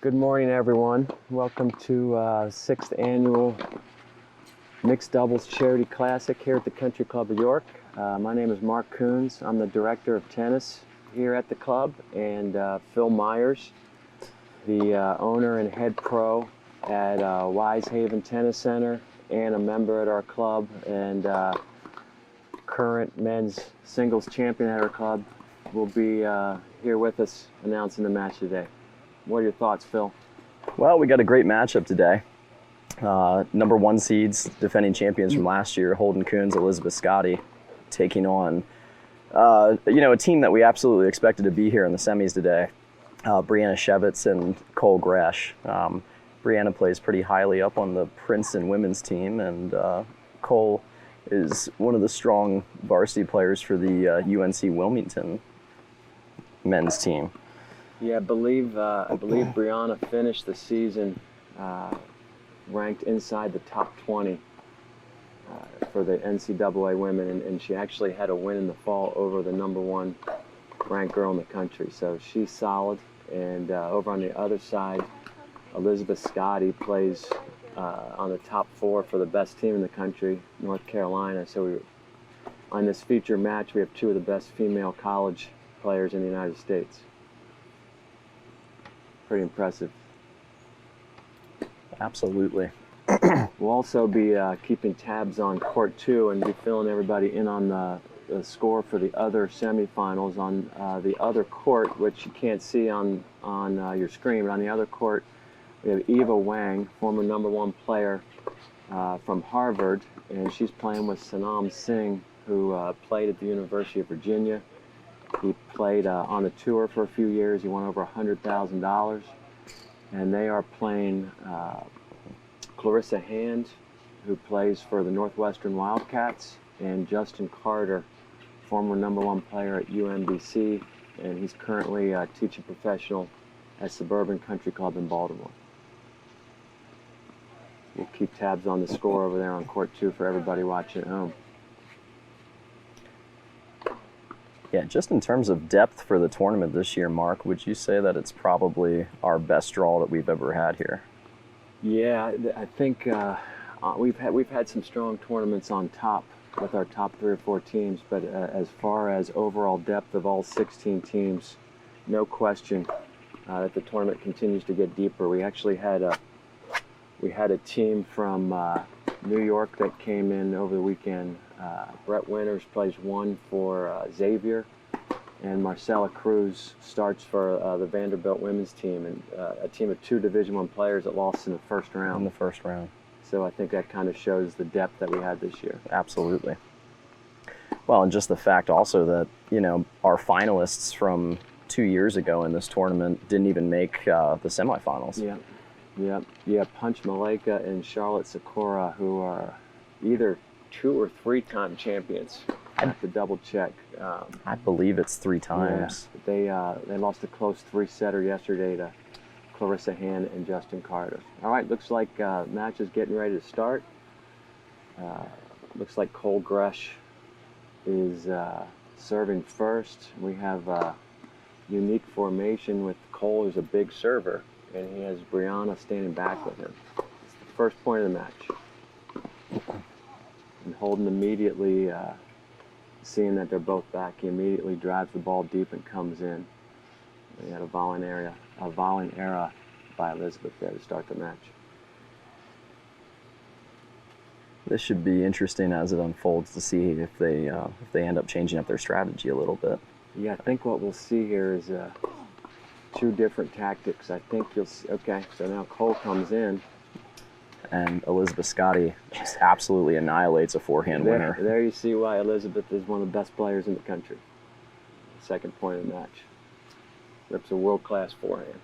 Good morning, everyone. Welcome to 6th Annual Mixed Doubles Charity Classic here at the Country Club of York. My name is Mark Coons. I'm the Director of Tennis here at the club, and Phil Myers, the owner and head pro at Wise Haven Tennis Center and a member at our club and current men's singles champion at our club, will be here with us announcing the match today. What are your thoughts, Phil? Well, we got a great matchup today. Number one seeds, defending champions from last year, Holden Coons, Elizabeth Scotty, taking on a team that we absolutely expected to be here in the semis today. Brianna Shevitz and Cole Gresh. Brianna plays pretty highly up on the Princeton women's team, and Cole is one of the strong varsity players for the UNC Wilmington men's team. Yeah, I believe Brianna finished the season ranked inside the top 20 for the NCAA women, and she actually had a win in the fall over the number one ranked girl in the country. So she's solid. And over on the other side, Elizabeth Scotty plays on the top 4 for the best team in the country, North Carolina. So on this feature match, we have 2 of the best female college players in the United States. Pretty impressive. Absolutely. We'll also be keeping tabs on court 2 and be filling everybody in on the score for the other semifinals on the other court, which you can't see on your screen, but on the other court we have Eva Wang, former number 1 player from Harvard, and she's playing with Sanam Singh, who played at the University of Virginia. He played on the tour for a few years. He won over $100,000. And they are playing Clarissa Hand, who plays for the Northwestern Wildcats, and Justin Carter, former number 1 player at UMBC, and he's currently teaching professional at Suburban Country Club in Baltimore. We'll keep tabs on the score over there on court 2 for everybody watching at home. Yeah, just in terms of depth for the tournament this year, Mark, would you say that it's probably our best draw that we've ever had here? Yeah, I think we've had some strong tournaments on top with our top 3 or 4 teams, but as far as overall depth of all 16 teams, no question that the tournament continues to get deeper. We actually had a team from New York that came in over the weekend. Brett Winters plays 1 for Xavier, and Marcella Cruz starts for the Vanderbilt women's team, and a team of 2 Division I players that lost in the first round. So I think that kind of shows the depth that we had this year. Absolutely. Well, and just the fact also that, our finalists from 2 years ago in this tournament didn't even make the semifinals. Yeah, Punch Maleka and Charlotte Sikora, who are either 2 or 3-time champions. I have to double check. I believe it's 3 times. Yeah, they lost a close 3-setter yesterday to Clarissa Hand and Justin Carter. All right, looks like match is getting ready to start. Looks like Cole Gresh is serving first. We have a unique formation with Cole, who's a big server, and he has Brianna standing back with him. It's the first point of the match. And Holden immediately, seeing that they're both back, he immediately drives the ball deep and comes in. We had a volleying error by Elizabeth there to start the match. This should be interesting as it unfolds to see if they end up changing up their strategy a little bit. Yeah, I think what we'll see here is 2 different tactics. I think you'll see. Okay, so now Cole comes in. And Elizabeth Scotty just absolutely annihilates a forehand winner. There you see why Elizabeth is one of the best players in the country. Second point of the match. Rips a world-class forehand.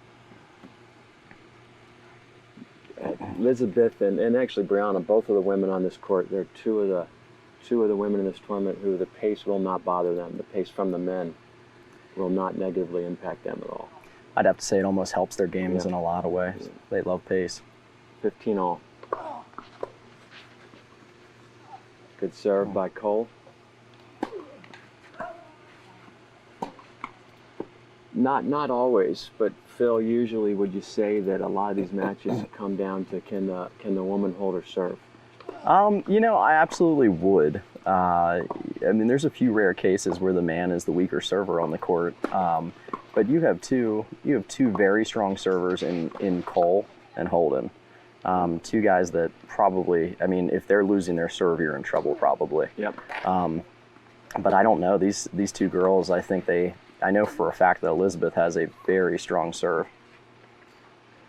Elizabeth and actually Brianna, both of the women on this court, they're two of the women in this tournament who the pace will not bother them. The pace from the men will not negatively impact them at all. I'd have to say it almost helps their games in a lot of ways. Yeah. They love pace. 15 all. Good serve by Cole. Not always, but Phil, usually would you say that a lot of these matches come down to can the woman hold her serve? I absolutely would. I mean, there's a few rare cases where the man is the weaker server on the court, but you have two very strong servers in Cole and Holden. Two guys that probably, I mean, if they're losing their serve, you're in trouble probably. Yep. But I don't know. These two girls, I know for a fact that Elizabeth has a very strong serve.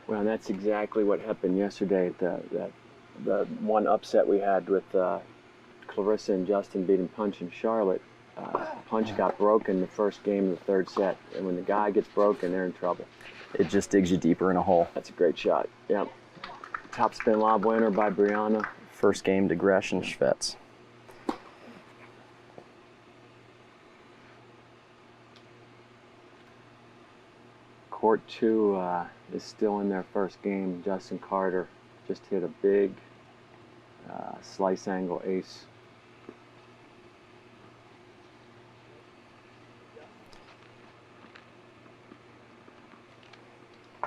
Well, and that's exactly what happened yesterday at the one upset we had with Clarissa and Justin beating Punch and Charlotte. Punch got broken the first game of the third set, and when the guy gets broken, they're in trouble. It just digs you deeper in a hole. That's a great shot. Yep. Top spin lob winner by Brianna. First game to Gresh and Schvetz. Court 2 is still in their first game. Justin Carter just hit a big slice angle ace.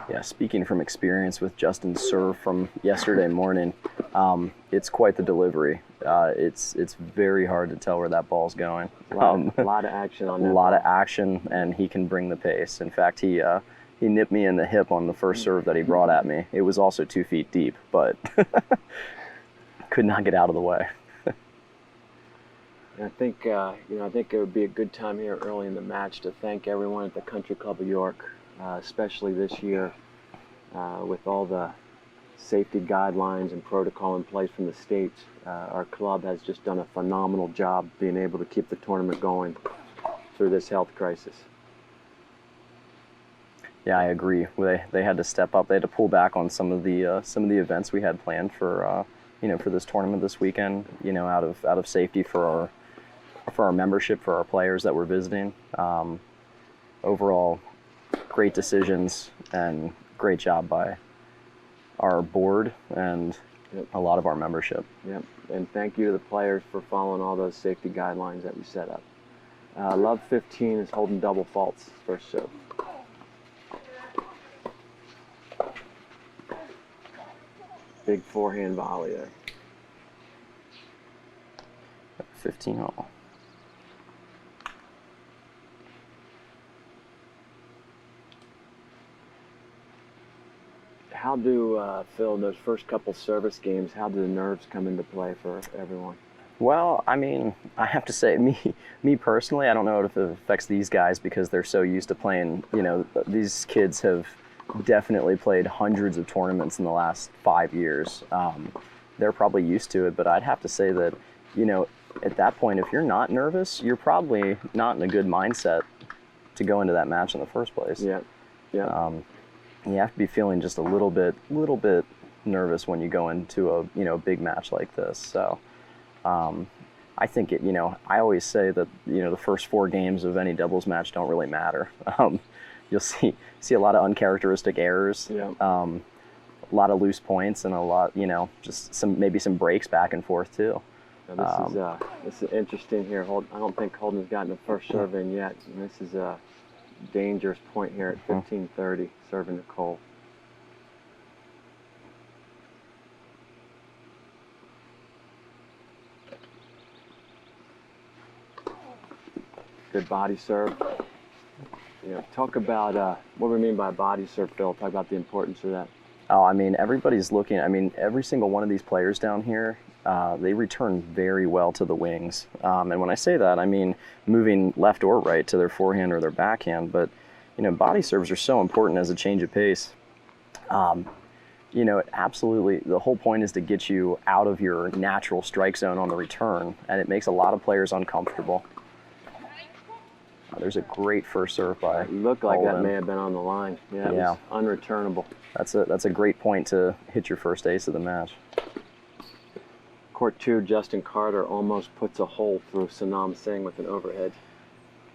Yeah, speaking from experience with Justin's serve from yesterday morning, it's quite the delivery. It's very hard to tell where that ball's going. A lot of action on that. A lot of action, and he can bring the pace. In fact, he nipped me in the hip on the first serve that he brought at me. It was also 2 feet deep, but could not get out of the way. And I think I think it would be a good time here early in the match to thank everyone at the Country Club of York, especially this year with all the safety guidelines and protocol in place from the state. Our club has just done a phenomenal job being able to keep the tournament going through this health crisis. Yeah, I agree. They had to step up. They had to pull back on some of the events we had planned for for this tournament this weekend. Out of safety for our membership, for our players that were visiting. Overall, great decisions and great job by our board and a lot of our membership. Yep, and thank you to the players for following all those safety guidelines that we set up. Love 15 is holding double faults first serve. Big forehand volley there. 15 all. How do, Phil, in those first couple service games, how do the nerves come into play for everyone? Well, I mean, I have to say, me personally, I don't know if it affects these guys because they're so used to playing. These kids have definitely played hundreds of tournaments in the last 5 years. They're probably used to it, but I'd have to say that, at that point, if you're not nervous, you're probably not in a good mindset to go into that match in the first place. Yeah. You have to be feeling just a little bit nervous when you go into a big match like this. So I think I always say that the first 4 games of any doubles match don't really matter. You'll see a lot of uncharacteristic errors, a lot of loose points, and a lot just maybe some breaks back and forth too. Now this is interesting here. I don't think Holden's gotten a first serve in yet, and this is a dangerous point here at 15:30, serving to Cole. Good body serve. Talk about what we mean by body serve, Phil. Talk about the importance of that. Oh, I mean, everybody's looking. I mean, every single one of these players down here, they return very well to the wings. And when I say that, I mean moving left or right to their forehand or their backhand. But, body serves are so important as a change of pace. Absolutely, the whole point is to get you out of your natural strike zone on the return, and it makes a lot of players uncomfortable. There's a great first serve by It looked like Holden. that may have been on the line. Yeah, it was unreturnable. That's a great point to hit your first ace of the match. Court 2, Justin Carter almost puts a hole through Sanam Singh with an overhead.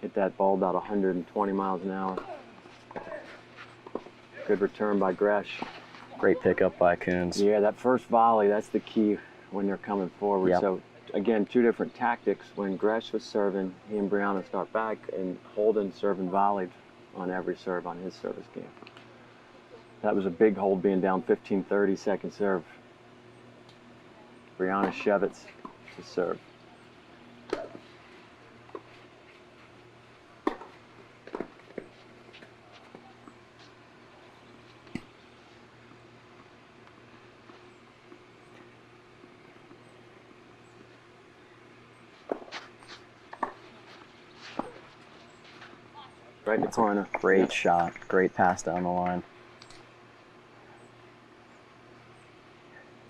Hit that ball about 120 miles an hour. Good return by Gresh. Great pickup by Coons. Yeah, that first volley, that's the key when they're coming forward. Yep. So, again, 2 different tactics. When Gresh was serving, he and Brianna start back, and Holden serve and volleyed on every serve on his service game. That was a big hold being down 15-30 second serve. Brianna Shevitz to serve. Right in the corner. Great shot. Great pass down the line.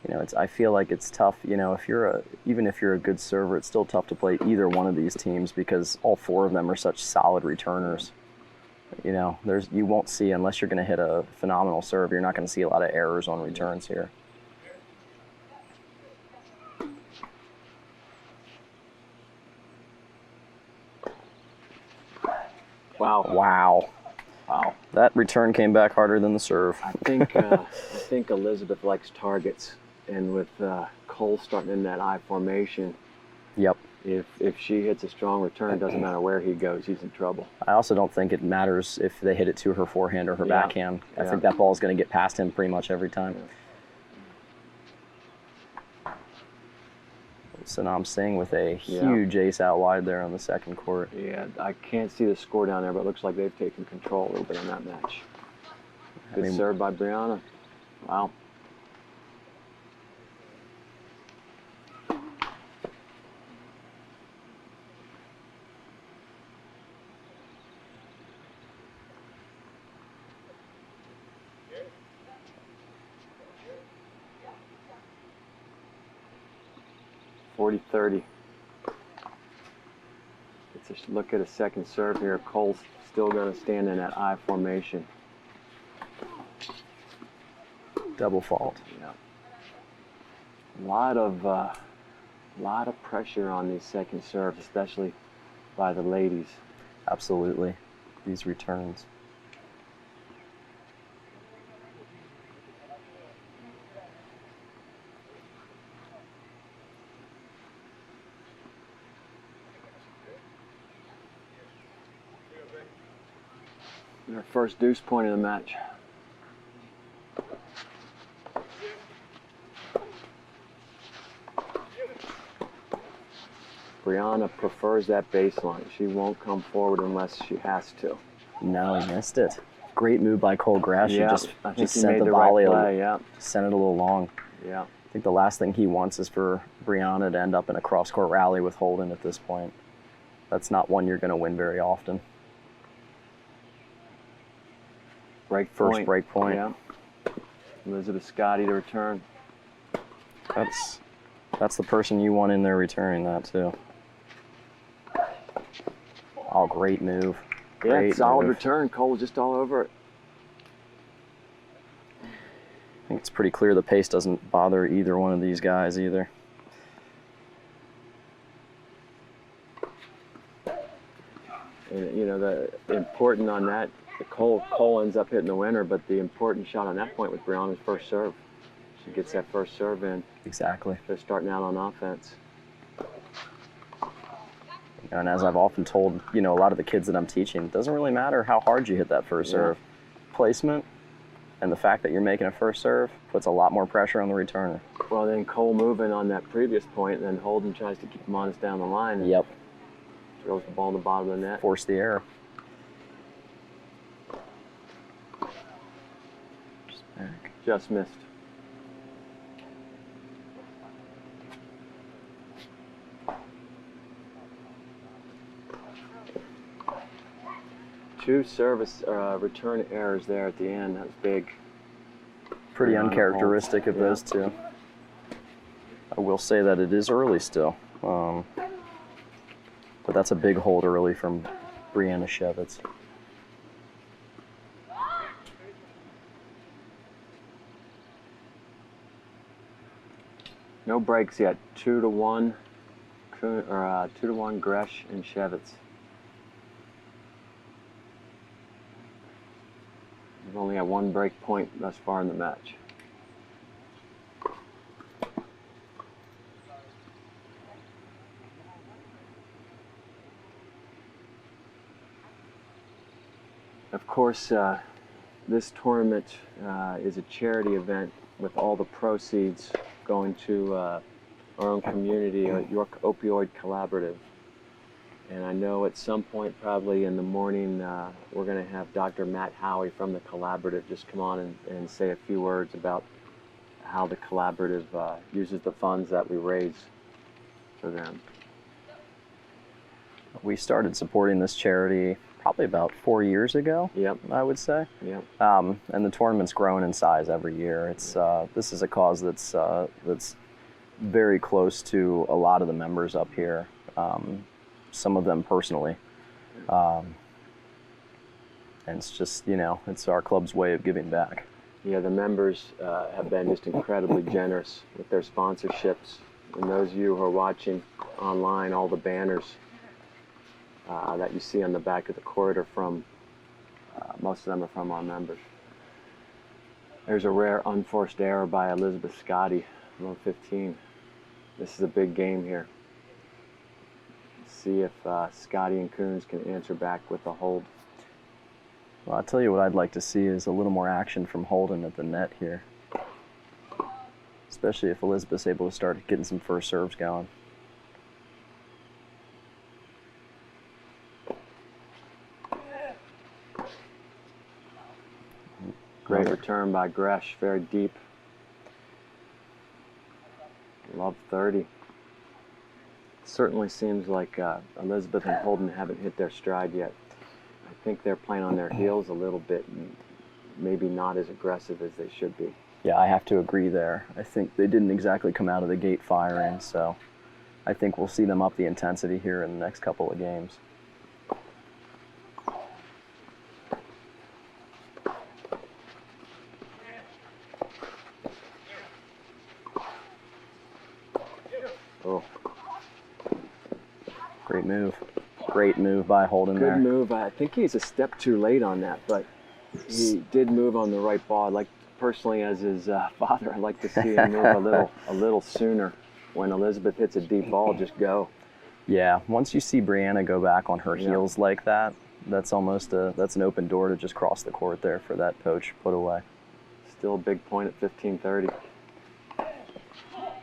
You know, I feel like it's tough. You know, even if you're a good server, it's still tough to play either one of these teams because all four of them are such solid returners. You know, you won't see, unless you're going to hit a phenomenal serve, you're not going to see a lot of errors on returns here. Wow. Wow. Wow. That return came back harder than the serve. I think Elizabeth likes targets, and with Cole starting in that I formation, Yep. if she hits a strong return, it doesn't matter where he goes, he's in trouble. I also don't think it matters if they hit it to her forehand or her backhand. I Yeah. think that ball is going to get past him pretty much every time. Sanam Singh with a huge ace out wide there on the second court. Yeah, I can't see the score down there, but it looks like they've taken control a little bit on that match. Good serve by Brianna. Wow. .40-30. Let's just look at a second serve here. Cole's still going to stand in that I formation. Double fault. Yeah. Lot of pressure on these second serves, especially by the ladies. Absolutely. These returns. Their first deuce point of the match. Brianna prefers that baseline. She won't come forward unless she has to. No, he missed it. Great move by Cole Grash. Yeah, Just sent the right volley, play, yeah. sent it a little long. Yeah. I think the last thing he wants is for Brianna to end up in a cross-court rally with Holden at this point. That's not one you're going to win very often. First break point. Yeah. Elizabeth Scotty to return. That's the person you want in there returning that too. Oh, great move. Great solid move. return. Cole just all over it. I think it's pretty clear the pace doesn't bother either one of these guys either. And, you know, the important on that, Cole ends up hitting the winner, but the important shot on that point was Brianna's first serve. She gets that first serve in. Exactly. They're starting out on offense. And as I've often told, you know, a lot of the kids that I'm teaching, it doesn't really matter how hard you hit that first serve. Placement and the fact that you're making a first serve puts a lot more pressure on the returner. Well, then Cole moving on that previous point, and then Holden tries to keep him honest down the line. And Yep. throws the ball in the bottom of the net. Force the error. Just missed. Two service return errors there at the end. That was big. Pretty uncharacteristic of those two. I will say that it is early still. But that's a big hold early from Brianna Shevitz. No breaks yet. 2-1, 2-1 Gresh and Shevitz. We've only had one break point thus far in the match. Of course, this tournament is a charity event with all the proceeds going to our own community, York Opioid Collaborative. And I know at some point, probably in the morning, we're going to have Dr. Matt Howie from the collaborative just come on and say a few words about how the collaborative uses the funds that we raise for them. We started supporting this charity probably about 4 years ago. Yep. I would say. Yep. And the tournament's grown in size every year. It's this is a cause that's very close to a lot of the members up here. Some of them personally. And it's just, it's our club's way of giving back. Yeah, the members have been just incredibly generous with their sponsorships. And those of you who are watching online, all the banners that you see on the back of the court are from, most of them are from our members. There's a rare unforced error by Elizabeth Scotty, row 15. This is a big game here. See if Scotty and Coons can answer back with a hold. Well, I'll tell you what I'd like to see is a little more action from Holden at the net here. Especially if Elizabeth's able to start getting some first serves going. Great return by Gresh, very deep. Love 30. Certainly seems like Elizabeth and Holden haven't hit their stride yet. I think they're playing on their heels a little bit and maybe not as aggressive as they should be. Yeah, I have to agree there. I think they didn't exactly come out of the gate firing, so I think we'll see them up the intensity here in the next couple of games. Oh. Great move. Great move by Holden there. Good move. I think he's a step too late on that, but he did move on the right ball. Like personally, as his father, I'd like to see him move a little sooner. When Elizabeth hits a deep ball, just go. Yeah, once you see Brianna go back on her heels like that, that's almost that's an open door to just cross the court there for that poach put away. Still a big point at 15:30.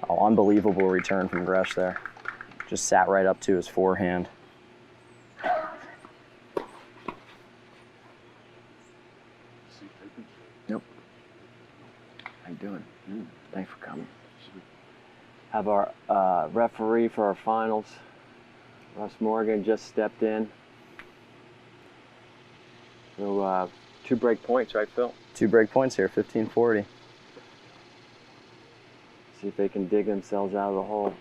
Oh, unbelievable return from Gresh there. Just sat right up to his forehand. Nope. How you doing? Thanks for coming. Have our referee for our finals, Russ Morgan, just stepped in. So 2 break points, right, Phil? 2 break points here, 15:40. See if they can dig themselves out of the hole.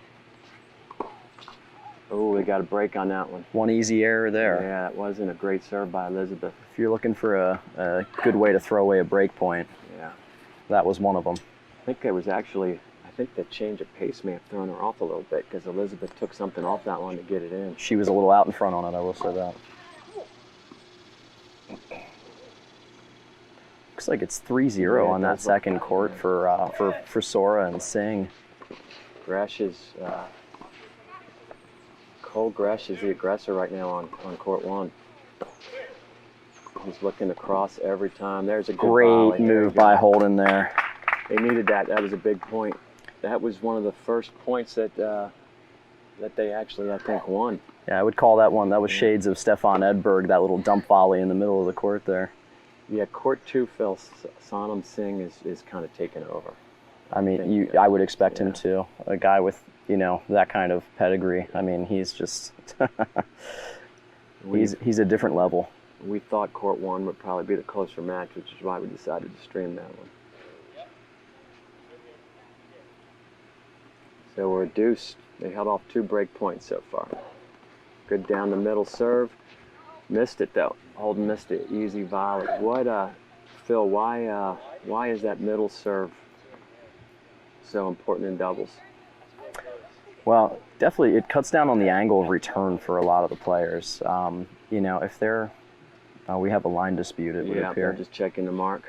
Oh, they got a break on that one. One easy error there. Yeah, that wasn't a great serve by Elizabeth. If you're looking for a good way to throw away a break point, yeah, that was one of them. I think it was actually, I think the change of pace may have thrown her off a little bit because Elizabeth took something off that one to get it in. She was a little out in front on it, I will say that. Looks like it's 3-0 on that second court for Sora and Singh. Gresh is, Cole Gresh is the aggressor right now on court 1. He's looking to cross every time. There's a good great move by Holden there. They needed that. That was a big point. That was one of the first points that that they actually, I think, won. Yeah, I would call that one. That was shades of Stefan Edberg, that little dump volley in the middle of the court there. Yeah, court 2, Phil, Sonam Singh is kind of taken over. I mean, I would expect him to. A guy with, that kind of pedigree. I mean, he's just, he's a different level. We thought court 1 would probably be the closer match, which is why we decided to stream that one. So we're deuced. They held off 2 break points so far. Good down the middle serve. Missed it though. Holden missed it. Easy volley. What, Phil? Why is that middle serve so important in doubles? Well, definitely it cuts down on the angle of return for a lot of the players. If they're, we have a line dispute, it would appear. They're just checking the mark.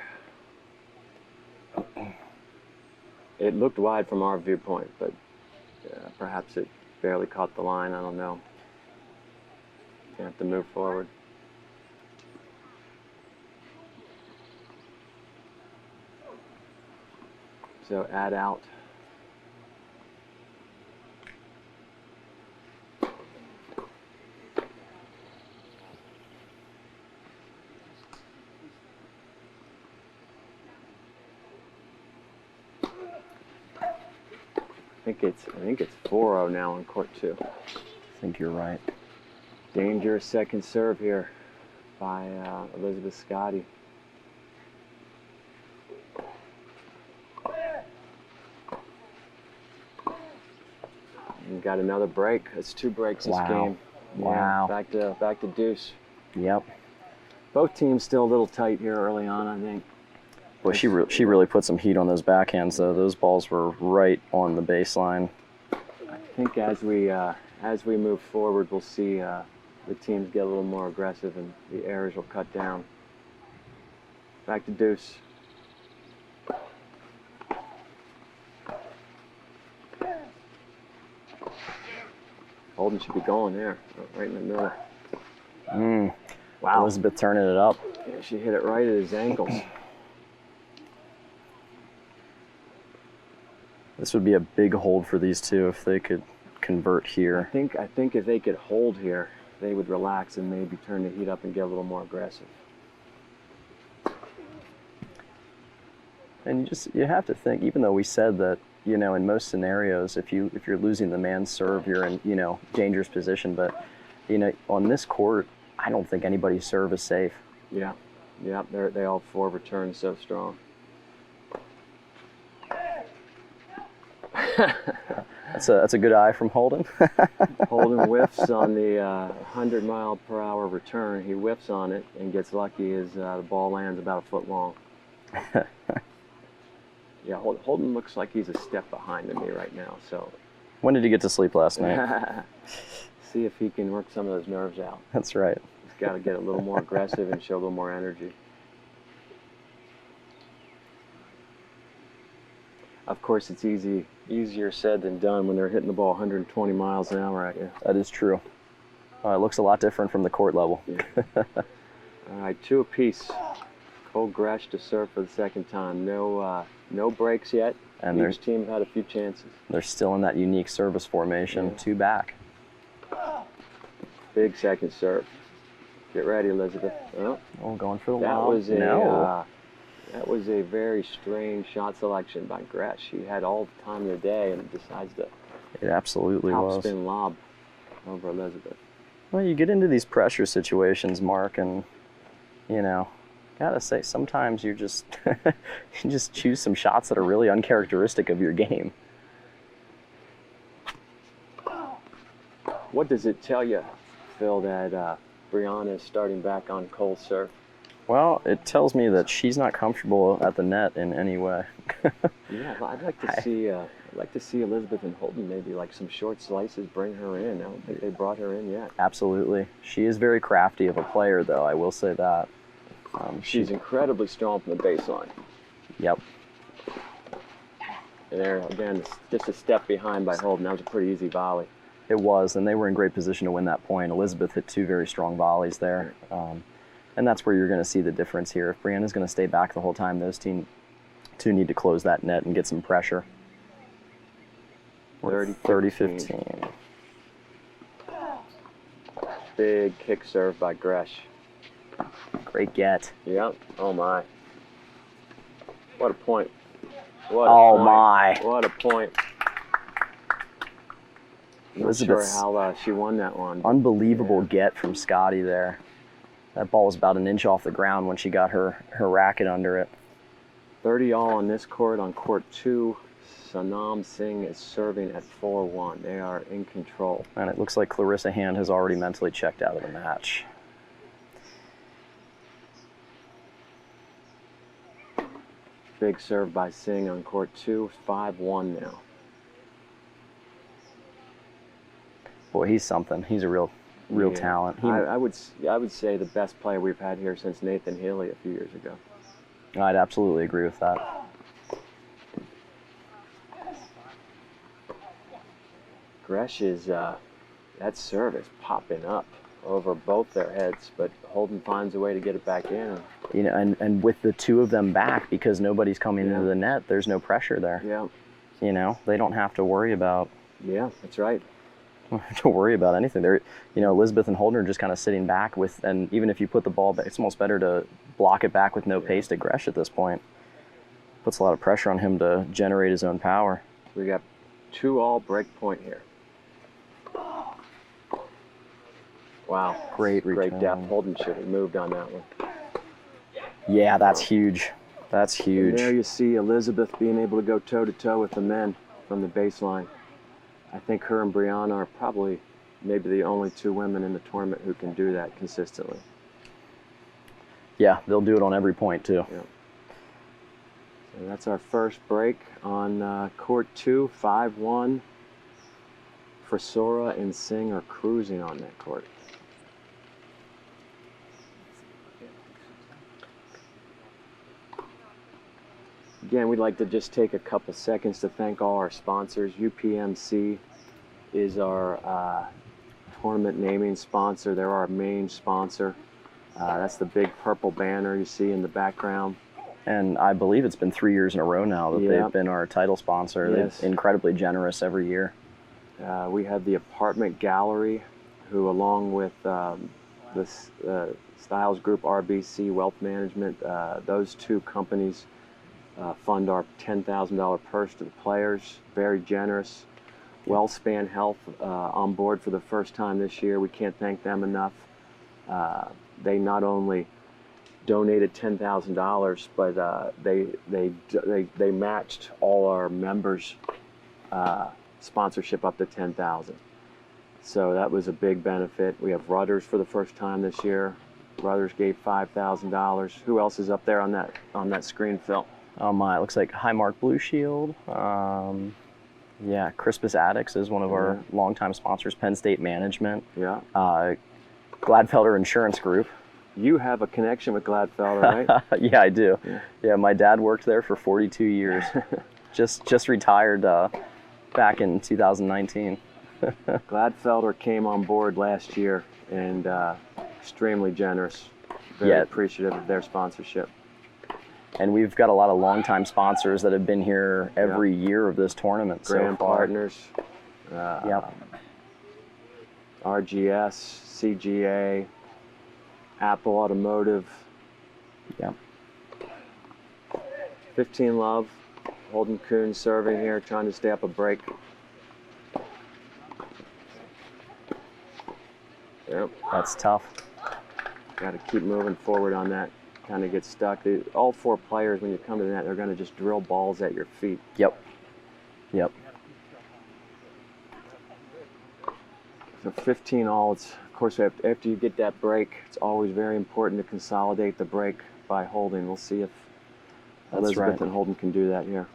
It looked wide from our viewpoint, but perhaps it barely caught the line. I don't know. You have to move forward. So add out. I think it's 4-0 now on court 2. I think you're right. Dangerous second serve here by Elizabeth Scotty. And got another break. That's 2 breaks this game. Wow. Yeah, back to deuce. Yep. Both teams still a little tight here early on, I think. Boy, she really put some heat on those backhands, though. Those balls were right on the baseline. I think as we move forward, we'll see the teams get a little more aggressive and the errors will cut down. Back to deuce. Holden should be going there, right in the middle. Wow. Elizabeth turning it up. Yeah, she hit it right at his ankles. This would be a big hold for these two if they could convert here. I think if they could hold here, they would relax and maybe turn the heat up and get a little more aggressive. And you have to think, even though we said that, you know, in most scenarios, if you're losing the man's serve, you're in, you know, dangerous position. But, you know, on this court, I don't think anybody's serve is safe. Yeah, they all 4 return so strong. That's a good eye from Holden. Holden whiffs on the 100-mile-per-hour return. He whiffs on it and gets lucky as the ball lands about a foot long. Yeah, Holden looks like he's a step behind me right now. So, when did he get to sleep last night? See if he can work some of those nerves out. That's right. He's got to get a little more aggressive and show a little more energy. Of course, it's easier said than done when they're hitting the ball 120 miles an hour at you. That is true. It looks a lot different from the court level. Yeah. All right, 2 apiece. Cole Gresh to serve for the second time. No breaks yet. And each team had a few chances. They're still in that unique service formation. Yeah. 2 back. Big second serve. Get ready, Elizabeth. Oh, Going for the that lob. was a that was a very strange shot selection by Gresh. He had all the time of the day and decides to It absolutely was. spin lob over Elizabeth. Well, you get into these pressure situations, Mark, and, you know, gotta say, sometimes you just you just choose some shots that are really uncharacteristic of your game. What does it tell you, Phil, that Brianna is starting back on Cole's serve? Well, it tells me that she's not comfortable at the net in any way. Yeah, well, I'd like to see Elizabeth and Holden maybe like some short slices bring her in. I don't think they brought her in yet. Absolutely. She is very crafty of a player, though, I will say that. She's incredibly strong from the baseline. Yep. And there, again, just a step behind by Holden. That was a pretty easy volley. It was, and they were in great position to win that point. Elizabeth hit 2 very strong volleys there. And that's where you're going to see the difference here. If Brianna's going to stay back the whole time, those two need to close that net and get some pressure. 30-15. Big kick serve by Gresh. Great get. Yep. Oh, my. What a point. My. What a point. Not sure how she won that one. Unbelievable get from Scotty there. That ball was about an inch off the ground when she got her racket under it. 30 all on this court. On court 2, Sanam Singh is serving at 4-1. They are in control. And it looks like Clarissa Hand has already mentally checked out of the match. Big serve by Singh on court 2. 5-1 now. Boy, he's something. He's a real talent. I would say the best player we've had here since Nathan Healy a few years ago. I'd absolutely agree with that. Gresh is that serve is popping up. over both their heads, but Holden finds a way to get it back in. You know, and with the two of them back, because nobody's coming into the net, there's no pressure there. Yeah. You know, they don't have to worry about. Yeah, that's right. To worry about anything. They're, you know, Elizabeth and Holden are just kind of sitting back with, and even if you put the ball back, it's almost better to block it back with no pace to Gresh at this point. Puts a lot of pressure on him to generate his own power. We got 2-all break point here. Wow. Great depth. Holden should have moved on that one. Yeah, that's huge. That's huge. And there you see Elizabeth being able to go toe-to-toe with the men from the baseline. I think her and Brianna are probably maybe the only 2 women in the tournament who can do that consistently. Yeah, they'll do it on every point too. Yeah. So that's our first break on court 2, 5-1. Frisora and Singh are cruising on that court. Again, we'd like to just take a couple seconds to thank all our sponsors. UPMC is our tournament naming sponsor. They're our main sponsor. That's the big purple banner you see in the background. And I believe it's been 3 years in a row now that they've been our title sponsor. Yes. They're incredibly generous every year. We have the Apartment Gallery, who along with the Styles Group, RBC Wealth Management, those 2 companies fund our $10,000 purse to the players. Very generous. WellSpan Health on board for the first time this year. We can't thank them enough. They not only donated $10,000, but they matched all our members' sponsorship up to $10,000. So that was a big benefit. We have Rudders for the first time this year. Rudders gave $5,000. Who else is up there on that screen, Phil? Oh my, it looks like Highmark Blue Shield. Yeah, Crispus Addicts is one of our longtime sponsors. Penn State Management. Yeah. Gladfelder Insurance Group. You have a connection with Gladfelder, right? Yeah, I do. Yeah, my dad worked there for 42 years. just retired back in 2019. Gladfelder came on board last year and extremely generous. Very appreciative of their sponsorship. And we've got a lot of longtime sponsors that have been here every year of this tournament. Graham so far. Partners, RGS, CGA, Apple Automotive. Yeah. 15 Love, Holden Kuhn serving here, trying to stay up a break. Yep. That's tough. Got to keep moving forward on that. Kind of get stuck. All 4 players, when you come to the net, they're going to just drill balls at your feet. Yep. So 15-all. It's, of course, after you get that break, it's always very important to consolidate the break by holding. We'll see if Elizabeth and Holden can do that here.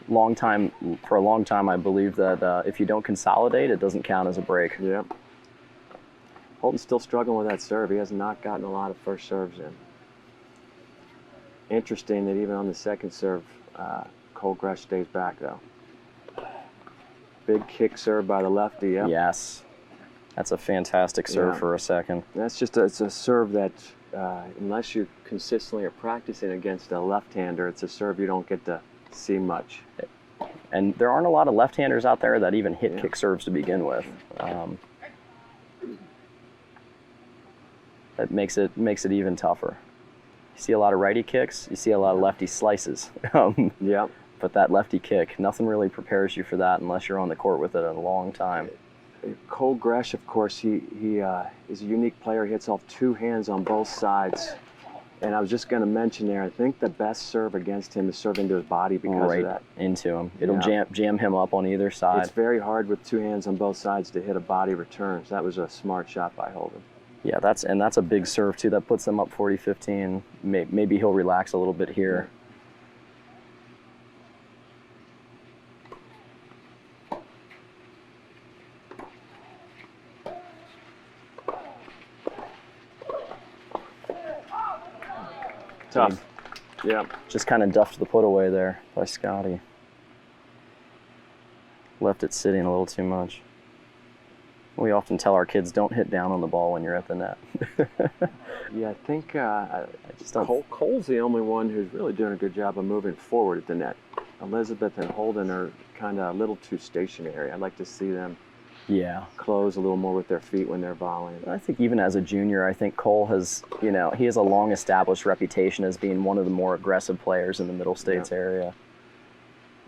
For a long time, I believe that if you don't consolidate, it doesn't count as a break. Yep. Holden's still struggling with that serve. He has not gotten a lot of first serves in. Interesting that even on the second serve, Cole Gresh stays back, though. Big kick serve by the lefty, yep. Yes. That's a fantastic serve for a second. That's just it's a serve that, unless you consistently are practicing against a left-hander, it's a serve you don't get to see much. And there aren't a lot of left-handers out there that even hit kick serves to begin with. That makes it even tougher. You see a lot of righty kicks, you see a lot of lefty slices. But that lefty kick, nothing really prepares you for that unless you're on the court with it a long time. Cole Gresh, of course, he is a unique player. He hits off 2 hands on both sides. And I was just going to mention there, I think the best serve against him is serve into his body because of that. Into him. It'll jam him up on either side. It's very hard with 2 hands on both sides to hit a body return. So that was a smart shot by Holden. Yeah, that's a big serve too. That puts them up 40-15. Maybe he'll relax a little bit here. Tough. Yeah. Just kind of duffed the put away there by Scotty. Left it sitting a little too much. We often tell our kids, don't hit down on the ball when you're at the net. Yeah, I think just don't- Cole's the only one who's really doing a good job of moving forward at the net. Elizabeth and Holden are kind of a little too stationary. I'd like to see them Yeah. close a little more with their feet when they're volleying. I think even as a junior, I think Cole has, he has a long established reputation as being one of the more aggressive players in the Middle States area.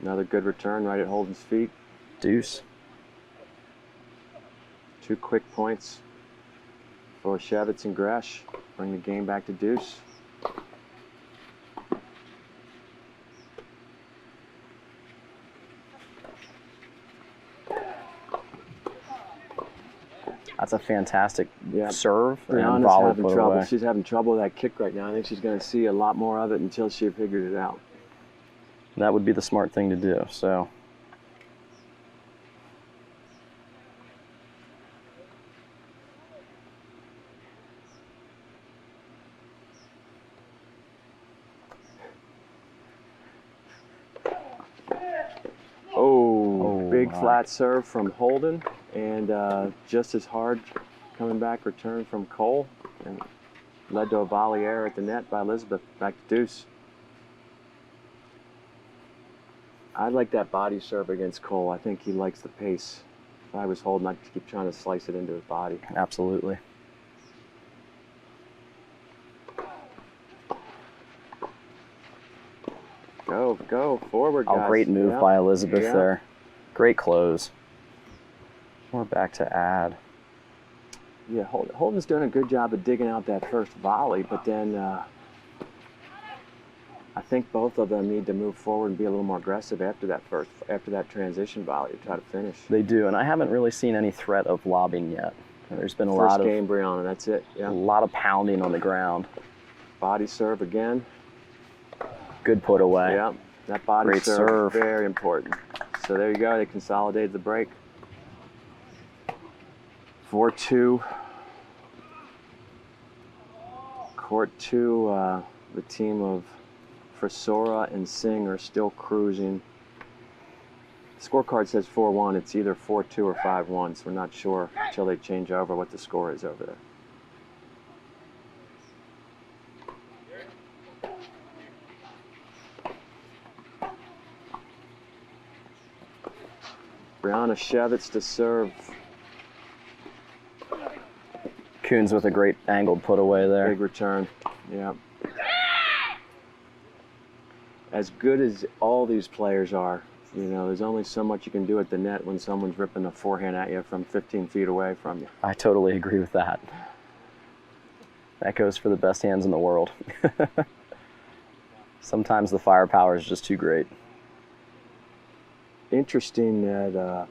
Another good return right at Holden's feet. Deuce. 2 quick points for Shevitz and Gresh. Bring the game back to deuce. That's a fantastic serve and Brianna's volley having put trouble. away. She's having trouble with that kick right now. I think she's going to see a lot more of it until she figures it out. That would be the smart thing to do. So. Oh, big my. flat serve from Holden, and just as hard coming back return from Cole, and led to a volley error at the net by Elizabeth. Back to deuce. I like that body serve against Cole. I think he likes the pace. If I was Holden, I'd keep trying to slice it into his body. Absolutely. Go forward, guys. Oh, great move by Elizabeth there. Great close. We're back to add. Yeah, Holden's doing a good job of digging out that first volley, but then I think both of them need to move forward and be a little more aggressive after that transition volley to try to finish. They do, and I haven't really seen any threat of lobbing yet. There's been a First lot of game, Brianna. That's it. Yeah. a lot of pounding on the ground. Body serve again. Good put away. Yeah, that body Great serve. very important. So there you go. They consolidated the break. 4-2. Court 2, the team of Frisora and Singh are still cruising. The scorecard says 4-1. It's either 4-2 or 5-1, so we're not sure until they change over what the score is over there. Brianna Shevitz to serve. Coons with a great angled put away there. Big return. Yeah. As good as all these players are, there's only so much you can do at the net when someone's ripping a forehand at you from 15 feet away from you. I totally agree with that. That goes for the best hands in the world. Sometimes the firepower is just too great. Interesting that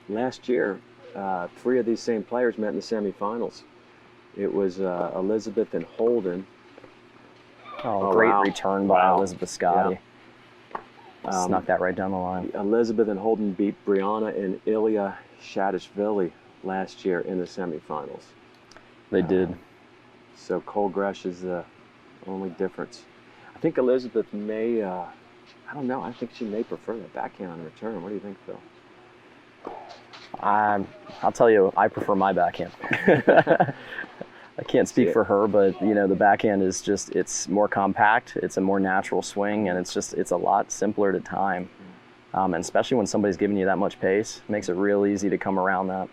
last year, 3 of these same players met in the semifinals. It was Elizabeth and Holden. Great wow. return by Wow. Elizabeth Scotty. Snuck that right down the line. Elizabeth and Holden beat Brianna and Ilya Shadishvili last year in the semifinals. They did. So Cole Gresh is the only difference. I think Elizabeth may, I don't know, I think she may prefer the backhand on return. What do you think, Phil? I'll tell you, I prefer my backhand. I can't speak for her, but the backhand is just, it's more compact, it's a more natural swing, and it's a lot simpler to time. And especially when somebody's giving you that much pace, it makes it real easy to come around that.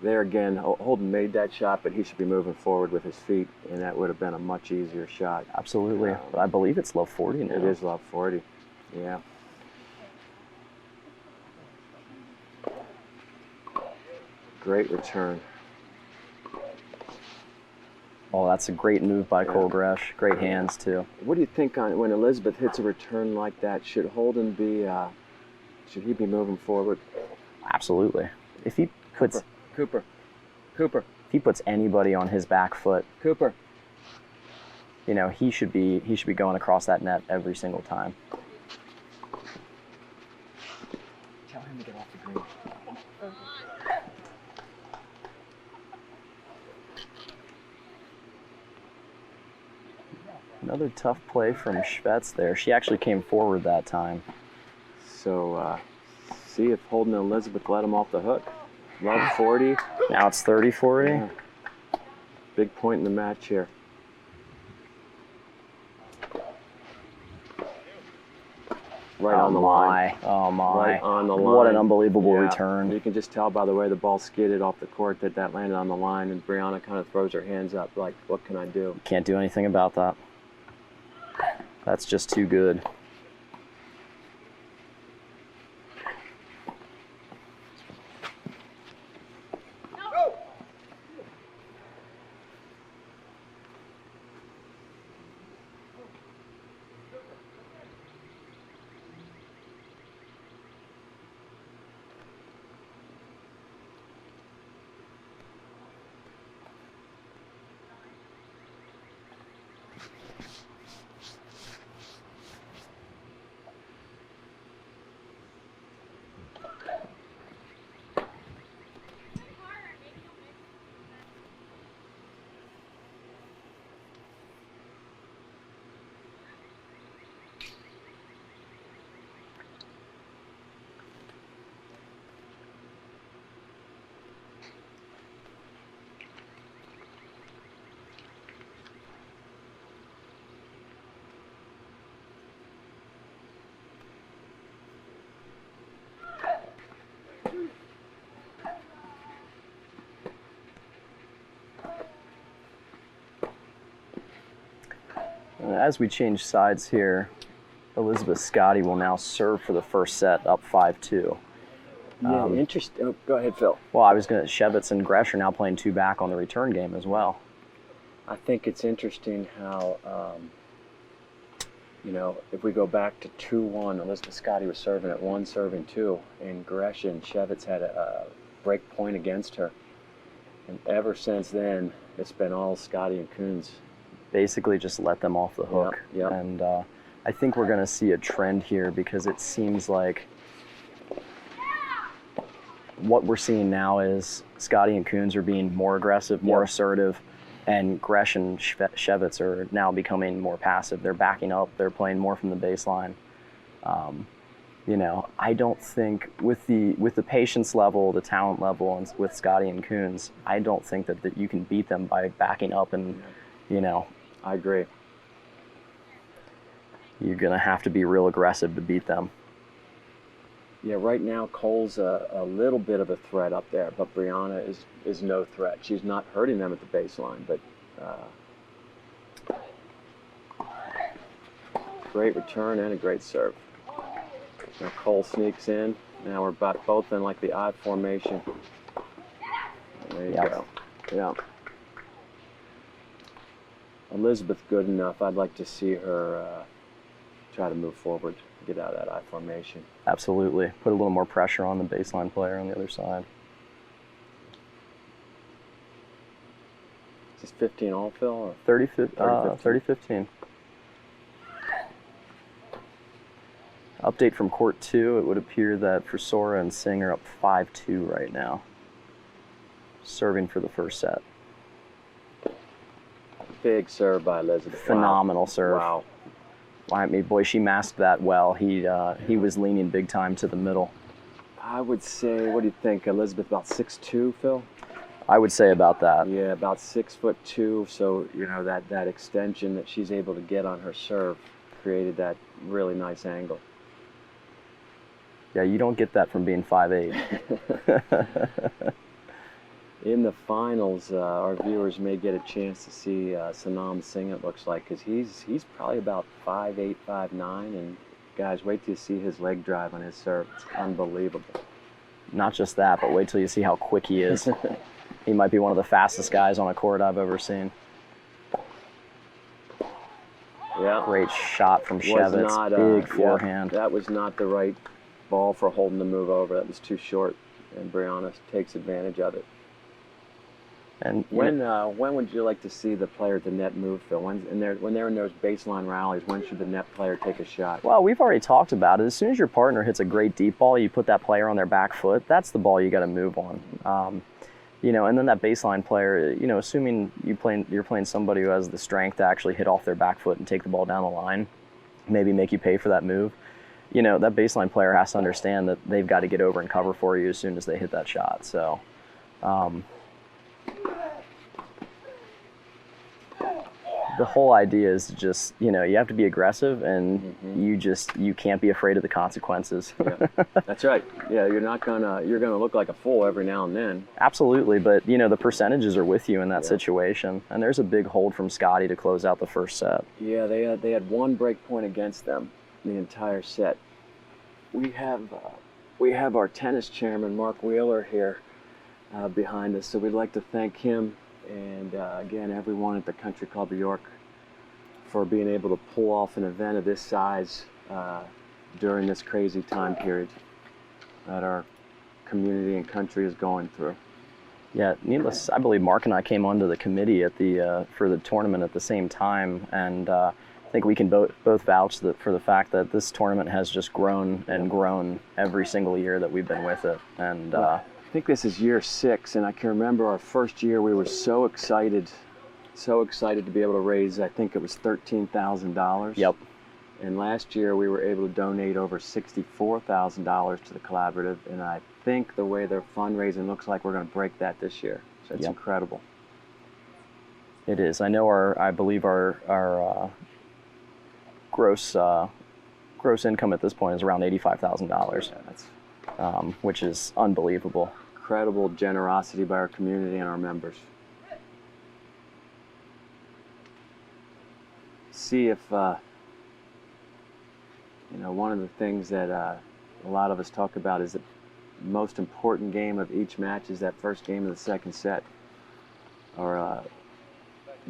There again, Holden made that shot, but he should be moving forward with his feet, and that would have been a much easier shot. Absolutely. But I believe it's low 40 now. It is low 40, yeah. Great return. Oh, that's a great move by Cole Gresh. Great hands, too. What do you think on when Elizabeth hits a return like that? Should Holden be, should he be moving forward? Absolutely. If he puts Cooper. if he puts anybody on his back foot, Cooper. he should be going across that net every single time. Tell him to get off the green. Another tough play from Schvetz there. She actually came forward that time. So see if Holden and Elizabeth let them off the hook. Love 40. Now it's 30-40. Yeah. Big point in the match here. Right on the line. Oh my. Right on the line. What an unbelievable Yeah. return. You can just tell by the way the ball skidded off the court that landed on the line, and Brianna kind of throws her hands up like, what can I do? Can't do anything about that. That's just too good. As we change sides here, Elizabeth Scotty will now serve for the first set, up 5-2. Yeah, interesting. Oh, go ahead, Phil. Well, I was going to. Shevitz and Gresh are now playing 2 back on the return game as well. I think it's interesting how, if we go back to 2-1, Elizabeth Scotty was serving at 1, serving 2, and Gresh and Shevitz had a break point against her. And ever since then, it's been all Scotty and Coons. Basically just let them off the hook. Yep. And I think we're going to see a trend here because it seems like what we're seeing now is Scotty and Coons are being more aggressive, more assertive, and Gresh and Shevitz are now becoming more passive. They're backing up. They're playing more from the baseline. I don't think with the patience level, the talent level, and with Scotty and Coons, I don't think that you can beat them by backing up and, I agree. You're going to have to be real aggressive to beat them. Yeah, right now Cole's a little bit of a threat up there, but Brianna is no threat. She's not hurting them at the baseline, but great return and a great serve. Now Cole sneaks in. Now we're both in like the I formation. There you go. Yeah. Elizabeth good enough. I'd like to see her try to move forward, get out of that I formation. Absolutely. Put a little more pressure on the baseline player on the other side. Is this 15 all, Phil? Or 30-15. Update from court 2. It would appear that Frisora and Singh are up 5-2 right now. Serving for the first set. Big serve by Elizabeth. Phenomenal serve. Wow. I mean, boy, she masked that well. He was leaning big time to the middle. I would say, what do you think, Elizabeth, about 6'2", Phil? I would say about that. Yeah, about 6'2". So that extension that she's able to get on her serve created that really nice angle. Yeah, you don't get that from being 5'8". In the finals, our viewers may get a chance to see Sanam Singh, it looks like, because he's probably about 5'8", 5'9", and guys, wait till you see his leg drive on his serve. It's unbelievable. Not just that, but wait till you see how quick he is. He might be one of the fastest guys on a court I've ever seen. Yeah. Great shot from Shevitz. Big forehand. Yeah, that was not the right ball for Holden to move over. That was too short, and Brianna takes advantage of it. And when would you like to see the player at the net move, Phil? When they're in those baseline rallies, when should the net player take a shot? Well, we've already talked about it. As soon as your partner hits a great deep ball, you put that player on their back foot. That's the ball you got to move on. And then that baseline player, assuming you're playing somebody who has the strength to actually hit off their back foot and take the ball down the line, maybe make you pay for that move. that baseline player has to understand that they've got to get over and cover for you as soon as they hit that shot. So, the whole idea is just, you have to be aggressive, and you can't be afraid of the consequences. Yeah. That's right. Yeah, you're gonna look like a fool every now and then. Absolutely, but the percentages are with you in that situation. And there's a big hold from Scotty to close out the first set. Yeah, they had one break point against them the entire set. We have our tennis chairman Mark Wheeler here behind us, so we'd like to thank him and again everyone at the Country Club of York for being able to pull off an event of this size during this crazy time period that our community and country is going through. Yeah, I believe Mark and I came onto the committee at for the tournament at the same time, and I think we can both vouch for the fact that this tournament has just grown and grown every single year that we've been with it. And I think this is year 6, and I can remember our first year we were so excited to be able to raise, I think it was $13,000. Yep. And last year we were able to donate over $64,000 to the collaborative, and I think the way their fundraising looks like we're going to break that this year. So it's incredible. It is. I know I believe our gross income at this point is around $85,000. Yeah, that's which is unbelievable. Incredible generosity by our community and our members. See if one of the things that a lot of us talk about is the most important game of each match is that first game of the second set. Or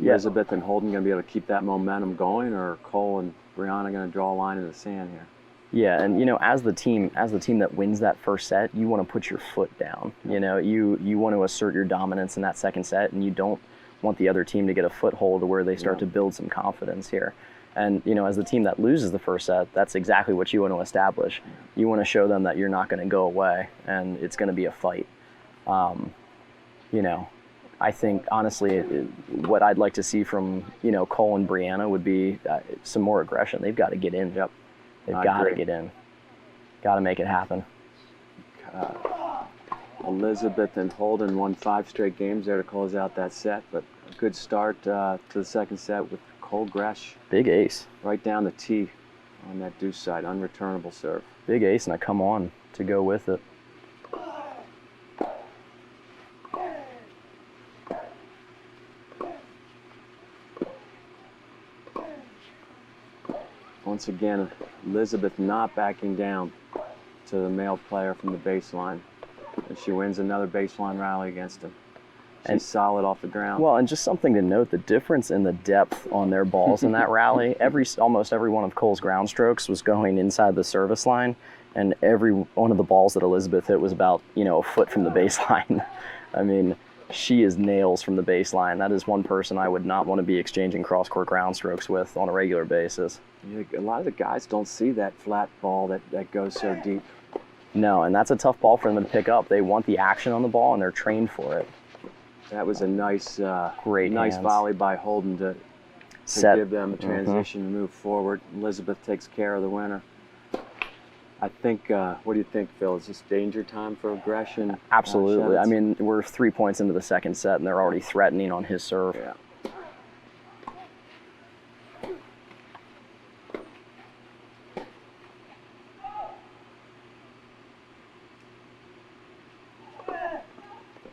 Elizabeth and Holden going to be able to keep that momentum going, or Cole and Brianna going to draw a line in the sand here? Yeah, and as the team that wins that first set, you want to put your foot down. You want to assert your dominance in that second set, and you don't want the other team to get a foothold to where they start to build some confidence here. And as the team that loses the first set, that's exactly what you want to establish. You want to show them that you're not going to go away, and it's going to be a fight. I think honestly, what I'd like to see from Cole and Brianna would be some more aggression. They've got to get in. Yep. They've got to get in. Got to make it happen. Elizabeth and Holden won 5 straight games there to close out that set, but a good start to the second set with Cole Gresh. Big ace. Right down the tee on that deuce side, unreturnable serve. Big ace, and I come on to go with it. Once again, Elizabeth not backing down to the male player from the baseline. And she wins another baseline rally against him. She's solid off the ground. Well, and just something to note, the difference in the depth on their balls in that rally, almost every one of Cole's ground strokes was going inside the service line, and every one of the balls that Elizabeth hit was about, a foot from the baseline. I mean, she is nails from the baseline. That is one person I would not want to be exchanging cross-court ground strokes with on a regular basis. Yeah, a lot of the guys don't see that flat ball that goes so deep. No, and that's a tough ball for them to pick up. They want the action on the ball, and they're trained for it. That was a nice hands. volley by Holden to give them a transition and move forward. Elizabeth takes care of the winner. I think, what do you think, Phil? Is this danger time for aggression? Absolutely. I mean, we're 3 points into the second set, and they're already threatening on his serve. Yeah.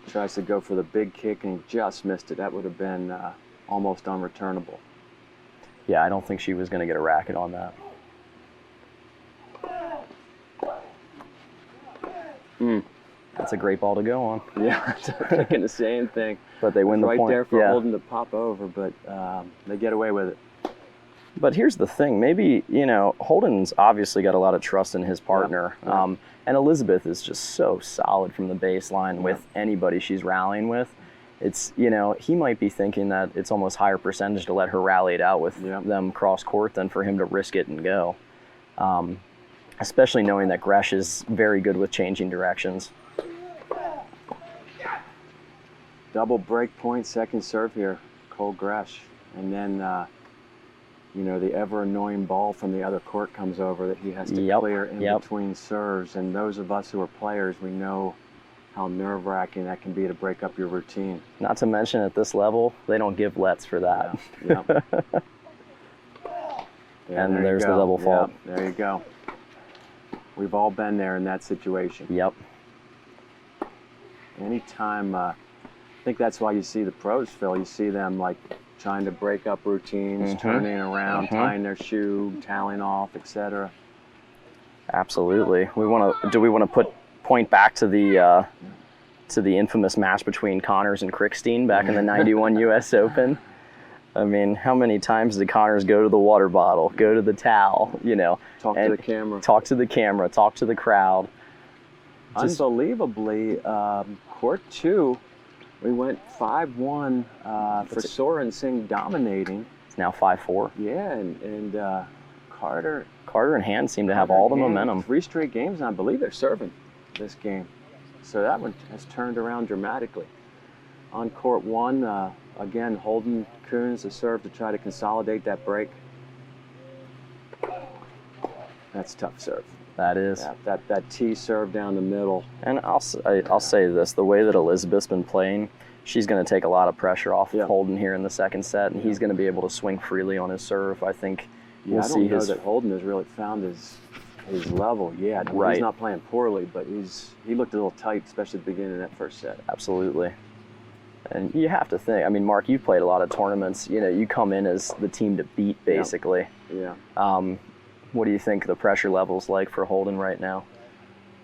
Tries to go for the big kick and just missed it. That would have been almost unreturnable. Yeah, I don't think she was going to get a racket on that. That's a great ball to go on. Yeah, thinking the same thing. But they win the point. Right there for Holden to pop over, but they get away with it. But here's the thing. Maybe, Holden's obviously got a lot of trust in his partner. Yep. And Elizabeth is just so solid from the baseline with anybody she's rallying with. It's, he might be thinking that it's almost higher percentage to let her rally it out with them cross court than for him to risk it and go. Especially knowing that Gresh is very good with changing directions. Double break point, second serve here, Cole Gresh. And then you know, the ever annoying ball from the other court comes over that he has to Yep, clear in yep. between serves. And those of us who are players, we know how nerve-wracking that can be to break up your routine. Not to mention at this level, they don't give lets for that. Yeah. Yeah, And there you there's the go. double fault. Yeah, there you go. We've all been there in that situation. Yep. Anytime, I think that's why you see the pros, Phil. You see them like trying to break up routines, turning around, tying their shoe, toweling off, etc. Absolutely. Do we want to point back to the infamous match between Connors and Krickstein back in the '91 U.S. Open? I mean, how many times did Connors go to the water bottle, go to the towel, you know? Talk to the camera. Talk to the camera, talk to the crowd. Unbelievably, court 2, we went 5-1 for Soren Singh dominating. It's now 5-4. Yeah, and Carter and Hand seem to have all the momentum. 3 straight games, and I believe they're serving this game. So that one has turned around dramatically. On court 1, again, Holden Coons to serve to try to consolidate that break. That's tough serve. That is. Yeah, that T serve down the middle. And I'll say this, the way that Elizabeth's been playing, she's going to take a lot of pressure off of Holden here in the second set, and he's going to be able to swing freely on his serve. I think we'll see his... I don't know that Holden has really found his level yet. I mean, he's not playing poorly, but he looked a little tight, especially at the beginning of that first set. Absolutely. And you have to think, I mean, Mark, you've played a lot of tournaments. You know, you come in as the team to beat, basically. Yeah. What do you think the pressure level's like for Holden right now?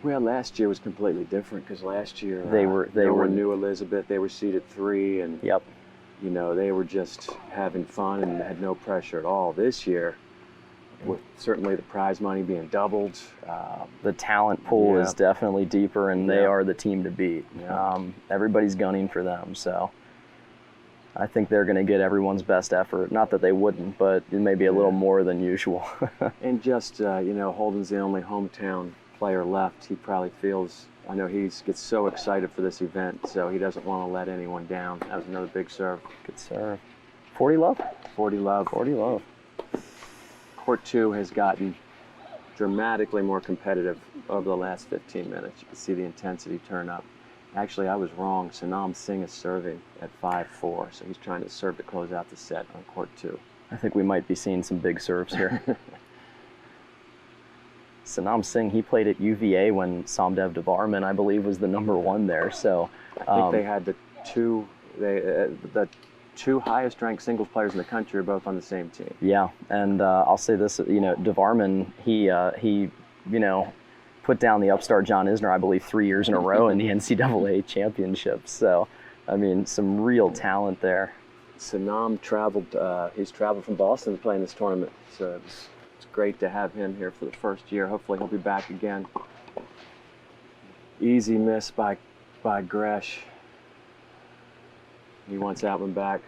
Well, last year was completely different because last year they were new Elizabeth. They were seeded 3, and you know, they were just having fun and had no pressure at all. This year, with certainly the prize money being doubled, the talent pool is definitely deeper, and they are the team to beat. Yeah. Everybody's gunning for them, so I think they're going to get everyone's best effort. Not that they wouldn't, but it may be a little more than usual. And just, you know, Holden's the only hometown player left. He probably feels, I know he gets so excited for this event, so he doesn't want to let anyone down. That was another big serve. Good serve. 40 love? 40 love. 40 love. Court 2 has gotten dramatically more competitive over the last 15 minutes. You can see the intensity turn up. Actually, I was wrong. Sanam Singh is serving at 5-4, so he's trying to serve to close out the set on court 2. I think we might be seeing some big serves here. Sanam Singh, he played at UVA when Somdev Devarman, I believe, was the #1 there. So I think they had the two highest ranked singles players in the country are both on the same team. Yeah, and I'll say this, you know, Devarman, he you know, put down the upstart John Isner, I believe, 3 years in a row in the NCAA championships. So, I mean, some real talent there. Sanam he's traveled from Boston to play in this tournament. So it's great to have him here for the first year. Hopefully he'll be back again. Easy miss by Gresh. He wants that one back.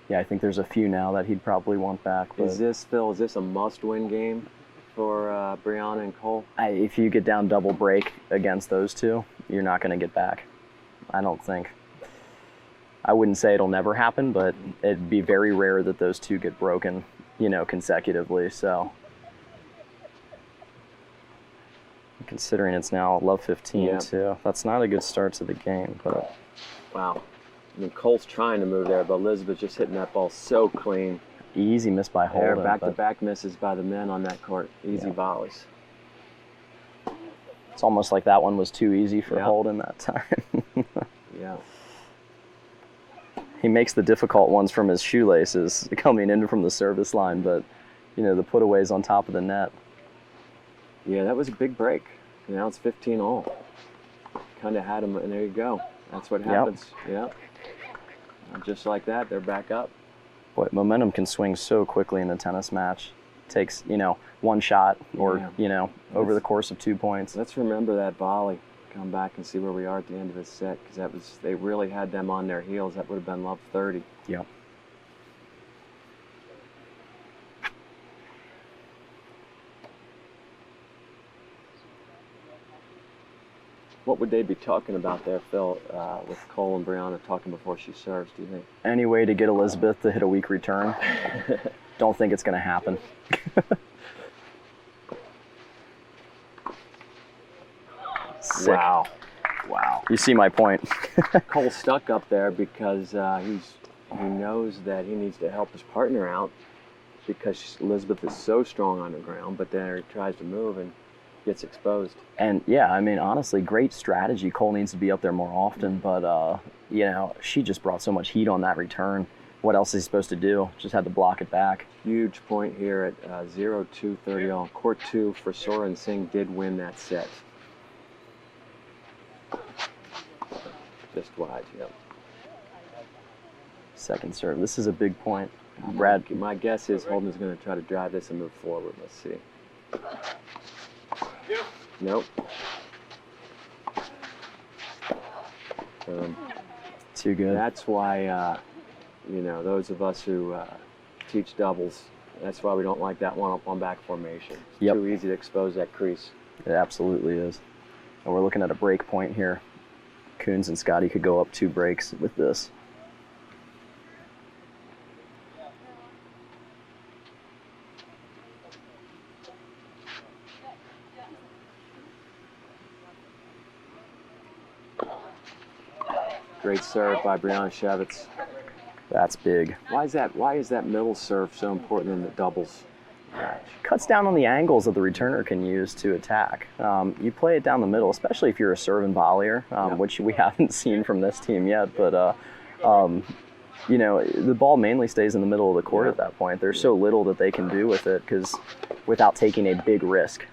Yeah, I think there's a few now that he'd probably want back. But Is this a must-win game for Brianna and Cole? If you get down double break against those two, you're not going to get back. I don't think. I wouldn't say it'll never happen, but it'd be very rare that those two get broken, you know, consecutively. So, considering it's now love 15 too, that's not a good start to the game. But wow, I mean, Cole's trying to move there, but Elizabeth's just hitting that ball so clean. Easy miss by Holden. Back-to-back misses by the men on that court. Easy volleys. It's almost like that one was too easy for Holden that time. Yeah. He makes the difficult ones from his shoelaces coming in from the service line, but, you know, the putaways on top of the net. Yeah, that was a big break. Now it's 15 all. Kind of had him, and there you go. That's what happens. Yep. Just like that, they're back up. Boy, momentum can swing so quickly in a tennis match. It takes, you know, one shot or, you know, over the course of 2 points. Let's remember that volley. Come back and see where we are at the end of this set, because they really had them on their heels. That would have been love 30. Yep. What would they be talking about there, Phil, with Cole and Brianna talking before she serves, do you think? Any way to get Elizabeth to hit a weak return? Don't think it's going to happen. Sick. Wow. Wow. You see my point. Cole's stuck up there because he knows that he needs to help his partner out because Elizabeth is so strong on the ground, but then he tries to move and gets exposed. And yeah, I mean, honestly, great strategy. Cole needs to be up there more often, but you know, she just brought so much heat on that return. What else is he supposed to do? Just had to block it back. Huge point here at 0-2-30 all. Court 2 for Soren Singh did win that set. Just wide, yep. Second serve. This is a big point. Brad, my guess is Holden is going to try to drive this and move forward. Let's see. Nope. Too good. That's why, you know, those of us who teach doubles, that's why we don't like that one-up-one-back formation. It's too easy to expose that crease. It absolutely is. And we're looking at a break point here. Coons and Scotty could go up 2 breaks with this. Great serve by Brianna Shevitz. That's big. Why is that middle serve so important in the doubles match? Cuts down on the angles that the returner can use to attack. You play it down the middle, especially if you're a serve and volleyer, which we haven't seen from this team yet. But you know, the ball mainly stays in the middle of the court at that point. There's so little that they can do with it without taking a big risk.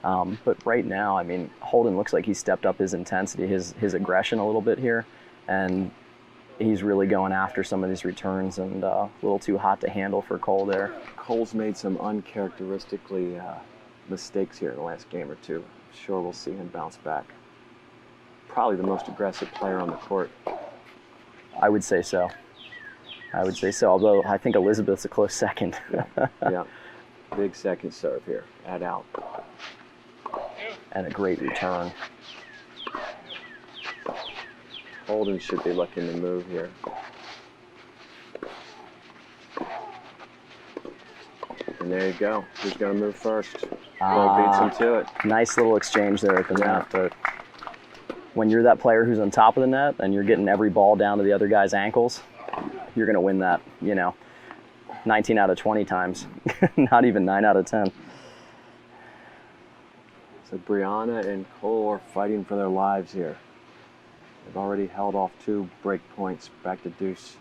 But right now, I mean, Holden looks like he stepped up his intensity, his aggression a little bit here, and he's really going after some of these returns, and a little too hot to handle for Cole there. Cole's made some uncharacteristically mistakes here in the last game or two. I'm sure we'll see him bounce back. Probably the most aggressive player on the court. I would say so. Although I think Elizabeth's a close second. Yeah. Big second serve here. Add out. And a great return. Holden should be looking to move here. And there you go. Who's going to move first? Cole beats him to it. Nice little exchange there at the net. But when you're that player who's on top of the net and you're getting every ball down to the other guy's ankles, you're going to win that, you know, 19 out of 20 times. Not even 9 out of 10. So Brianna and Cole are fighting for their lives here. They've already held off 2 break points back to deuce.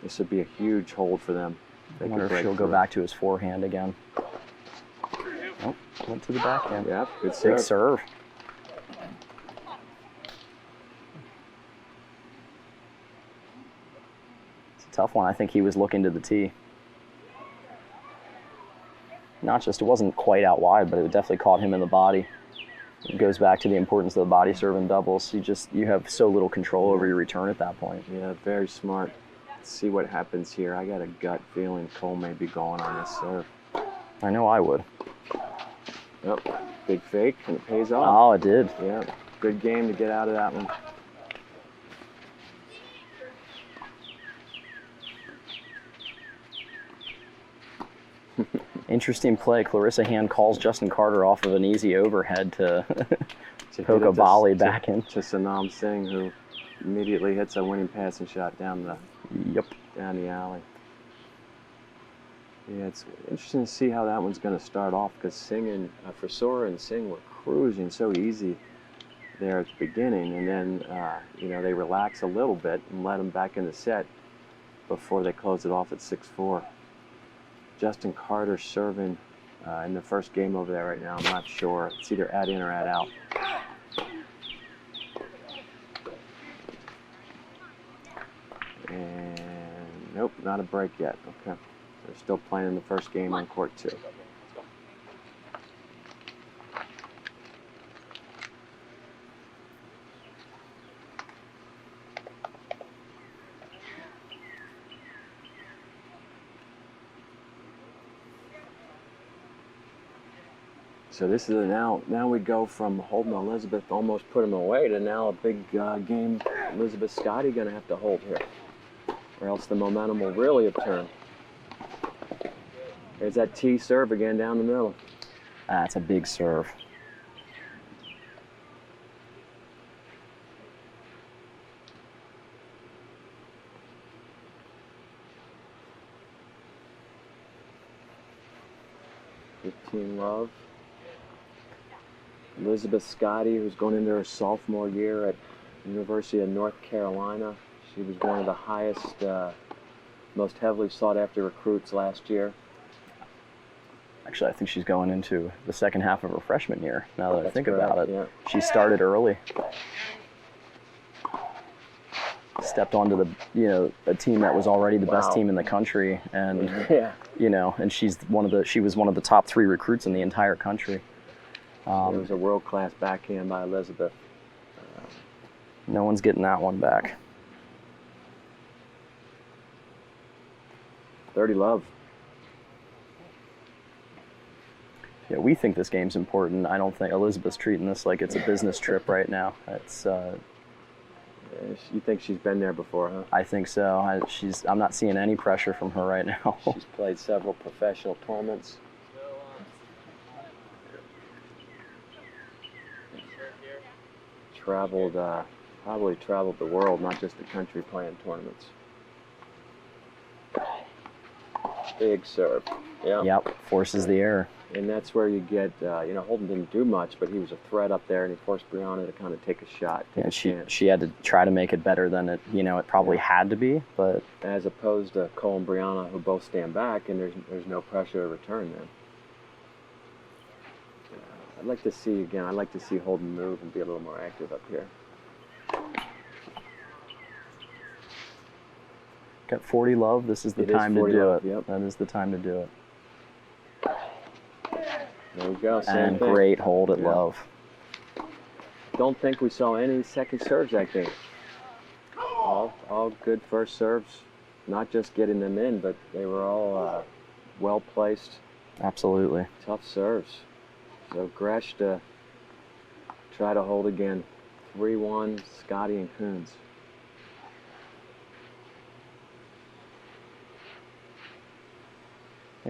This would be a huge hold for them. I wonder if she'll go back to his forehand again. Nope, went to the backhand. Yeah, good serve. Big serve. It's a tough one. I think he was looking to the tee. It wasn't quite out wide, but it definitely caught him in the body. It goes back to the importance of the body serve in doubles. You have so little control over your return at that point. Yeah, very smart. Let's see what happens here. I got a gut feeling Cole may be going on this serve. I know I would. Yep, big fake, and it pays off. Oh, it did. Yeah, good game to get out of that one. Interesting play. Clarissa Hand calls Justin Carter off of an easy overhead to poke a volley back in. To Sanam Singh, who immediately hits a winning passing shot down the alley. Yeah, it's interesting to see how that one's going to start off, because Singh and Frisora and Singh were cruising so easy there at the beginning, and then you know, they relax a little bit and let them back in the set before they close it off at 6-4. Justin Carter serving in the first game over there right now. I'm not sure. It's either add in or add out. And nope, not a break yet. Okay. They're still playing in the first game on court 2. So this is now we go from holding Elizabeth, almost put him away, to now a big game. Elizabeth Scotty going to have to hold here, or else the momentum will really have turned. There's that T serve again down the middle. That's a big serve. Love. Elizabeth Scotty, who's going into her sophomore year at University of North Carolina. She was one of the highest, most heavily sought after recruits last year. Actually, I think she's going into the second half of her freshman year, now that I think correct, about it. yeah. She started early. Stepped onto the, a team that was already the best team in the country, and yeah. and she was one of the top 3 recruits in the entire country. It was a world-class backhand by Elizabeth. No one's getting that one back. 30 love. Yeah, we think this game's important. I don't think Elizabeth's treating this like it's a business trip right now. It's. You think she's been there before, huh? I think so. I'm not seeing any pressure from her right now. She's played several professional tournaments. Probably traveled the world, not just the country, playing tournaments. Big serve. Yeah. Yep, forces the error. And that's where you get, Holden didn't do much, but he was a threat up there, and he forced Brianna to kind of take a shot. She had to try to make it better than it probably had to be, but as opposed to Cole and Brianna, who both stand back, and there's no pressure to return them. I'd like to see Holden move and be a little more active up here. Got 40 love. This is the time to do it. Yep. That is the time to do it. There we go. And great hold at love. Don't think we saw any second serves that game. All good first serves. Not just getting them in, but they were all well placed. Absolutely. Tough serves. So Gresh to try to hold again. 3-1, Scotty and Coons.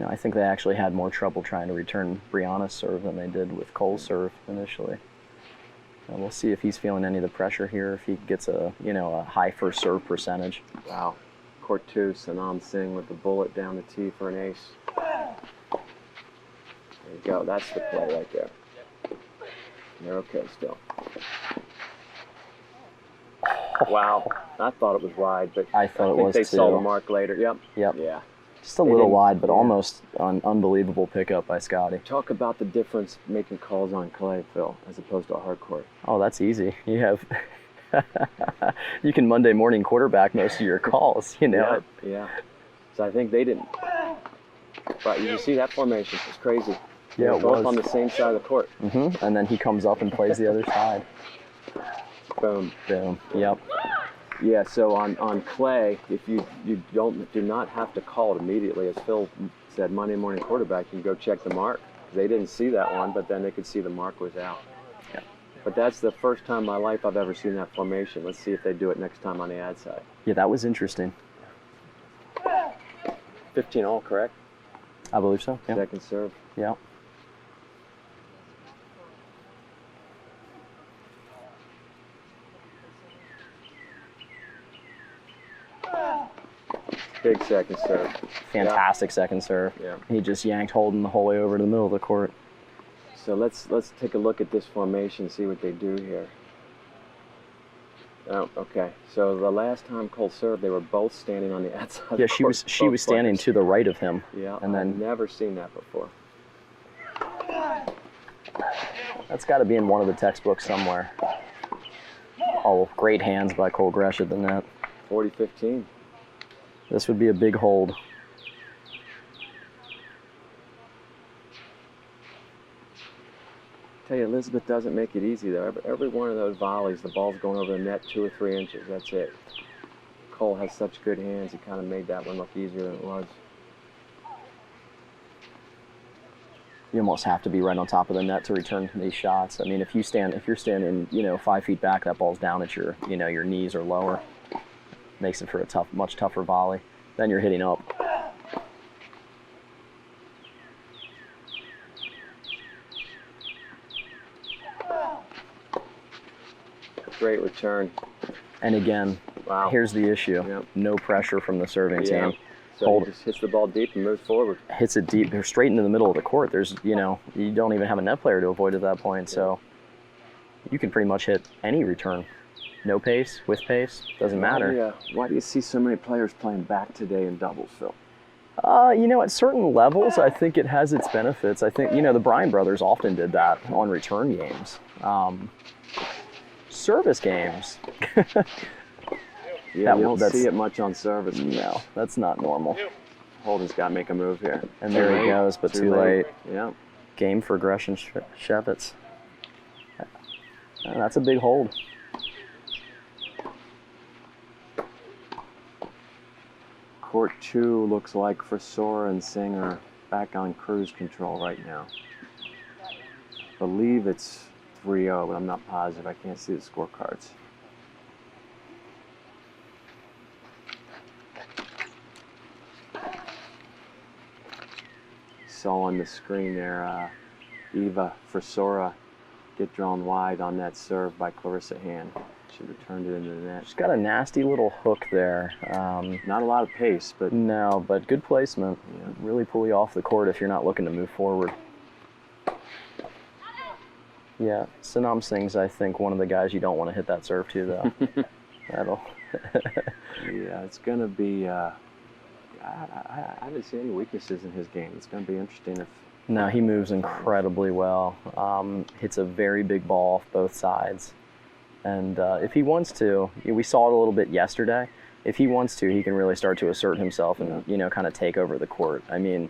I think they actually had more trouble trying to return Brianna's serve than they did with Cole's serve initially. And we'll see if he's feeling any of the pressure here, if he gets a high first serve percentage. Wow. Court 2, Sanam Singh with the bullet down the tee for an ace. There you go. That's the play right there. They're okay still. Wow. I thought it was wide, but I thought it was they too. saw the mark later. Yep. Yeah. Just a little wide, but almost an unbelievable pickup by Scotty. Talk about the difference making calls on clay, Phil, as opposed to a hard court. Oh, that's easy. You have, you can Monday morning quarterback most of your calls, Yeah. So I think they didn't. But you see that formation? It's crazy. Yeah, it was. Both on the same side of the court. Mm-hmm. And then he comes up and plays the other side. Boom. Boom. Yep. Yeah, so on clay, if you do not have to call it immediately, as Phil said, Monday morning quarterback, you can go check the mark. They didn't see that one, but then they could see the mark was out. Yeah. But that's the first time in my life I've ever seen that formation. Let's see if they do it next time on the ad side. Yeah, that was interesting. 15 all, correct? I believe so. Yeah. Second serve. Yeah. Big second serve. Fantastic second serve. Yeah. He just yanked Holden the whole way over to the middle of the court. So let's take a look at this formation, see what they do here. Oh, okay. So the last time Cole served, they were both standing on the outside. Yeah, of the court, she was standing to the right of him. Yeah, and then I've never seen that before. That's got to be in one of the textbooks somewhere. Oh, great hands by Cole Gresh at the net. 40-15. This would be a big hold. Tell you, Elizabeth doesn't make it easy though. Every one of those volleys, the ball's going over the net 2 or 3 inches. That's it. Cole has such good hands. He kind of made that one look easier than it was. you almost have to be right on top of the net to return these shots. I mean, if you're standing, 5 feet back, that ball's down at your, your knees or lower. Makes it for a much tougher volley. Then you're hitting up. Great return. And again, wow. Here's the issue. Yep. No pressure from the serving team. So he just hits the ball deep and moves forward. Hits it deep. They're straight into the middle of the court. There's, you don't even have a net player to avoid at that point. So you can pretty much hit any return. No pace, with pace, doesn't matter. Yeah. Why do you see so many players playing back today in doubles, Phil? At certain levels, I think it has its benefits. I think, the Bryan brothers often did that on return games. Service games. Yeah, you don't see it much on service. No, that's not normal. Holden's got to make a move here. And there he goes, but too late. Yeah. Game for Gresham Shevitz. That's a big hold. Court 2 looks like Frisora and Singer back on cruise control right now. I believe it's 3-0, but I'm not positive. I can't see the scorecards. Saw on the screen there, Eva Frisora get drawn wide on that serve by Clarissa Hand. She returned it into the net. She's got a nasty little hook there. Not a lot of pace, but... No, but good placement. Yeah. Really pull you off the court if you're not looking to move forward. Yeah, Sanam Singh's, I think, one of the guys you don't want to hit that serve to, though. That'll... Yeah, it's going to be... I didn't see any weaknesses in his game. It's going to be interesting if... No, he moves incredibly well. Hits a very big ball off both sides. And if he wants to, we saw it a little bit yesterday. If he wants to, he can really start to assert himself and, kind of take over the court. I mean,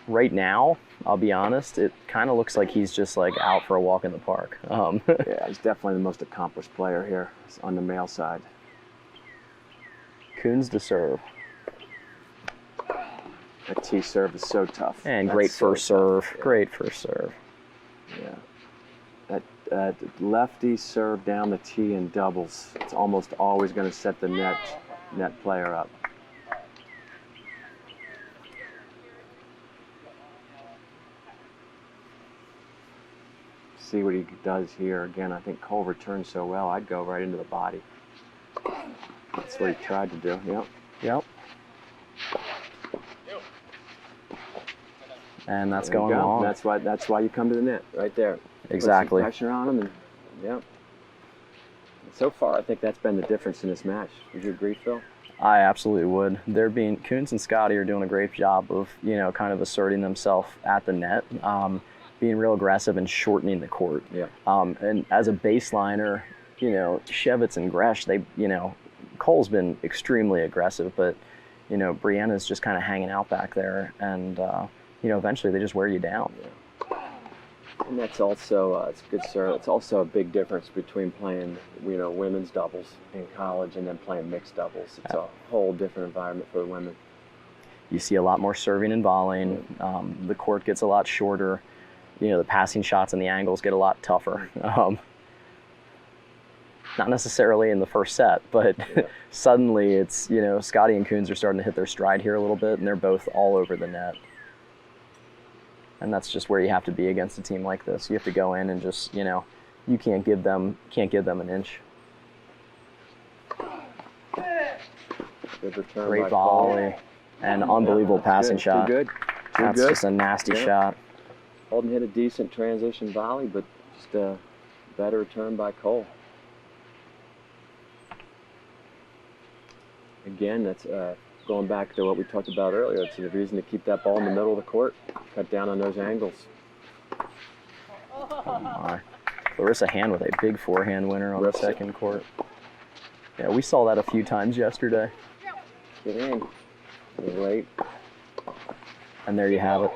right now, I'll be honest, it kind of looks like he's just like out for a walk in the park. Yeah, he's definitely the most accomplished player here on the male side. Coons to serve. That tee serve is so tough. And great first serve. Yeah. Great first serve. Yeah. That lefty serve down the tee in doubles, it's almost always going to set the net player up. See what he does here. Again, I think Cole returns so well, I'd go right into the body. That's what he tried to do. Yep. Yep. And that's going long. That's why you come to the net right there. Exactly. Put some pressure on him, and so far, I think that's been the difference in this match. Would you agree, Phil? I absolutely would. Coons and Scotty are doing a great job of kind of asserting themselves at the net, being real aggressive and shortening the court. Yeah. And as a baseliner, Shevitz and Gresh, Cole's been extremely aggressive, but Brianna's just kind of hanging out back there, and eventually they just wear you down. Yeah. And that's also, it's good, sir. It's also a big difference between playing, women's doubles in college and then playing mixed doubles. It's a whole different environment for the women. You see a lot more serving and volleying. The court gets a lot shorter. The passing shots and the angles get a lot tougher. Not necessarily in the first set, but suddenly it's, Scotty and Coons are starting to hit their stride here a little bit, and they're both all over the net. And that's just where you have to be against a team like this. You have to go in and just, you can't give them an inch. Good return. Great volley and unbelievable passing shot. Too good. That's just a nasty shot. Holden hit a decent transition volley, but just a better return by Cole. Again, that's going back to what we talked about earlier. It's the reason to keep that ball in the middle of the court, cut down on those angles. Oh my. Clarissa Hand with a big forehand winner on the second court. Yeah, we saw that a few times yesterday. Get in. Late. And there you have it.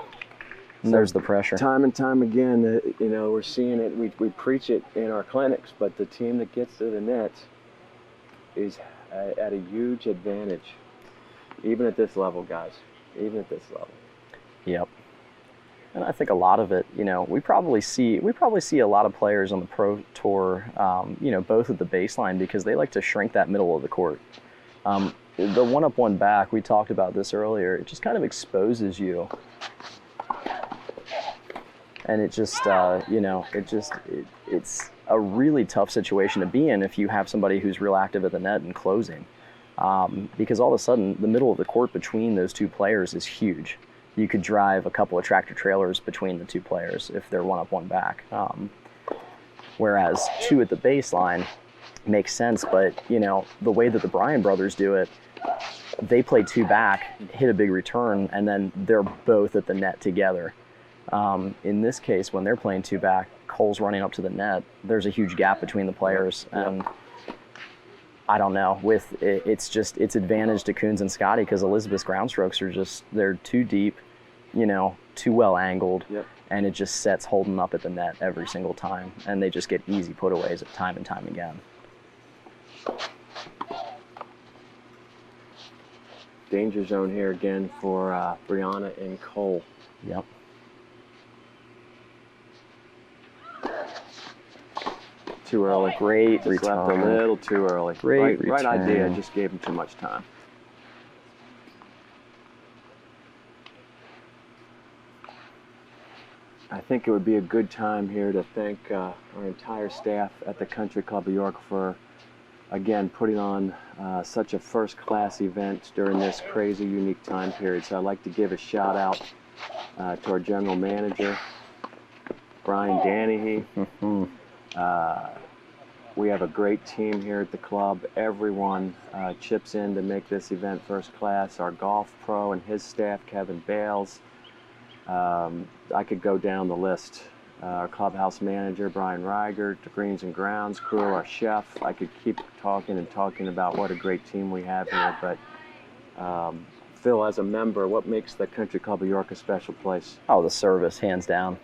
And there's the pressure. Time and time again, we're seeing it. We preach it in our clinics, but the team that gets to the net is at a huge advantage. Even at this level, guys. Even at this level. Yep. And I think a lot of it, we probably see a lot of players on the pro tour, both at the baseline because they like to shrink that middle of the court. The one up, one back, we talked about this earlier. It just kind of exposes you, and it just, it's a really tough situation to be in if you have somebody who's real active at the net and closing, because all of a sudden the middle of the court between those two players is huge. You could drive a couple of tractor trailers between the two players if they're one up, one back. Whereas two at the baseline makes sense, but the way that the Bryan brothers do it, they play two back, hit a big return, and then they're both at the net together. In this case, when they're playing two back, Cole's running up to the net. There's a huge gap between the players, and I don't know. It's advantage to Coons and Scotty because Elizabeth's ground strokes they're too deep, too well angled, and it just sets Holden up at the net every single time, and they just get easy putaways time and time again. Danger zone here again for Brianna and Cole. Yep. Too early. Great just return. Left a little too early. Great right return. idea. Just gave him too much time. I think it would be a good time here to thank our entire staff at the Country Club of York for, again, putting on such a first-class event during this crazy, unique time period. So I'd like to give a shout-out to our general manager, Brian Danahy. We have a great team here at the club. Everyone chips in to make this event first class. Our golf pro and his staff, Kevin Bales. I could go down the list. Our clubhouse manager, Brian Reiger, the Greens and Grounds crew, our chef. I could keep talking about what a great team we have here. But Phil, as a member, what makes the Country Club of York a special place? Oh, the service, hands down.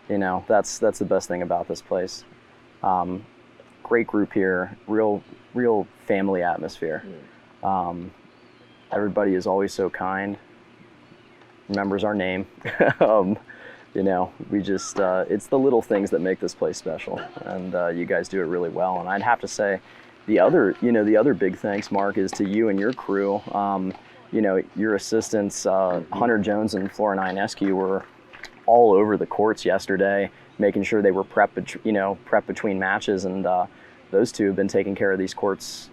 That's the best thing about this place. Great group here, real family atmosphere. Everybody is always so kind. Remembers our name. We just, it's the little things that make this place special, and you guys do it really well. And I'd have to say, the other big thanks, Mark, is to you and your crew. Your assistants, Hunter Jones and Flora Ionescu, were all over the courts yesterday, making sure they were prepped between matches, and those two have been taking care of these courts,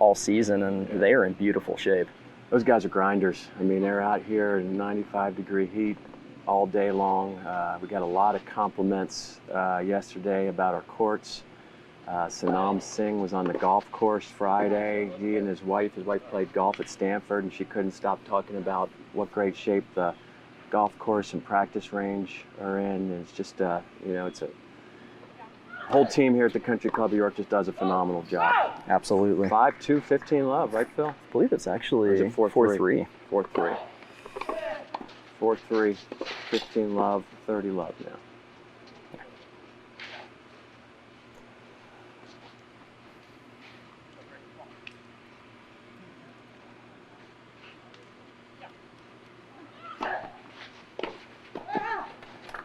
all season, and they are in beautiful shape. Those guys are grinders. I mean, they're out here in 95-degree heat all day long. We got a lot of compliments yesterday about our courts. Sanam Singh was on the golf course Friday. He and his wife played golf at Stanford, and she couldn't stop talking about what great shape the golf course and practice range are in. And it's just, it's a whole team here at the Country Club of York just does a phenomenal job. Absolutely. 5-2, 15 love, right, Phil? I believe it's actually 4-3. 4-3. 4-3, 15 love, 30 love now.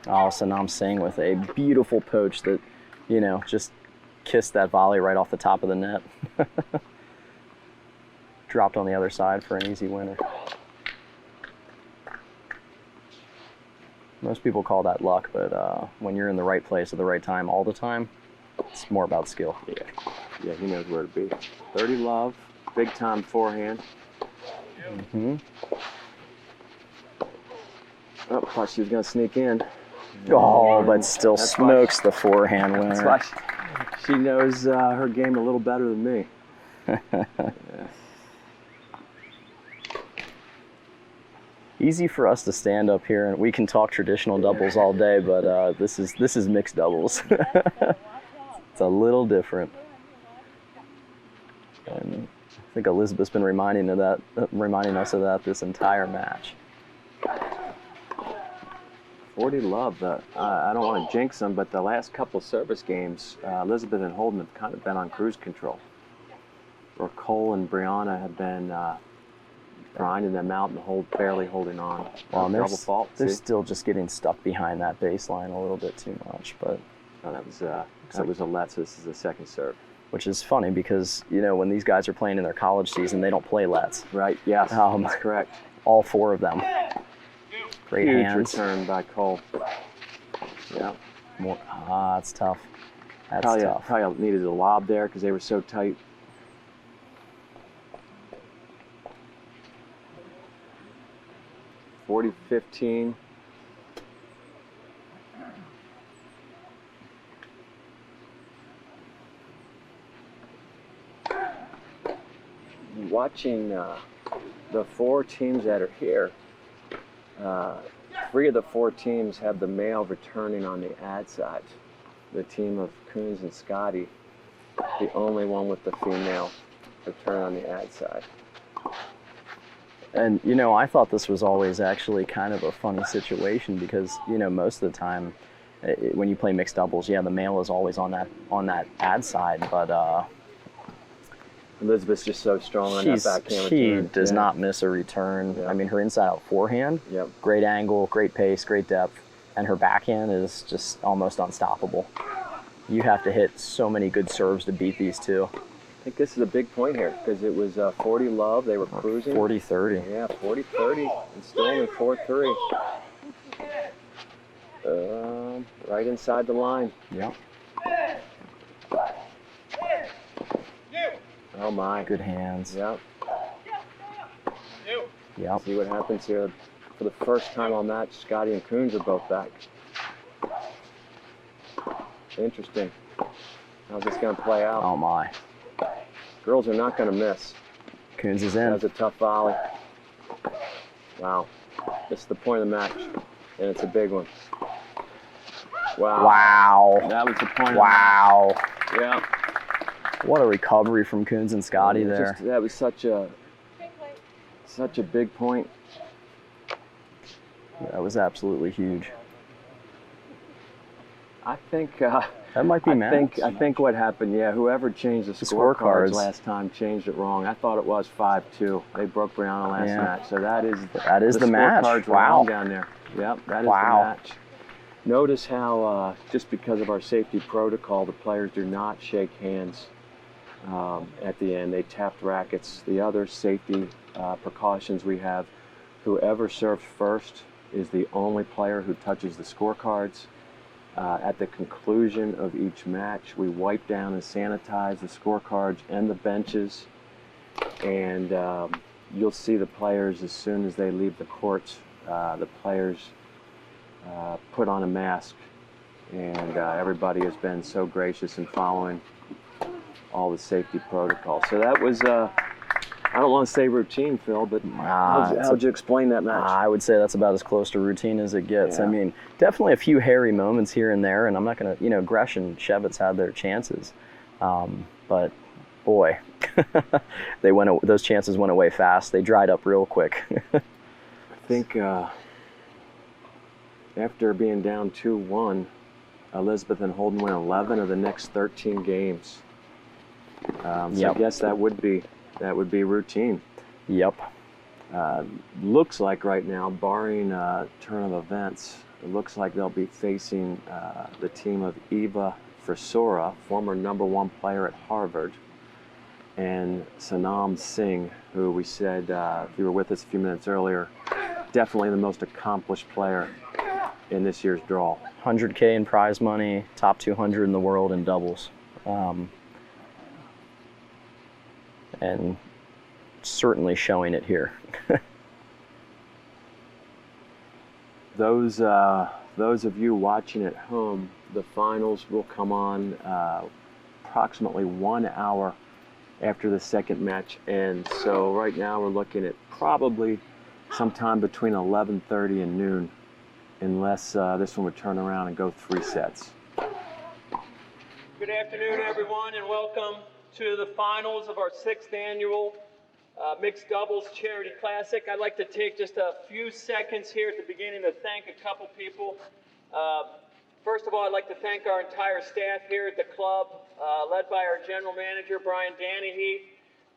Oh, Sanam Singh with a beautiful poach that, just kissed that volley right off the top of the net. Dropped on the other side for an easy winner. Most people call that luck, but when you're in the right place at the right time all the time, it's more about skill. Yeah, he knows where to be. 30 love, big time forehand. Oh, thought she was going to sneak in. Oh, but still smokes the forehand winner. That's why she knows her game a little better than me. Yeah. Easy for us to stand up here, and we can talk traditional doubles all day, but this is mixed doubles. It's a little different. And I think Elizabeth's been reminding us of that this entire match. 40 love. I don't want to jinx them, but the last couple service games, Elizabeth and Holden have kind of been on cruise control. Or Cole and Brianna have been grinding them out and barely holding on. Well, and Double fault. they're See? still just getting stuck behind that baseline a little bit too much, but Oh, that was a let, so this is the second serve. which is funny because, you know, when these guys are playing in their college season, they don't play lets. Right, yes, that's correct. All 4 of them. Great Huge hands. return by Cole. Yeah. It's tough. That's tough. Probably needed a lob there because they were so tight. (40-15). Watching the 4 teams that are here, 3 of the 4 teams have the male returning on the ad side. The team of Coons and Scotty, the only one with the female return on the ad side. And, you know, I thought this was always actually kind of a funny situation because, you know, most of the time when you play mixed doubles, yeah, the male is always on that ad side, but Elizabeth's just so strong on that backhand she return. does not miss a return. Yeah. I mean, her inside-out forehand, great angle, great pace, great depth, and her backhand is just almost unstoppable. You have to hit so many good serves to beat these two. I think this is a big point here because it was 40 love. They were cruising. 40-30. Yeah, 40-30, and still only 4-3. Right inside the line. Yep. Oh my. Good hands. Yep. Yep. See what happens here. For the first time on match, Scotty and Coons are both back. Interesting. How's this going to play out? Oh my. Girls are not going to miss. Coons is in. That's a tough volley. Wow. This is the point of the match, and it's a big one. Wow. Wow. That was the point. Wow. Of the match. Yeah. What a recovery from Coons and Scotty there. That was such a big point. That was absolutely huge. I think that might be match. I think what happened, whoever changed the scorecards last time changed it wrong. I thought it was 5-2. They broke Brianna last match, so that is the match. Scorecards were wrong down there. Yep, that is the match. Notice how just because of our safety protocol, the players do not shake hands at the end. They tapped rackets. The other safety precautions we have: whoever serves first is the only player who touches the scorecards. At the conclusion of each match, we wipe down and sanitize the scorecards and the benches, and you'll see the players as soon as they leave the courts. The players put on a mask, and everybody has been so gracious in following all the safety protocols. So that was, I don't want to say routine, Phil, but how'd you explain that match? I would say that's about as close to routine as it gets. Yeah. I mean, definitely a few hairy moments here and there, and I'm not going to, you know, Gresh and Shevitz had their chances. But, boy, those chances went away fast. They dried up real quick. I think after being down 2-1, Elizabeth and Holden won 11 of the next 13 games. So I guess that would be routine. Yep. Looks like right now, barring turn of events, it looks like they'll be facing the team of Eva Frisora, former #1 player at Harvard, and Sanam Singh, who we said, if you were with us a few minutes earlier, definitely the most accomplished player in this year's draw. 100K in prize money, top 200 in the world in doubles. And certainly showing it here. Those of you watching at home, the finals will come on approximately 1 hour after the second match ends. So right now we're looking at probably sometime between 11:30 and noon, unless this one would turn around and go 3 sets. Good afternoon, everyone, and welcome to the finals of our 6th annual Mixed Doubles Charity Classic. I'd like to take just a few seconds here at the beginning to thank a couple people. First of all, I'd like to thank our entire staff here at the club, led by our general manager, Brian Danahy.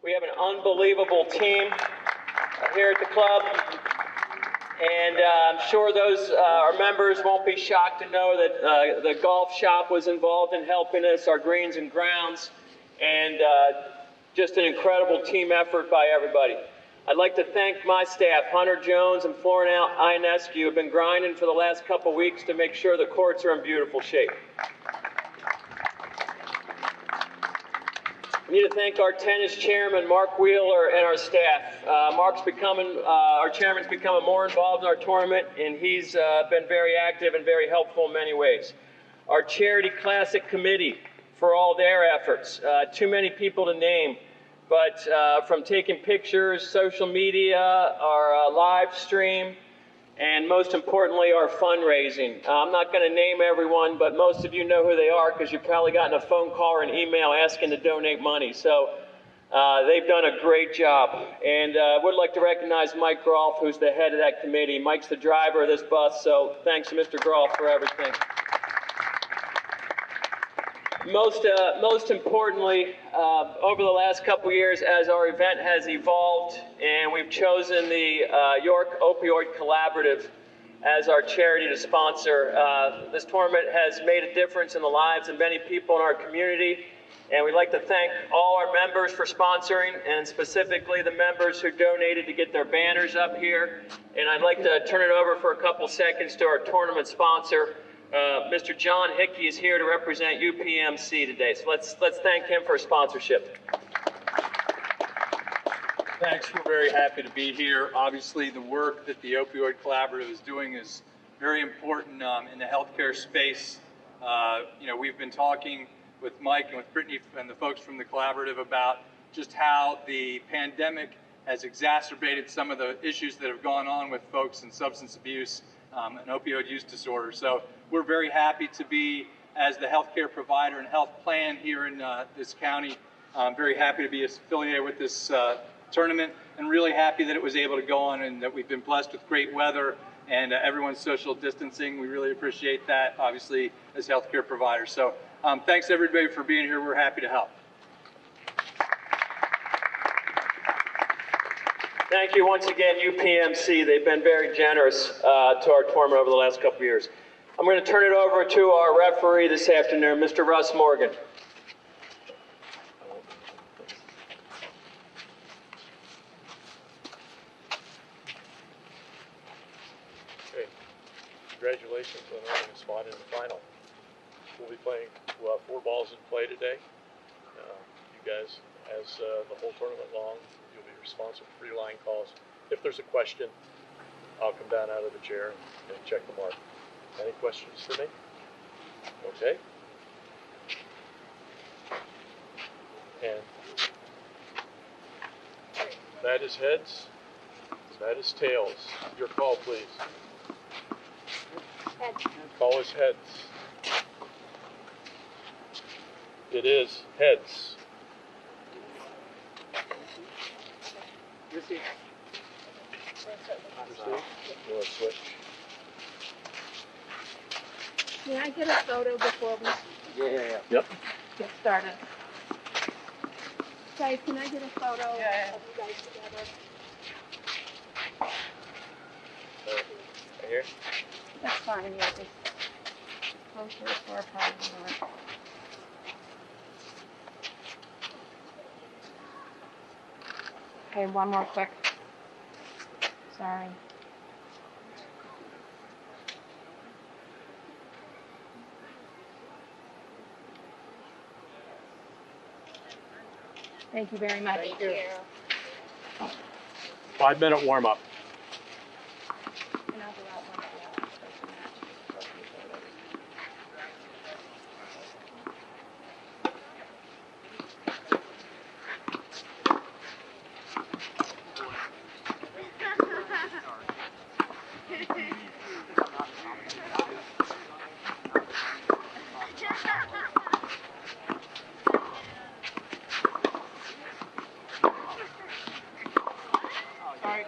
We have an unbelievable team. here at the club. And I'm sure those our members won't be shocked to know that the golf shop was involved in helping us, our greens and grounds, and just an incredible team effort by everybody. I'd like to thank my staff, Hunter Jones and Florinel Ionescu, who have been grinding for the last couple weeks to make sure the courts are in beautiful shape. We need to thank our tennis chairman, Mark Wheeler, and our staff. Our chairman's becoming more involved in our tournament, and he's been very active and very helpful in many ways. Our Charity Classic Committee, for all their efforts. Too many people to name, but from taking pictures, social media, our live stream, and most importantly, our fundraising. I'm not going to name everyone, but most of you know who they are because you've probably gotten a phone call or an email asking to donate money. So they've done a great job. And I would like to recognize Mike Groff, who's the head of that committee. Mike's the driver of this bus, so thanks to Mr. Groff for everything. Most importantly, over the last couple years, as our event has evolved and we've chosen the York Opioid Collaborative as our charity to sponsor, this tournament has made a difference in the lives of many people in our community. And we'd like to thank all our members for sponsoring, and specifically the members who donated to get their banners up here. And I'd like to turn it over for a couple seconds to our tournament sponsor. Mr. John Hickey is here to represent UPMC today, so let's thank him for his sponsorship. Thanks, we're very happy to be here. Obviously, the work that the Opioid Collaborative is doing is very important in the healthcare space. We've been talking with Mike and with Brittany and the folks from the collaborative about just how the pandemic has exacerbated some of the issues that have gone on with folks in substance abuse and opioid use disorder. So we're very happy to be, as the healthcare provider and health plan here in this county, very happy to be affiliated with this tournament, and really happy that it was able to go on and that we've been blessed with great weather and everyone's social distancing. We really appreciate that, obviously, as healthcare providers. So thanks everybody for being here. We're happy to help. Thank you once again, UPMC. They've been very generous to our tournament over the last couple of years. I'm going to turn it over to our referee this afternoon, Mr. Russ Morgan. Okay. Congratulations on earning a spot in the final. We'll be playing 4 balls in play today. You guys, as the whole tournament long, you'll be responsible for your line calls. If there's a question, I'll come down out of the chair and check the mark. Any questions for me? Okay. And that is heads. That is tails. Your call, please. Heads. Call is heads. It is heads. Receive. You want to switch? Can I get a photo before we Yep. get started? Guys, can I get a photo of you guys together? Right here? That's fine, yeah, just closer for a part. Okay, one more quick. Sorry. Thank you very much. Thank you. 5-minute warm up. And I'll go out once we start the match. Sorry.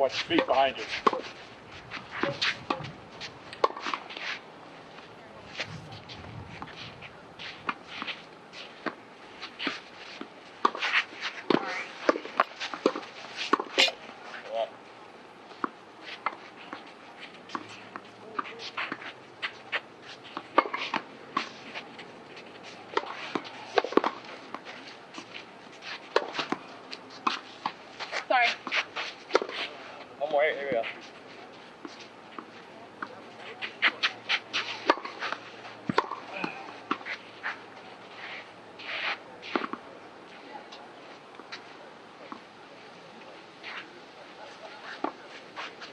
Watch your feet behind you. Sorry. One more. Here we go.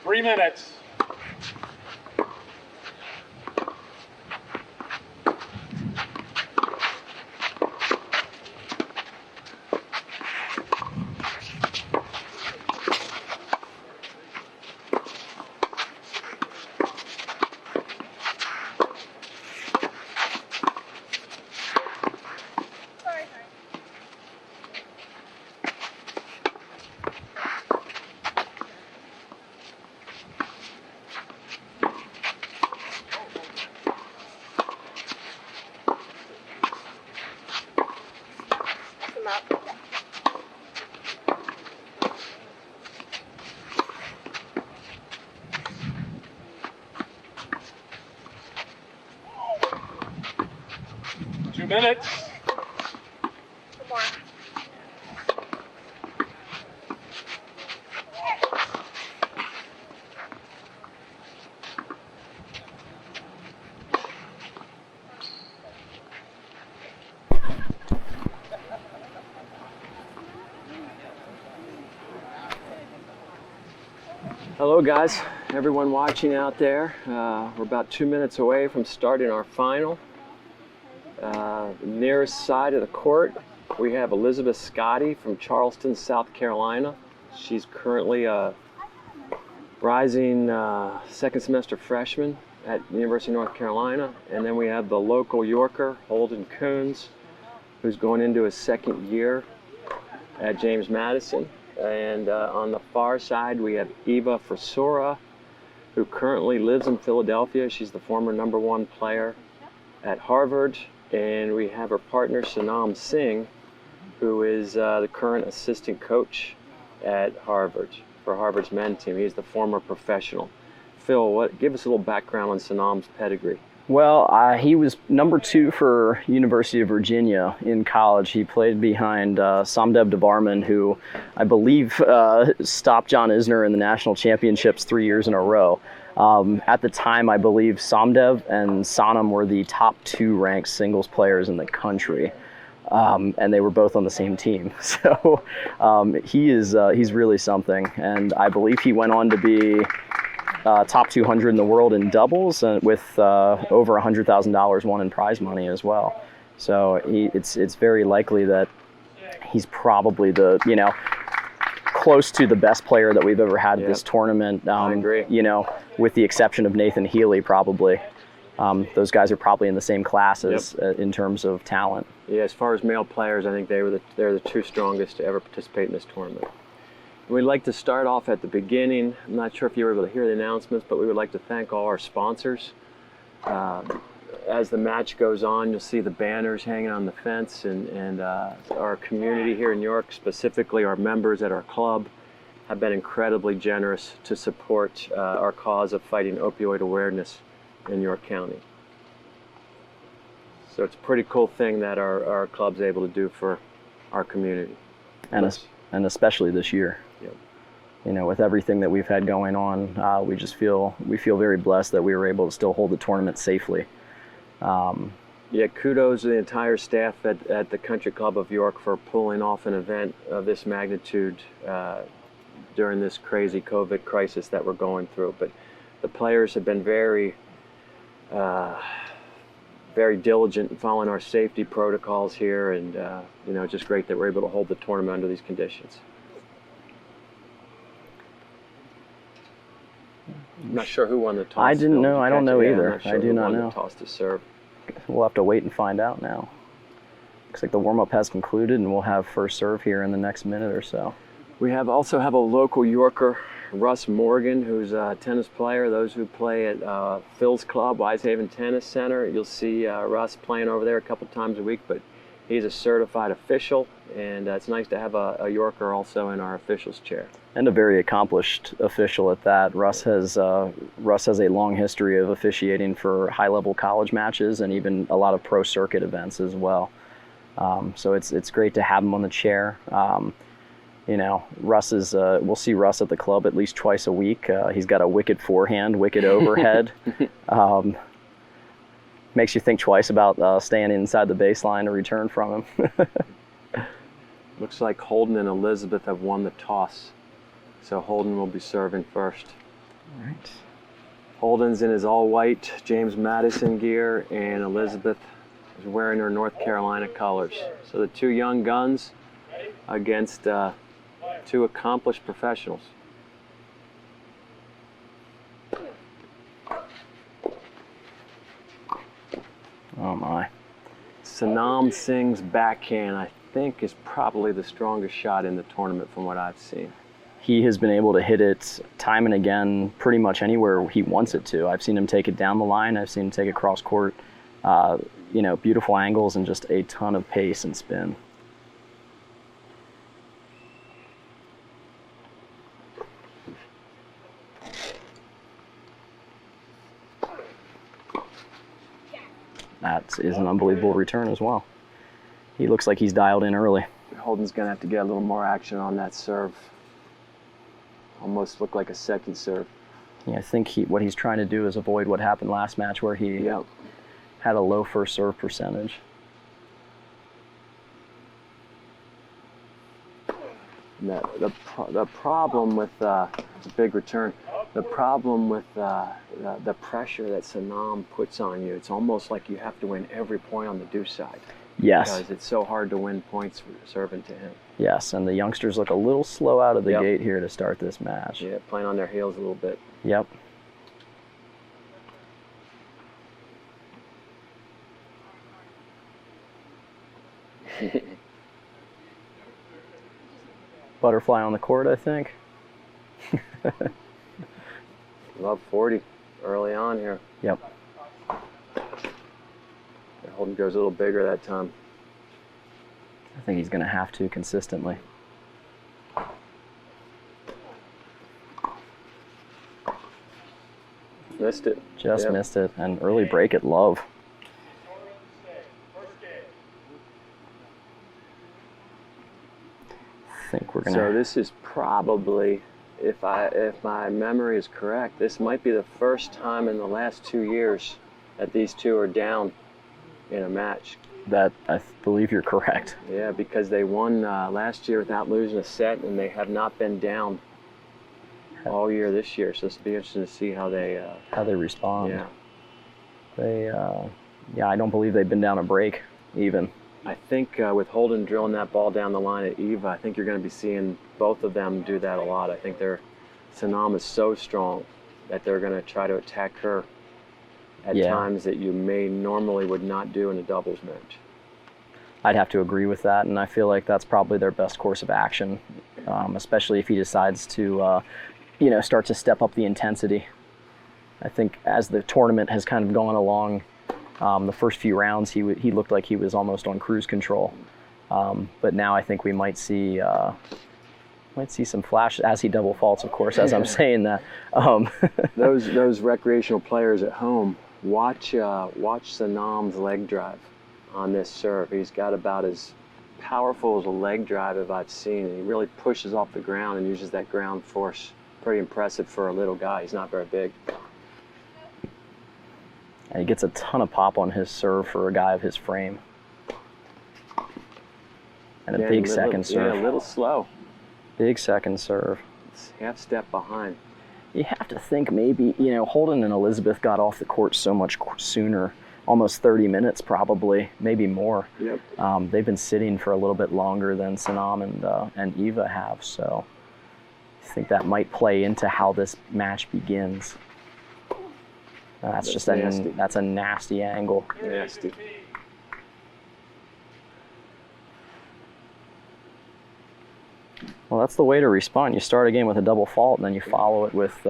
Three minutes. Sorry. 2 minutes. Some more. Hello guys, everyone watching out there. We're about 2 minutes away from starting our final. The nearest side of the court, we have Elizabeth Scotty from Charleston, South Carolina. She's currently a rising second semester freshman at the University of North Carolina. And then we have the local Yorker, Holden Coons, who's going into his second year at James Madison. And on the far side, we have Eva Frisora, who currently lives in Philadelphia. She's the former #1 player at Harvard. And we have her partner, Sanam Singh, who is the current assistant coach at Harvard for Harvard's men's team. He's the former professional. Phil, give us a little background on Sanam's pedigree. Well, he was #2 for University of Virginia in college. He played behind Somdev Devarman, who I believe stopped John Isner in the national championships 3 years in a row. At the time, I believe Somdev and Sanam were the top 2 ranked singles players in the country. And they were both on the same team. So he's really something. And I believe he went on to be top 200 in the world in doubles, with over $100,000 won in prize money as well. So it's very likely that he's probably close to the best player that we've ever had at this tournament. I agree. With the exception of Nathan Healy, probably. Those guys are probably in the same classes in terms of talent. Yeah, as far as male players, I think they're the 2 strongest to ever participate in this tournament. We'd like to start off at the beginning. I'm not sure if you were able to hear the announcements, but we would like to thank all our sponsors. As the match goes on, you'll see the banners hanging on the fence, and our community here in York, specifically our members at our club, have been incredibly generous to support our cause of fighting opioid awareness in York County. So it's a pretty cool thing that our club's able to do for our community. And especially this year. Yep. With everything that we've had going on, we feel very blessed that we were able to still hold the tournament safely. Yeah, kudos to the entire staff at the Country Club of York for pulling off an event of this magnitude during this crazy COVID crisis that we're going through. But the players have been very diligent in following our safety protocols here, and just great that we're able to hold the tournament under these conditions. I'm not sure who won the toss. I didn't know. I don't know either. I'm not sure I do who not won know. the toss to serve. We'll have to wait and find out now. Looks like the warm-up has concluded, and we'll have first serve here in the next minute or so. We also have a local Yorker Russ Morgan, who's a tennis player. Those who play at Phil's Club, Wisehaven Tennis Center, you'll see Russ playing over there a couple times a week, but he's a certified official, and it's nice to have a Yorker also in our officials chair. And a very accomplished official at that. Russ has a long history of officiating for high-level college matches and even a lot of pro circuit events as well. So it's great to have him on the chair. You know, Russ is. We'll see Russ at the club at least twice a week. He's got a wicked forehand, wicked overhead. Makes you think twice about staying inside the baseline to return from him. Looks like Holden and Elizabeth have won the toss, so Holden will be serving first. All right. Holden's in his all-white James Madison gear, and Elizabeth is wearing her North Carolina colors. So the two young guns against two accomplished professionals. Oh my. Sanam Singh's backhand, I think, is probably the strongest shot in the tournament from what I've seen. He has been able to hit it time and again pretty much anywhere he wants it to. I've seen him take it down the line. I've seen him take it cross court. You know, beautiful angles and just a ton of pace and spin. That is an unbelievable return as well. He looks like he's dialed in early. Holden's going to have to get a little more action on that serve. Almost looked like a second serve. Yeah, I think what he's trying to do is avoid what happened last match where he had a low first serve percentage. The problem with it's a big return. The problem with the pressure that Sanam puts on you, it's almost like you have to win every point on the deuce side. Yes. Because it's so hard to win points serving to him. Yes, and the youngsters look a little slow out of the gate here to start this match. Yeah, playing on their heels a little bit. Yep. Butterfly on the court, I think. Love 40 early on here. Yep. Holden goes a little bigger that time. I think he's going to have to consistently. Missed it. Just missed it. And early break at love. I think we're going to... So this is probably, if my memory is correct, this might be the first time in the last 2 years that these two are down in a match. That I believe you're correct. Yeah, because they won last year without losing a set, and they have not been down all year this year. So it's be interesting to see how they respond. Yeah. Yeah, I don't believe they've been down a break even. I think with Holden drilling that ball down the line at Eva, I think you're going to be seeing both of them do that a lot. I think Sanam is so strong that they're going to try to attack her at times that you normally would not do in a doubles match. I'd have to agree with that, and I feel like that's probably their best course of action, especially if he decides to, start to step up the intensity. I think as the tournament has kind of gone along, the first few rounds he looked like he was almost on cruise control, but now I think we might see some flash as he double faults, of course, as I'm saying that. Those recreational players at home, watch Sanam's leg drive on this serve. He's got about as powerful as a leg drive as I've seen, and he really pushes off the ground and uses that ground force. Pretty impressive for a little guy. He's not very big. And he gets a ton of pop on his serve for a guy of his frame. And a big second serve. Yeah, a little slow. Big second serve. It's half step behind. You have to think maybe, Holden and Elizabeth got off the court so much sooner, almost 30 minutes probably, maybe more. Yep. They've been sitting for a little bit longer than Sanam and Eva have, so I think that might play into how this match begins. That's just nasty. That's a nasty angle. Nasty. Well, that's the way to respond. You start a game with a double fault, and then you follow it with,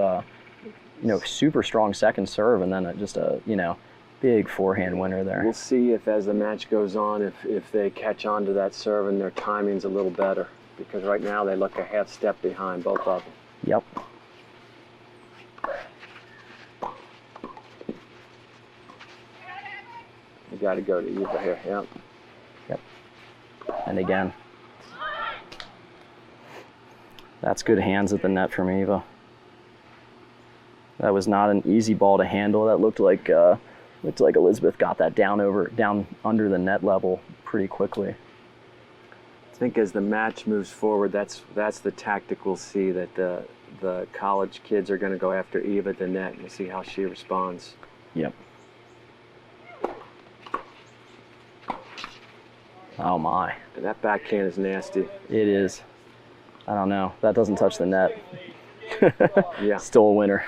super strong second serve, and then just a, big forehand winner there. We'll see if, as the match goes on, if they catch on to that serve and their timing's a little better. Because right now they look a half step behind, both of them. Yep. You got to go to Eva here. Yep. Yep. And again. That's good hands at the net from Eva. That was not an easy ball to handle. That looked like Elizabeth got that down under the net level pretty quickly. I think as the match moves forward, that's the tactical C that the college kids are going to go after Eva at the net and see how she responds. Yep. Oh my. That backhand is nasty. It is. I don't know. That doesn't touch the net. Yeah. Still a winner.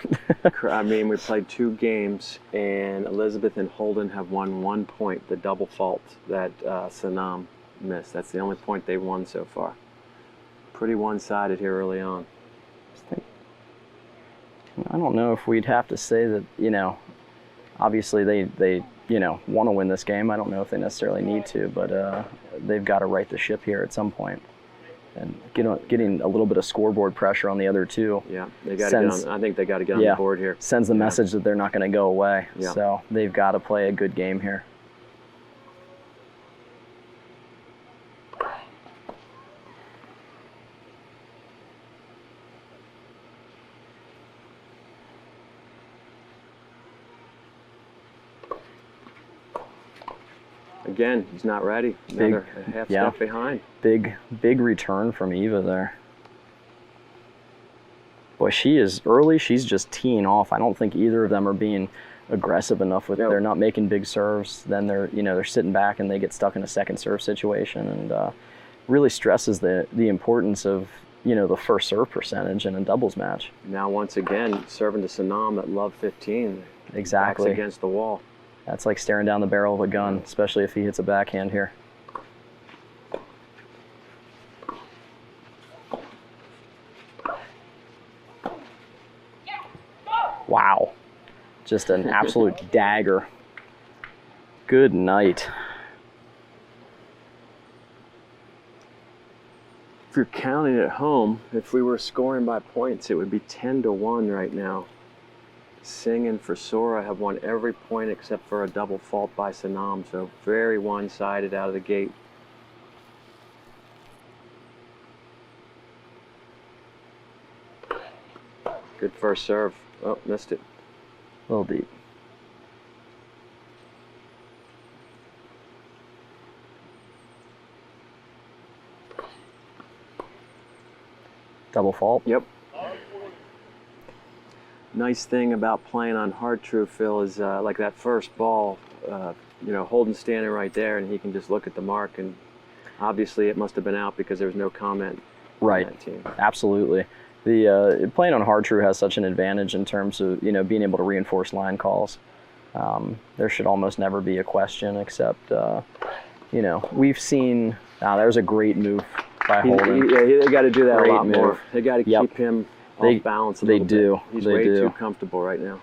I mean, we played 2 games, and Elizabeth and Holden have won 1 point, the double fault that Sanam missed. That's the only point they've won so far. Pretty one-sided here early on. I don't know if we'd have to say that, obviously they want to win this game. I don't know if they necessarily need to, but they've got to right the ship here at some point. And getting a little bit of scoreboard pressure on the other two. Yeah, they got to get on. I think they got to get on the board here. Sends the message that they're not going to go away. Yeah. So they've got to play a good game here. Again, he's not ready. Another half step behind. Big return from Eva there. Boy, she is early. She's just teeing off. I don't think either of them are being aggressive enough with. They're not making big serves. Then they're sitting back and they get stuck in a second serve situation, and really stresses the importance of the first serve percentage in a doubles match. Now once again serving to Sanam at love 15. Exactly. Backs against the wall. That's like staring down the barrel of a gun, especially if he hits a backhand here. Wow. Just an absolute dagger. Good night. If you're counting at home, if we were scoring by points, it would be 10-1 right now. Singh and Forsora have won every point except for a double fault by Sanam, so very one-sided out of the gate. Good first serve. Oh, missed it. A little deep. Double fault? Yep. Nice thing about playing on hard true, Phil, is like that first ball, Holden standing right there and he can just look at the mark, and obviously it must have been out because there was no comment right. on that team. Absolutely. The playing on hard true has such an advantage in terms of being able to reinforce line calls. There should almost never be a question, except we've seen. There's a great move by Holden. They got to do that great a lot move. more. They got to keep him off balance a little bit. They do. He's way too comfortable right now.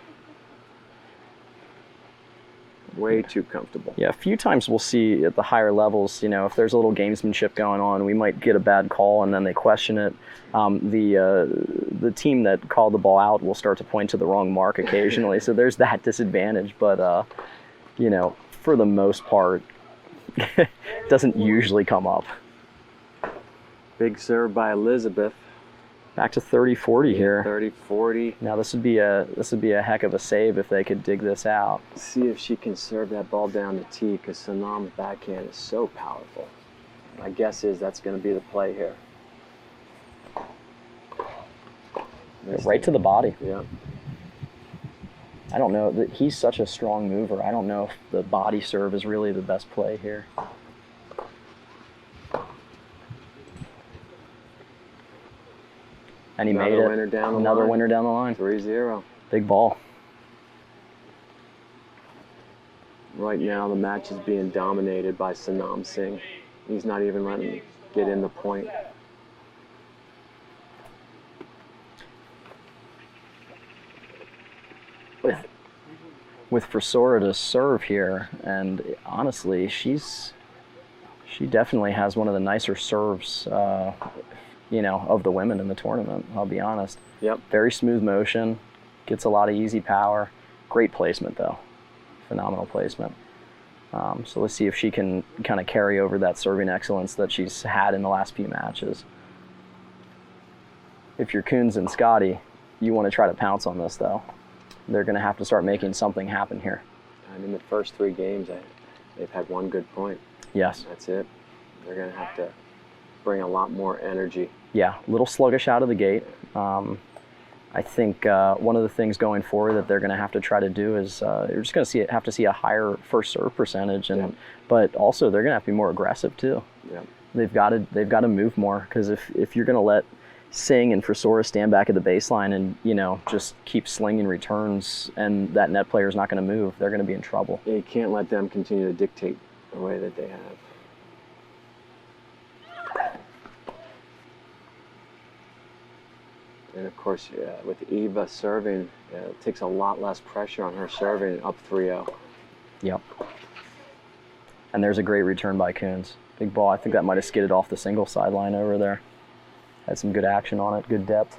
Way too comfortable. Yeah, a few times we'll see at the higher levels, if there's a little gamesmanship going on, we might get a bad call and then they question it. The team that called the ball out will start to point to the wrong mark occasionally, so there's that disadvantage. But for the most part, it doesn't usually come up. Big serve by Elizabeth. Back to 30-40 here. 30-40. Now this would be a heck of a save if they could dig this out. See if she can serve that ball down the tee, because Sanam's backhand is so powerful. My guess is that's going to be the play here. Right to the body. Yeah. I don't know that he's such a strong mover. I don't know if the body serve is really the best play here. And he made it. Another winner down the line. 3-0. Big ball. Right now the match is being dominated by Sanam Singh. He's not even letting him get in the point. with Frisora to serve here, and honestly, she definitely has one of the nicer serves, you know, of the women in the tournament. I'll be honest. Yep. Very smooth motion, gets a lot of easy power. Great placement though, phenomenal placement. So let's see if she can kind of carry over that serving excellence that she's had in the last few matches. If you're Coons and Scotty, you want to try to pounce on this though. They're going to have to start making something happen here. And in the first 3 games, they've had 1 good point. Yes. That's it. They're going to have to bring a lot more energy. Yeah, a little sluggish out of the gate. I think one of the things going forward that they're going to have to try to do is you're just going to have to see a higher first serve percentage, and but also they're going to have to be more aggressive too. Yeah. They've got to move more, because if you're going to let Singh and Frisora stand back at the baseline and, you know, just keep slinging returns, and that net player is not going to move, they're going to be in trouble. You can't let them continue to dictate the way that they have. And of course, with Eva serving, it takes a lot less pressure on her serving up 3-0. Yep. And there's a great return by Coons. Big ball. I think that might have skidded off the single sideline over there. Had some good action on it, good depth.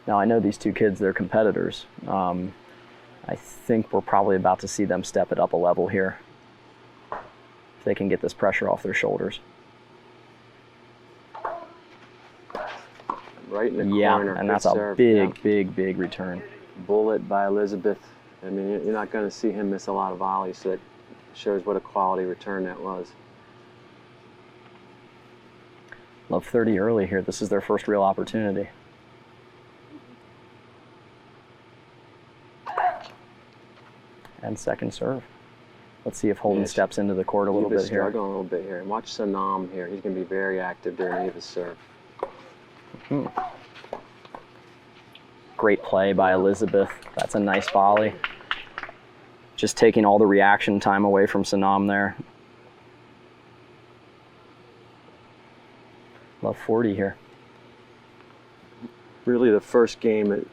Now I know these 2 kids, they're competitors. I think we're probably about to see them step it up a level here, if they can get this pressure off their shoulders. Right in the corner. Yeah, and that's serve. a big return. Bullet by Elizabeth. I mean, you're not going to see him miss a lot of volleys, so that shows what a quality return that was. Love 30 early here. This is their first real opportunity. And second serve. Let's see if Holden steps into the court a little bit here. Struggling a little bit here. And watch Sanam here. He's going to be very active during Eva's serve. Great play by Elizabeth. That's a nice volley. Just taking all the reaction time away from Sanam there. Love 40 here. Really, the first game, it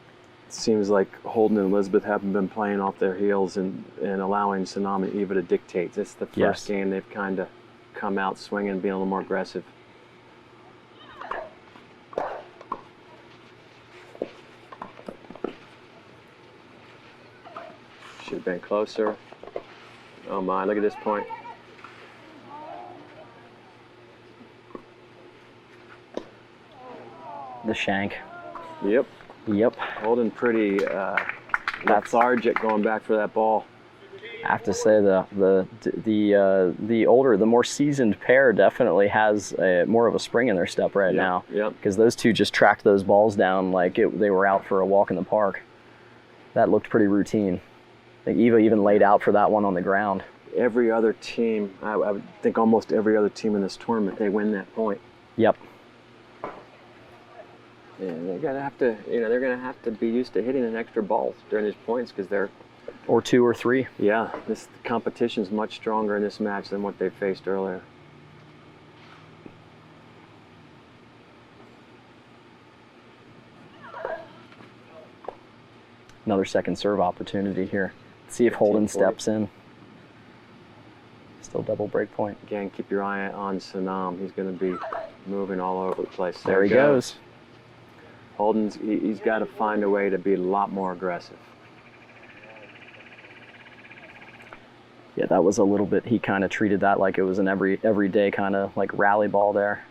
seems like Holden and Elizabeth haven't been playing off their heels and allowing Sanam and Eva to dictate. This is the first game they've kind of come out swinging, being a little more aggressive. Should have been closer. Oh my, look at this point. The shank. Yep. Yep. Holden pretty lethargic going back for that ball. I have to say the older, the more seasoned pair definitely has more of a spring in their step right now. Yep. Because those 2 just tracked those balls down like they were out for a walk in the park. That looked pretty routine. I think Eva even laid out for that one on the ground. Every other team, I would think almost every other team in this tournament, they win that point. Yep. Yeah, they're gonna have to, they're gonna have to be used to hitting an extra balls during these points, because they're, or 2 or 3. Yeah, this competition's much stronger in this match than what they faced earlier. Another second serve opportunity here. Let's see if Holden steps in. Still double break point. Again, keep your eye on Sanam. He's going to be moving all over the place. There he goes. Holden's, he's got to find a way to be a lot more aggressive. Yeah, that was a little bit, he kind of treated that like it was an everyday kind of like rally ball there.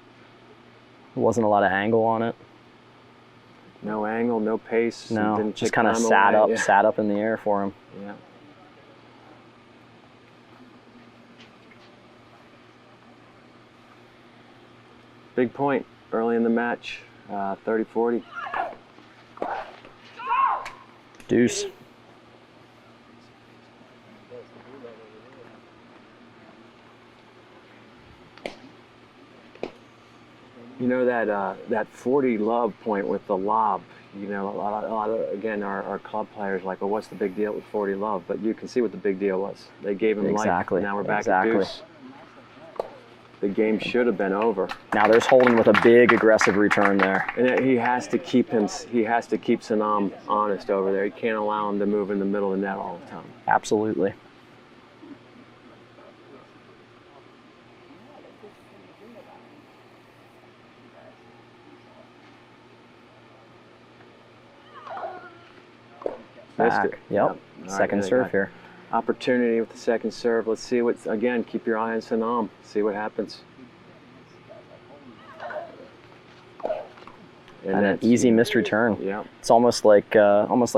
There wasn't a lot of angle on it. No angle, no pace. No, just kind of sat up in the air for him. Yeah. Big point early in the match, 30-40. Deuce. You know that 40 love point with the lob. You know, a lot of again, our club players are like, well, what's the big deal with 40 love? But you can see what the big deal was. They gave him life. Now we're back at deuce. the game should have been over. Now there's Holden with a big aggressive return there. And he has to keep Sanam honest over there. He can't allow him to move in the middle of the net all the time. Absolutely. Missed Back. it. Yep. All Second right, serve here. Opportunity with the second serve. Let's see what, again, keep your eye on Sanam. See what happens. And an that's, easy missed return. Yeah. It's almost like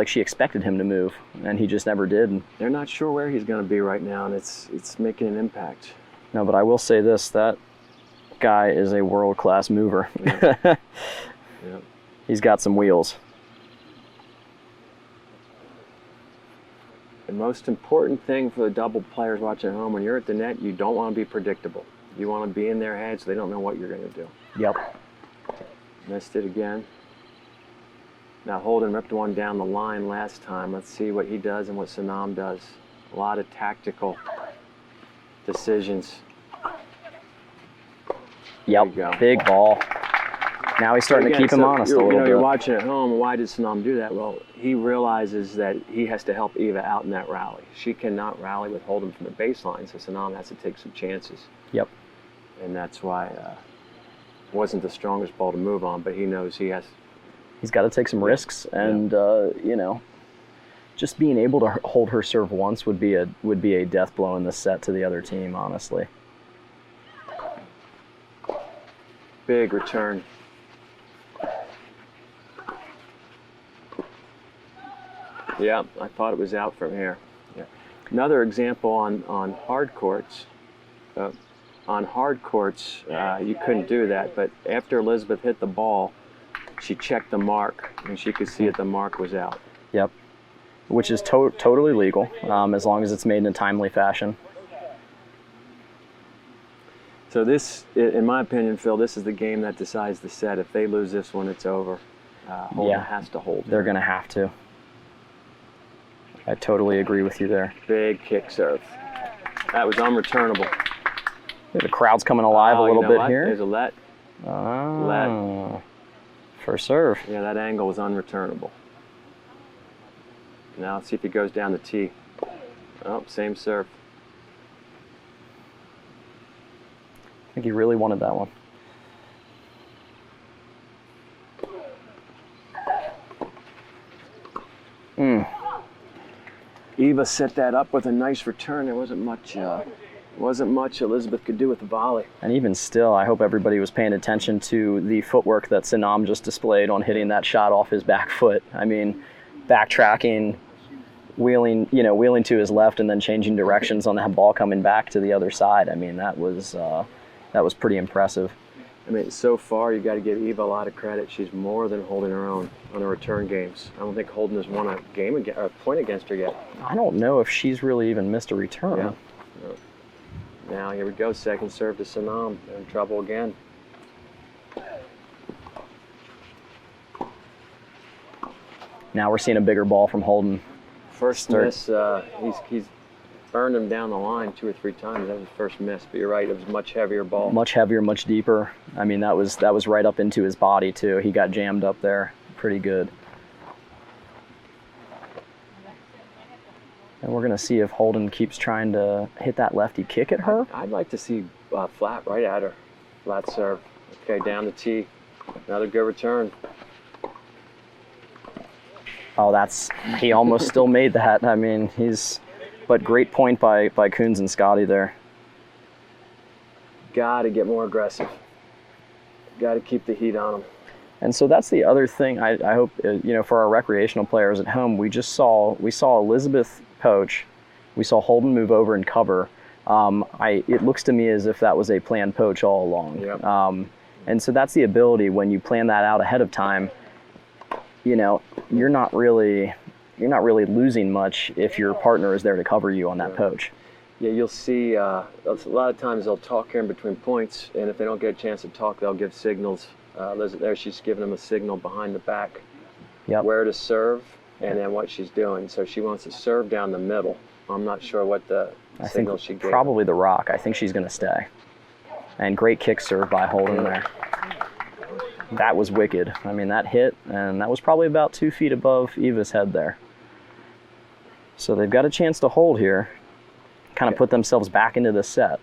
she expected him to move, and he just never did. They're not sure where he's going to be right now, and it's making an impact. No, but I will say this: that guy is a world-class mover. Yeah. Yeah. He's got some wheels. The most important thing for the double players watching at home, when you're at the net, you don't want to be predictable. You want to be in their heads so they don't know what you're going to do. Yep. Missed it again. Now Holden ripped one down the line last time. Let's see what he does and what Sanam does. A lot of tactical decisions. Yep. There you go. Big ball. Now he's starting to keep him honest a little bit. You're watching at home. Why did Sanam do that? Well, he realizes that he has to help Eva out in that rally. She cannot rally with Holden from the baseline, so Sanam has to take some chances. Yep. And that's why it wasn't the strongest ball to move on, but he knows he has. He's got to take some risks, and just being able to hold her serve once would be a death blow in the set to the other team, honestly. Big return. Yeah, I thought it was out from here. Yeah. Another example on hard courts. On hard courts, you couldn't do that, but after Elizabeth hit the ball, she checked the mark, and she could see that the mark was out. Yep. Which is totally legal, as long as it's made in a timely fashion. So this, in my opinion, Phil, this is the game that decides the set. If they lose this one, it's over. Holden has to hold. They're going to have to. I totally agree with you there. Big kick serve. That was unreturnable. The crowd's coming alive a little bit here. There's a let. Let. First serve. Yeah, that angle was unreturnable. Now let's see if he goes down the tee. Oh, same serve. I think he really wanted that one. Eva set that up with a nice return. There wasn't much Elizabeth could do with the volley. And even still, I hope everybody was paying attention to the footwork that Sanam just displayed on hitting that shot off his back foot. I mean, backtracking, wheeling to his left, and then changing directions on that ball coming back to the other side. I mean, that was pretty impressive. I mean, so far, you got to give Eva a lot of credit. She's more than holding her own on the return games. I don't think Holden has won a game or a point against her yet. I don't know if she's really even missed a return. Yeah. No. Now here we go, second serve to Sanam. They're in trouble again. Now we're seeing a bigger ball from Holden. First miss, he's burned him down the line 2 or 3 times. That was his first miss, but you're right, it was a much heavier ball. Much heavier, much deeper. I mean, that was right up into his body too. He got jammed up there pretty good. And we're going to see if Holden keeps trying to hit that lefty kick at her. I'd like to see flat right at her. Flat serve. Okay, down the tee. Another good return. Oh, he almost still made that. I mean, but great point by Coons and Scotty there. Got to get more aggressive. Got to keep the heat on them. And so that's the other thing. I hope for our recreational players at home, we saw Elizabeth poach, we saw Holden move over and cover. It looks to me as if that was a planned poach all along. Yep. And so that's the ability when you plan that out ahead of time. You're not really losing much if your partner is there to cover you on that poach. Yeah, you'll see a lot of times they'll talk here in between points, and if they don't get a chance to talk, they'll give signals. There she's giving them a signal behind the back, where to serve, and then what she's doing. So she wants to serve down the middle. I'm not sure what the signal she gave. Probably the rock. I think she's going to stay. And great kick serve by Holden there. That was wicked. I mean, that hit, and that was probably about 2 feet above Eva's head there. So they've got a chance to hold here, kind of put themselves back into the set.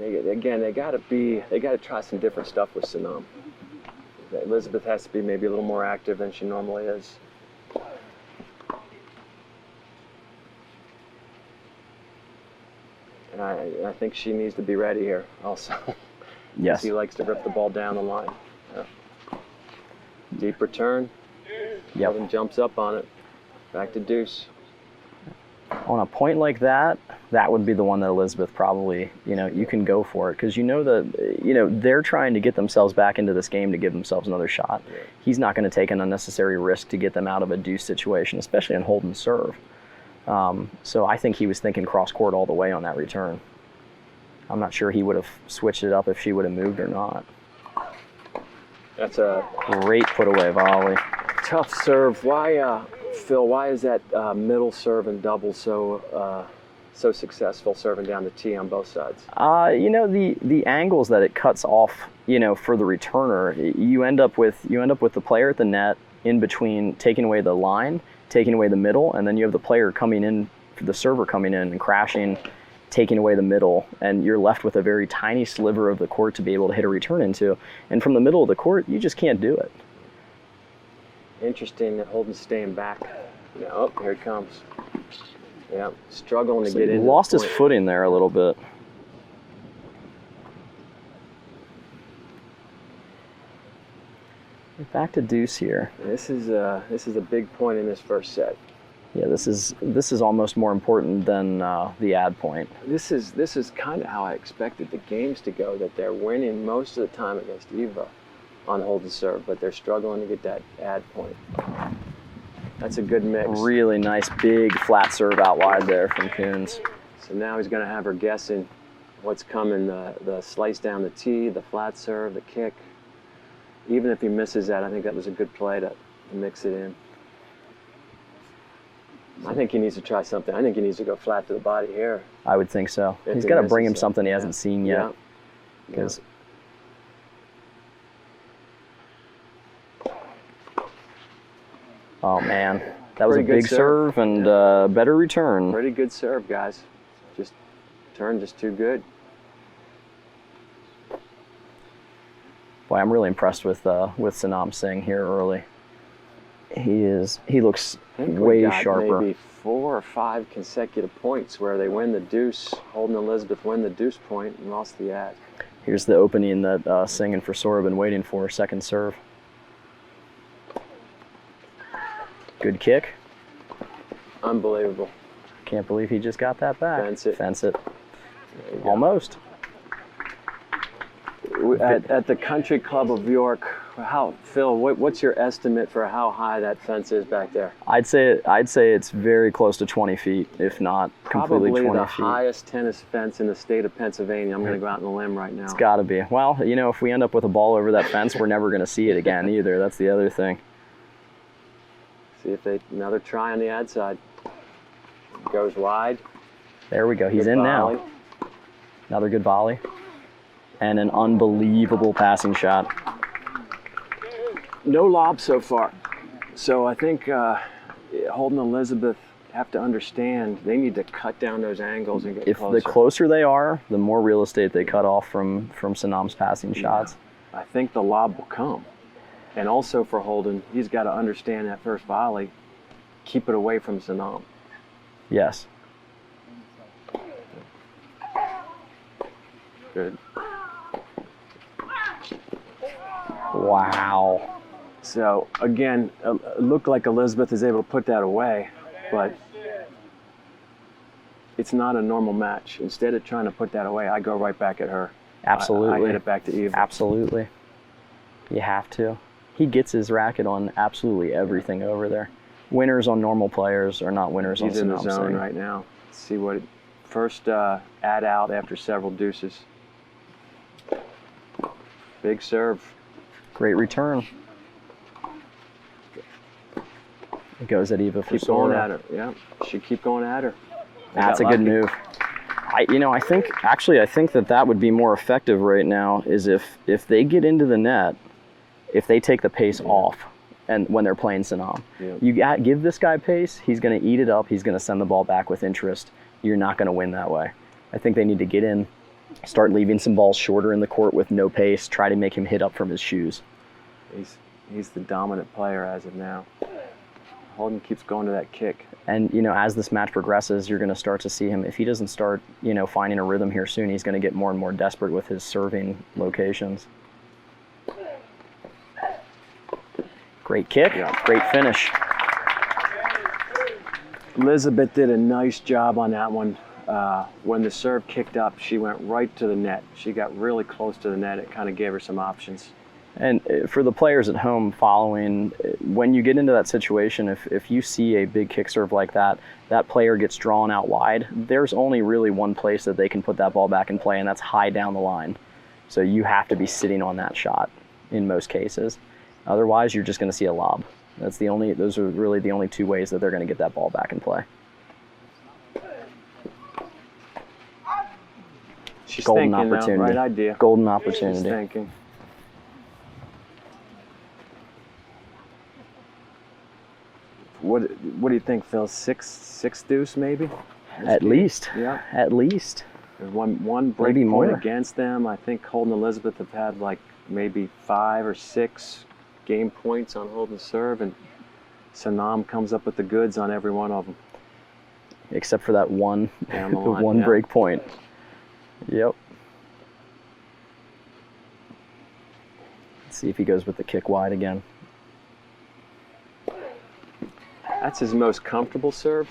Again, they got to try some different stuff with Sanam. Elizabeth has to be maybe a little more active than she normally is. And I think she needs to be ready here also. Yes. He likes to rip the ball down the line. Yeah. Deep return. Yep. And jumps up on it. Back to deuce. On a point like that, that would be the one that Elizabeth probably, you can go for it because they're trying to get themselves back into this game to give themselves another shot. Yeah. He's not going to take an unnecessary risk to get them out of a deuce situation, especially in Holden's serve. So I think he was thinking cross court all the way on that return. I'm not sure he would have switched it up if she would have moved or not. That's a Great put away volley. tough serve. Why, Phil? Why is that middle serve and double so successful, serving down the tee on both sides? The angles that it cuts off, for the returner, you end up with the player at the net in between, taking away the line, taking away the middle, and then you have the player coming in, the server coming in and crashing, taking away the middle, and you're left with a very tiny sliver of the court to be able to hit a return into. And from the middle of the court, you just can't do it. Interesting that Holden's staying back. Yeah, oh, here it comes. Yeah, struggling to So get he in. lost his footing there a little bit. Back to deuce here. This is a big point in this first set. Yeah, this is almost more important than the ad point. This is kind of how I expected the games to go. That they're winning most of the time against Eva on hold and serve, but they're struggling to get that ad point. That's a good mix. Really nice big flat serve out wide there from Coons. So now he's going to have her guessing what's coming: the slice down the tee, the flat serve, the kick. Even if he misses that, I think that was a good play to mix it in. I think he needs to try something. I think he needs to go flat to the body here. I would think so. If He's he got to bring him misses it. something he hasn't seen yet. Yeah. Because oh man, that was Pretty a good big serve and better return. Pretty good serve, guys. Just too good. Boy, I'm really impressed with Sanam Singh here early. He looks I think way we got sharper. maybe 4 or 5 consecutive points where they win the deuce. Holden and Elizabeth win the deuce point and lost the ad. Here's the opening that Singh and Frisor have been waiting for, second serve. Good kick. Unbelievable. Can't believe he just got that back. Fence it. Fence it. There you go. Almost. At the Country Club of York, Phil, what's your estimate for how high that fence is back there? I'd say it's very close to 20 feet, if not completely Probably 20 the feet. highest tennis fence in the state of Pennsylvania. I'm going to go out on a limb right now. It's got to be. Well, if we end up with a ball over that fence, we're never going to see it again either. That's the other thing. See if another try on the ad side. Goes wide. There we go. He's Good in volley. now. Another good volley. And an unbelievable passing shot. No lob so far. So I think Holden and Elizabeth have to understand they need to cut down those angles and get If closer. the closer they are, the more real estate they cut off from Sanam's passing shots. I think the lob will come. And also for Holden, he's got to understand that first volley, keep it away from Sanam. Yes. Good. Wow. So again, it looked like Elizabeth is able to put that away, but it's not a normal match. Instead of trying to put that away, I go right back at her. Absolutely. I hit it back to Eva. Absolutely. You have to. He gets his racket on absolutely everything over there. Winners on normal players are not winners on He's in the Sanam zone Singh. right now. Let's see what first ad out after several deuces. Big serve. Great return. It goes at Eva Keep going Frisor. at her. Yeah, she keep going at her. They That's a got good lucky. move. I think that would be more effective right now is if they get into the net, if they take the pace off, and when they're playing Sanam. Yeah. You give this guy pace, he's going to eat it up, he's going to send the ball back with interest. You're not going to win that way. I think they need to get in, start leaving some balls shorter in the court with no pace, try to make him hit up from his shoes. He's the dominant player as of now. Holden keeps going to that kick. And, as this match progresses, you're going to start to see him. If he doesn't start, finding a rhythm here soon, he's going to get more and more desperate with his serving locations. Great kick, great finish. Elizabeth did a nice job on that one. When the serve kicked up, she went right to the net. She got really close to the net. It kind of gave her some options. And for the players at home following, when you get into that situation, if you see a big kick serve like that, that player gets drawn out wide, there's only really one place that they can put that ball back in play, and that's high down the line. So you have to be sitting on that shot in most cases. Otherwise, you're just going to see a lob. Those are really the only two ways that they're going to get that ball back in play. She's Golden thinking, opportunity. right idea. Golden opportunity. She's thinking. What do you think, Phil? Six deuce maybe? At least. Yeah. At least. There's one break Maybe point more. against them. I think Holden and Elizabeth have had like maybe 5 or 6 game points on Holden's serve, and Sanam comes up with the goods on every one of them. Except for that one, Down the the line, one yeah. break point. Yep. Let's see if he goes with the kick wide again. That's his most comfortable serve.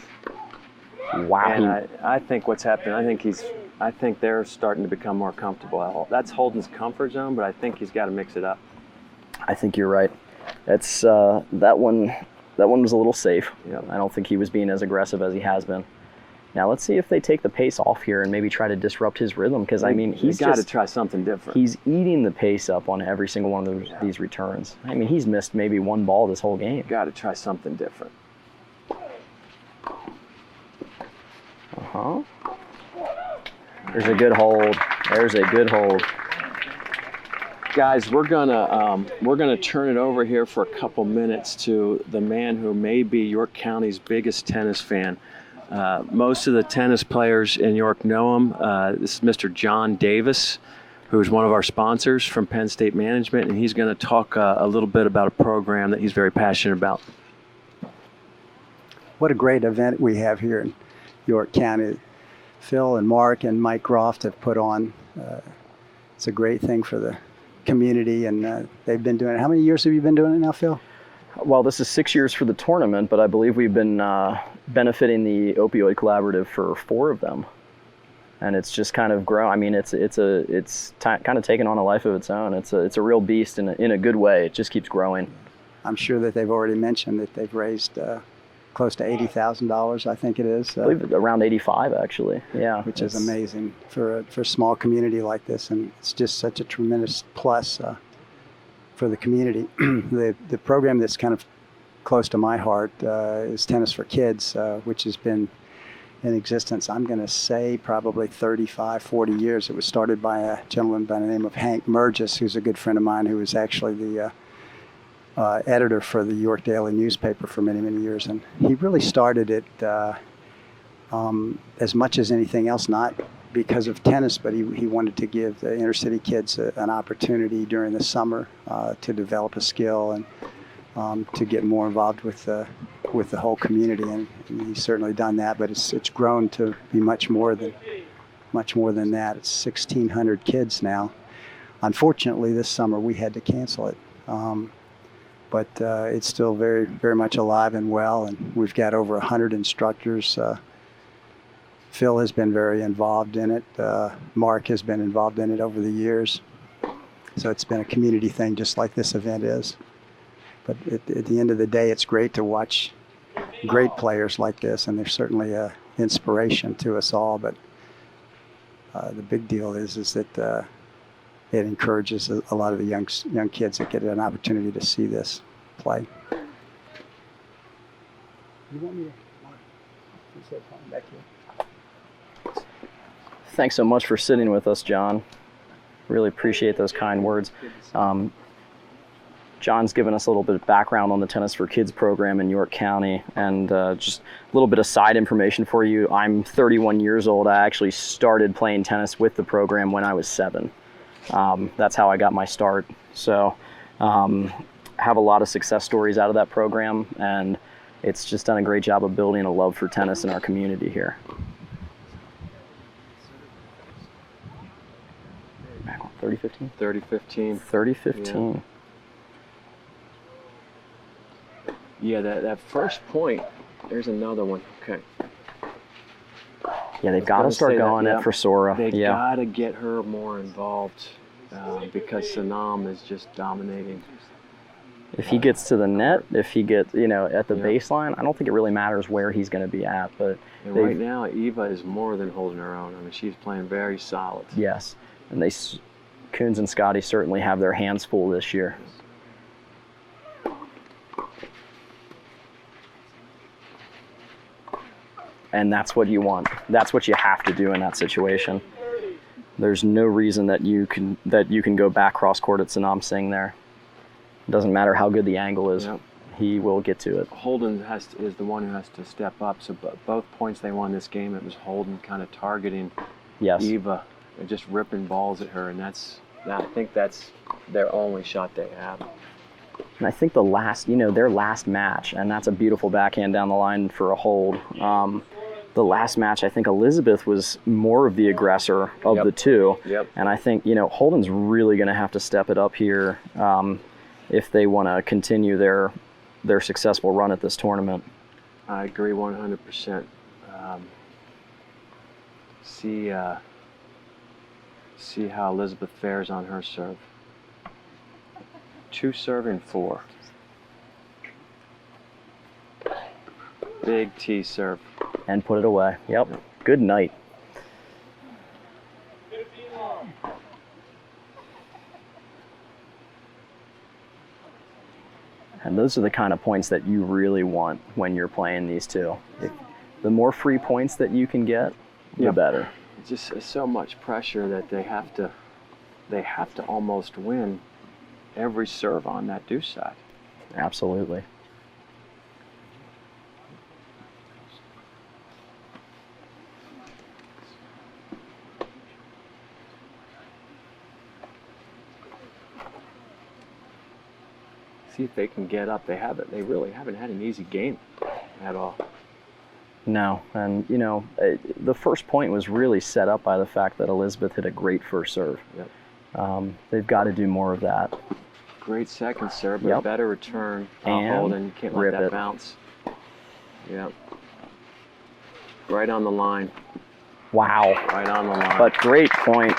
Wow. And I think what's happening, I think they're starting to become more comfortable. That's Holden's comfort zone, but I think he's got to mix it up. I think you're right. That's that one was a little safe. Yep. I don't think he was being as aggressive as he has been. Now let's see if they take the pace off here and maybe try to disrupt his rhythm, because He's got to try something different. He's eating the pace up on every single one of these returns. I mean, he's missed maybe one ball this whole game. Got to try something different. There's a good hold. There's a good hold. Guys, we're gonna turn it over here for a couple minutes to the man who may be York County's biggest tennis fan. Most of the tennis players in York know him. This is Mr. John Davis, who's one of our sponsors from Penn State Management, and he's going to talk a little bit about a program that he's very passionate about. What a great event we have here in York County. Phil and Mark and Mike Groft have put on. It's a great thing for the community, and they've been doing it. How many years have you been doing it now, Phil? Well, this is 6 years for the tournament, but I believe we've been benefiting the Opioid Collaborative for 4 of them, and it's just kind of grown. I mean, it's kind of taken on a life of its own. It's a real beast in a good way. It just keeps growing. I'm sure that they've already mentioned that they've raised close to $80,000, I think it is. I believe around 85, actually. Yeah, which is amazing for a small community like this, and it's just such a tremendous plus for the community. The program that's kind of close to my heart is Tennis for Kids, which has been in existence, I'm going to say, probably 35, 40 years. It was started by a gentleman by the name of Hank Murgis, who's a good friend of mine, who was actually the editor for the York Daily newspaper for many, many years. And he really started it as much as anything else, not because of tennis, but he wanted to give the inner city kids an opportunity during the summer to develop a skill and to get more involved with the whole community. And he's certainly done that, but it's grown to be much more than that. It's 1,600 kids now. Unfortunately, this summer we had to cancel it. But it's still very, very much alive and well, and we've got over 100 instructors. Phil has been very involved in it. Mark has been involved in it over the years. So it's been a community thing, just like this event is. But at the end of the day, it's great to watch great players like this, and they're certainly an inspiration to us all. But the big deal is that it encourages a lot of the young kids that get an opportunity to see this play. You want me to? You said back here. Thanks so much for sitting with us, John. Really appreciate those kind words. John's given us a little bit of background on the Tennis for Kids program in York County, and just a little bit of side information for you. I'm 31 years old. I actually started playing tennis with the program when I was 7. That's how I got my start. So have a lot of success stories out of that program, and it's just done a great job of building a love for tennis in our community here. 30-15? 30-15. 30-15. Yeah, that first point, there's another one. Okay. Yeah, they've got to start going at Forsora. They got to get her more involved because Sanam is just dominating. If he gets to the net, if he gets, at the baseline, I don't think it really matters where he's going to be at. But and right now, Eva is more than holding her own. I mean, she's playing very solid. Yes, and Coons and Scotty certainly have their hands full this year. And that's what you want. That's what you have to do in that situation. There's no reason that you can go back cross court at Sanam Singh there. It doesn't matter how good the angle is. Yep. He will get to it. Holden is the one who has to step up. So both points they won this game, it was Holden kind of targeting Eva and just ripping balls at her, and I think that's their only shot they have. And I think their last match, and that's a beautiful backhand down the line for a hold. The last match, I think Elizabeth was more of the aggressor of the two. Yep. And I think, Holden's really going to have to step it up here if they want to continue their successful run at this tournament. I agree 100%. See how Elizabeth fares on her serve. 2 serving 4. Big T serve. And put it away. Yep. Good night. And those are the kind of points that you really want when you're playing these two. The more free points that you can get, the better. It's just so much pressure that they have to almost win every serve on that deuce side. Absolutely. See if they can get up. They really haven't had an easy game at all. No, and the first point was really set up by the fact that Elizabeth hit a great first serve. Yep. They've got to do more of that. Great second serve, but a better return. Hold, and you can't let that bounce. Yep. Right on the line. Wow. Right on the line. But great point.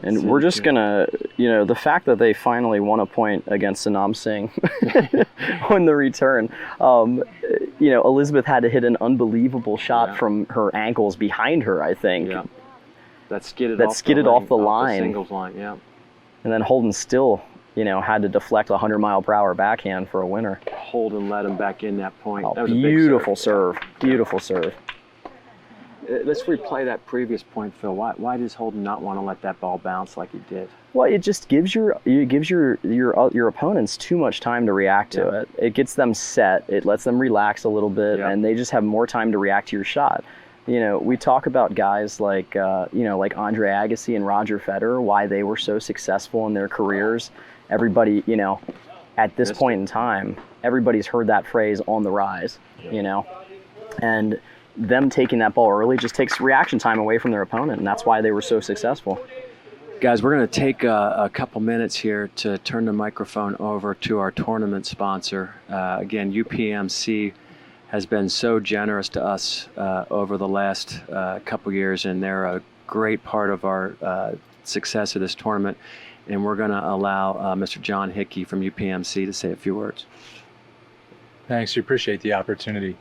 And we're just going to, the fact that they finally won a point against Sanam Singh on the return, Elizabeth had to hit an unbelievable shot from her ankles behind her, I think. Yeah. That skidded off the line. The singles line, yeah. And then Holden still, had to deflect a 100-mile-per-hour backhand for a winner. Holden let him back in that point. Oh, that was beautiful serve. Beautiful serve. Let's replay that previous point, Phil. Why does Holden not want to let that ball bounce like he did? Well, it just gives your opponents too much time to react to it. It gets them set. It lets them relax a little bit, and they just have more time to react to your shot. We talk about guys like like Andre Agassi and Roger Federer, why they were so successful in their careers. Everybody, at this point in time, everybody's heard that phrase "on the rise," and them taking that ball early just takes reaction time away from their opponent, and that's why they were so successful. Guys, we're going to take a couple minutes here to turn the microphone over to our tournament sponsor. Again, UPMC has been so generous to us over the last couple years, and they're a great part of our success of this tournament. And we're going to allow Mr. John Hickey from UPMC to say a few words. Thanks. We appreciate the opportunity.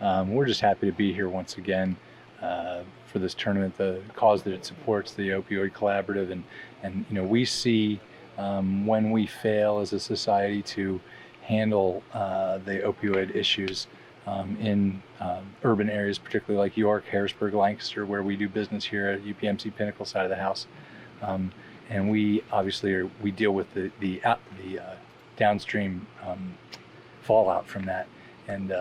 We're just happy to be here once again for this tournament, the cause that it supports, the Opioid Collaborative, and we see when we fail as a society to handle the opioid issues, in urban areas, particularly like York, Harrisburg, Lancaster, where we do business here at UPMC Pinnacle side of the house. And we obviously we deal with the downstream fallout from that. And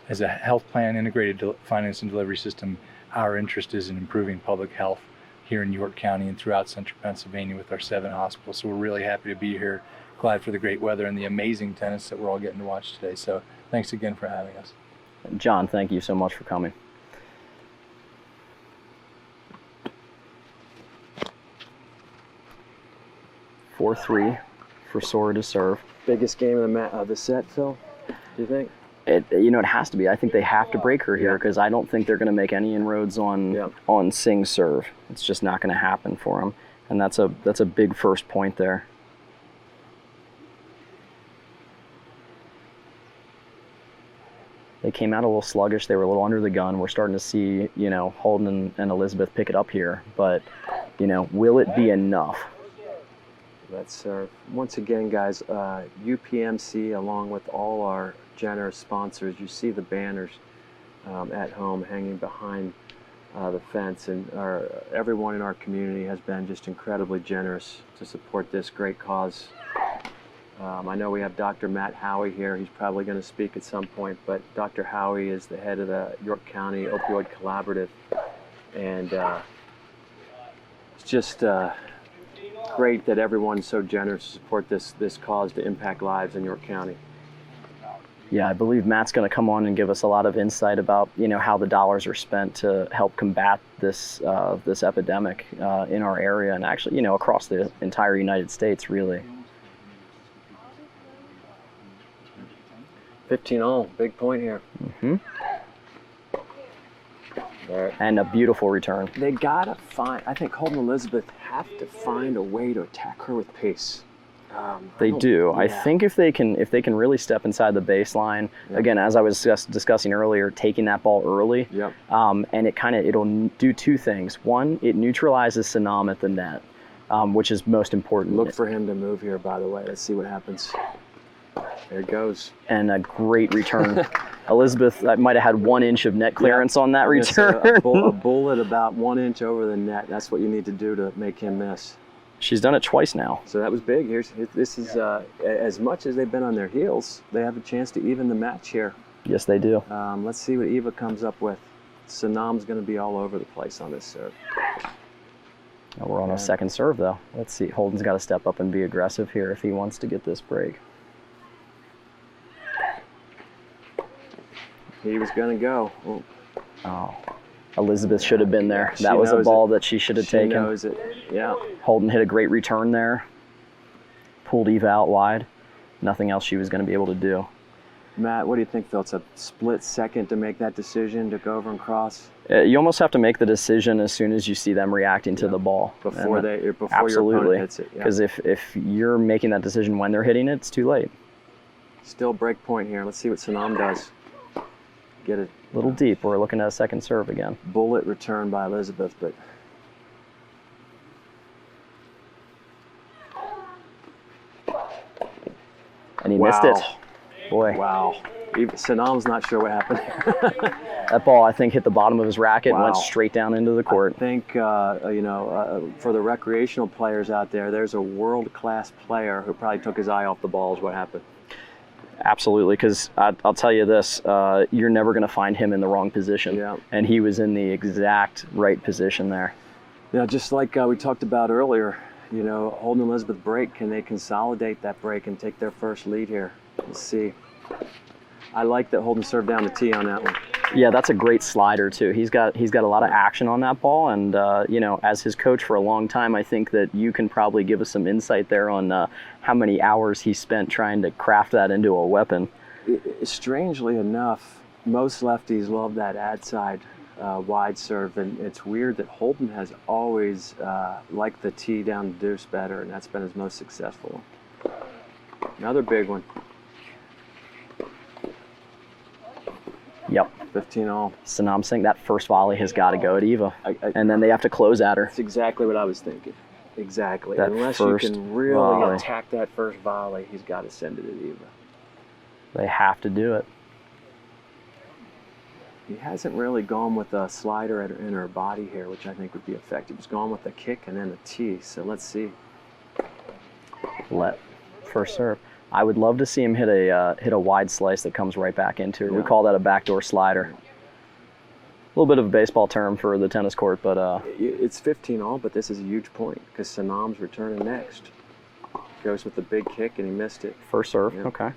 as a health plan integrated finance and delivery system, our interest is in improving public health here in York County and throughout central Pennsylvania with our 7 hospitals. So we're really happy to be here, glad for the great weather and the amazing tennis that we're all getting to watch today. So thanks again for having us. John, thank you so much for coming. Four 3 for Sora to serve. Biggest game of the set, Phil, do you think? It has to be. I think they have to break her here because I don't think they're going to make any inroads on Singh's serve. It's just not going to happen for them, and that's a big first point there. They came out a little sluggish. They were a little under the gun. We're starting to see, Holden and Elizabeth pick it up here, but will it be enough? Let's serve. Once again, guys, UPMC, along with all our generous sponsors, you see the banners at home hanging behind the fence, and everyone in our community has been just incredibly generous to support this great cause. I know we have Dr. Matt Howie here. He's probably going to speak at some point, but Dr. Howie is the head of the York County Opioid Collaborative, and it's just great that everyone's so generous to support this cause to impact lives in York County. Yeah, I believe Matt's going to come on and give us a lot of insight about how the dollars are spent to help combat this this epidemic in our area and actually across the entire United States, really. 15-all, big point here. Mm-hmm. And a beautiful return. They gotta find. I think Holden and Elizabeth have to find a way to attack her with pace. They do. Yeah. I think if they can really step inside the baseline, again, as I was discussing earlier, taking that ball early, and it'll do 2 things. One, it neutralizes Sanam at the net, which is most important. Look for him to move here, by the way. Let's see what happens. There it goes. And a great return. Elizabeth might have had 1 inch of net clearance on that return. A bullet about 1 inch over the net. That's what you need to do to make him miss. She's done it twice now. So that was big. This is as much as they've been on their heels, they have a chance to even the match here. Yes, they do. Let's see what Eva comes up with. Sanam's going to be all over the place on this serve. Now we're on a second serve, though. Let's see. Holden's got to step up and be aggressive here if he wants to get this break. He was going to go. Oh, Elizabeth should have been there. That was a ball that she should have taken. She knows it, yeah. Holden hit a great return there. Pulled Eva out wide. Nothing else she was going to be able to do. Matt, what do you think, Phil? It's a split second to make that decision to go over and cross? You almost have to make the decision as soon as you see them reacting to the ball. Before your opponent hits it. Because if you're making that decision when they're hitting it, it's too late. Still break point here. Let's see what Sanam does. Get it a little deep. We're looking at a second serve again. Bullet return by Elizabeth, but and he missed it. Boy. Wow. Sanam's not sure what happened there. That ball, I think, hit the bottom of his racket and went straight down into the court. I think, for the recreational players out there, there's a world-class player who probably took his eye off the ball is what happened. Absolutely, because I'll tell you this, you're never going to find him in the wrong position. Yeah. And he was in the exact right position there. Yeah, just like we talked about earlier, Holden and Elizabeth break. Can they consolidate that break and take their first lead here? Let's see. I like that Holden served down the tee on that one. Yeah, that's a great slider too. He's got a lot of action on that ball, and as his coach for a long time, I think that you can probably give us some insight there on how many hours he spent trying to craft that into a weapon. Strangely enough, most lefties love that ad side wide serve, and it's weird that Holden has always liked the tee down the deuce better, and that's been his most successful one. Another big one. Yep. 15-all. Sanam Singh, that first volley has got to go at Eva. And then they have to close at her. That's exactly what I was thinking. Exactly. That Unless first you can really volley. attack that first volley, he's got to send it at Eva. They have to do it. He hasn't really gone with a slider in her body here, which I think would be effective. He's gone with a kick and then a tee, so let's see. First serve. I would love to see him hit a wide slice that comes right back into it. Yeah. We call that a backdoor slider. A little bit of a baseball term for the tennis court, but It's 15 all, but this is a huge point because Sanam's returning next. Goes with the big kick and he missed it. first serve. Yep. Okay.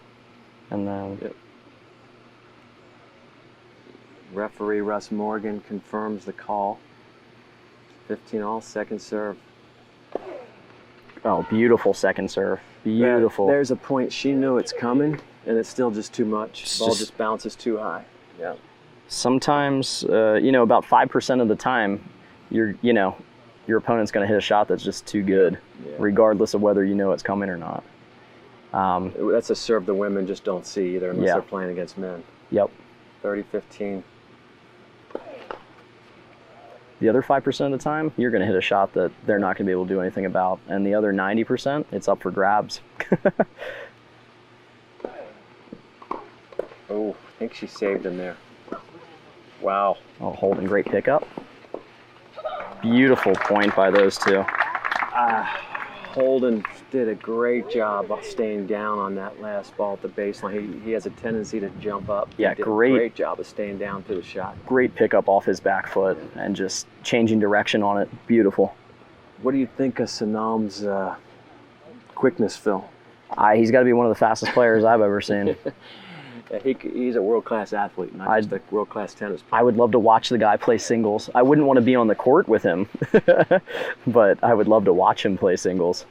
And then Yep. Referee Russ Morgan confirms the call. 15 all, second serve. oh, beautiful second serve. Beautiful. There's a point she knew it's coming, and it's still just too much. It's Ball just- just bounces too high. Yeah. Sometimes, about 5% of the time, your opponent's going to hit a shot that's just too good, Yeah. regardless of whether you know it's coming or not. That's a serve the women just don't see either unless Yeah. they're playing against men. Yep. 30-15. The other 5% of the time, you're going to hit a shot that they're not going to be able to do anything about. And the other 90%, it's up for grabs. Oh, I think she saved him there. Wow. Oh, Holden, great pickup. Beautiful point by those two. Holden did a great job of staying down on that last ball at the baseline. He has a tendency to jump up. Yeah, He did great. a great job of staying down to the shot. Great pickup off his back foot and just changing direction on it. Beautiful. What do you think of Sanam's quickness, Phil? He's got to be one of the fastest players I've ever seen. He's a world-class athlete, not just a world-class tennis player. I would love to watch the guy play singles. I wouldn't want to be on the court with him, but I would love to watch him play singles.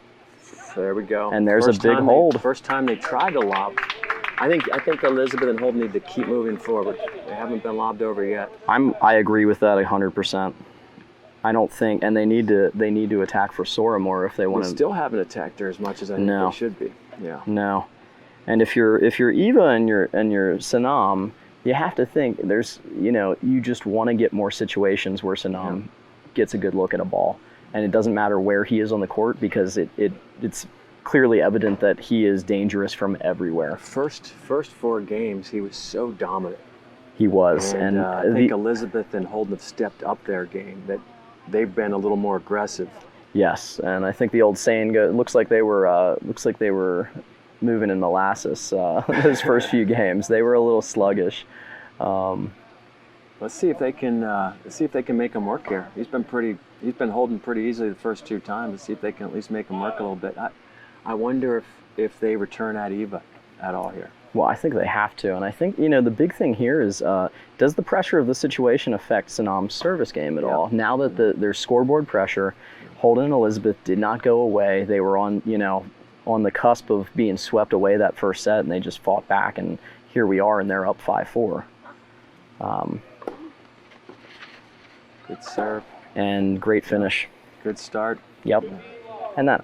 There we go. And there's a big hold. First time they tried to lob. I think Elizabeth and Holden need to keep moving forward. They haven't been lobbed over yet. I agree with that 100%. I don't think, and they need to attack for Sora more if they They want to. still haven't attacked her as much as I think No. they should be. Yeah. No, and if you're Eva and you're Sanam, you have to think there's you just want to get more situations where Sanam gets a good look at a ball, and it doesn't matter where he is on the court because it's clearly evident that he is dangerous from everywhere. First 4 games, he was so dominant. He was, And I think Elizabeth and Holden have stepped up their game. That they've been a little more aggressive. yes, and I think the old saying looks like they were moving in molasses those first few games. They were a little sluggish. Let's see if they can make him work here. He's been holding pretty easily the first 2 times. Let's see if they can at least make him work a little bit. I wonder if they return at Eva at all here. Well, I think they have to, and I think the big thing here is does the pressure of the situation affect Sanam's service game at all? Now that there's scoreboard pressure, Holden and Elizabeth did not go away. They were on the cusp of being swept away that first set, and they just fought back, and here we are, and they're up 5-4. Good serve. And great finish. Good start. Yep. And that